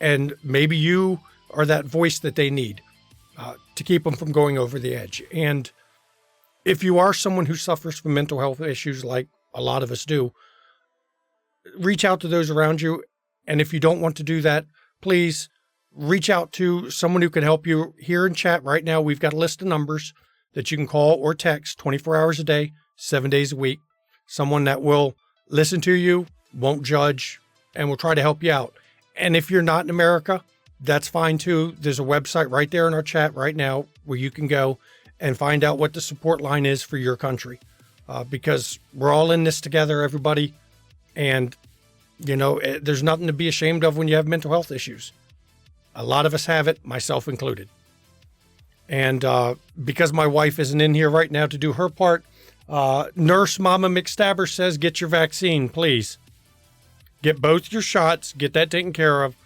And maybe you are that voice that they need to keep them from going over the edge. And if you are someone who suffers from mental health issues, like a lot of us do, reach out to those around you. And if you don't want to do that, please reach out to someone who can help you. Here in chat right now, we've got a list of numbers that you can call or text 24 hours a day, 7 days a week. Someone that will listen to you, won't judge, and will try to help you out. And if you're not in America, that's fine too. There's a website right there in our chat right now where you can go and find out what the support line is for your country. Because we're all in this together, everybody. And, you know, there's nothing to be ashamed of when you have mental health issues. A lot of us have it, myself included. And because my wife isn't in here right now to do her part, Nurse Mama McStabber says, get your vaccine, please. Get both your shots, get that taken care of.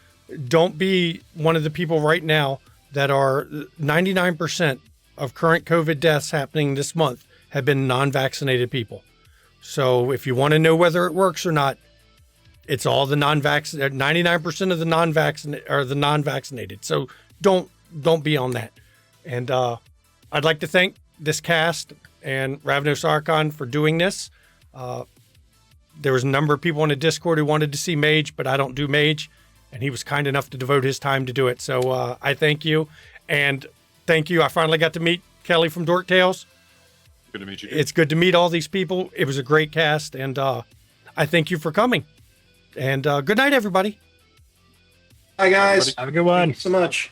Don't be one of the people right now that are 99% of current COVID deaths happening this month have been non-vaccinated people. So if you want to know whether it works or not, it's all the non-vaccinated. 99% of the non-vaccinated are the non-vaccinated. So don't be on that. And I'd like to thank this cast and Ravnos Archon for doing this. There was a number of people on the Discord who wanted to see Mage, but I don't do Mage, and he was kind enough to devote his time to do it. So I thank you, and thank you. I finally got to meet Kelly from Dork Tales. Good to meet you. It's good to meet all these people. It was a great cast, and I thank you for coming. And good night, everybody. Hi, guys. Have a good one. Thank you so much.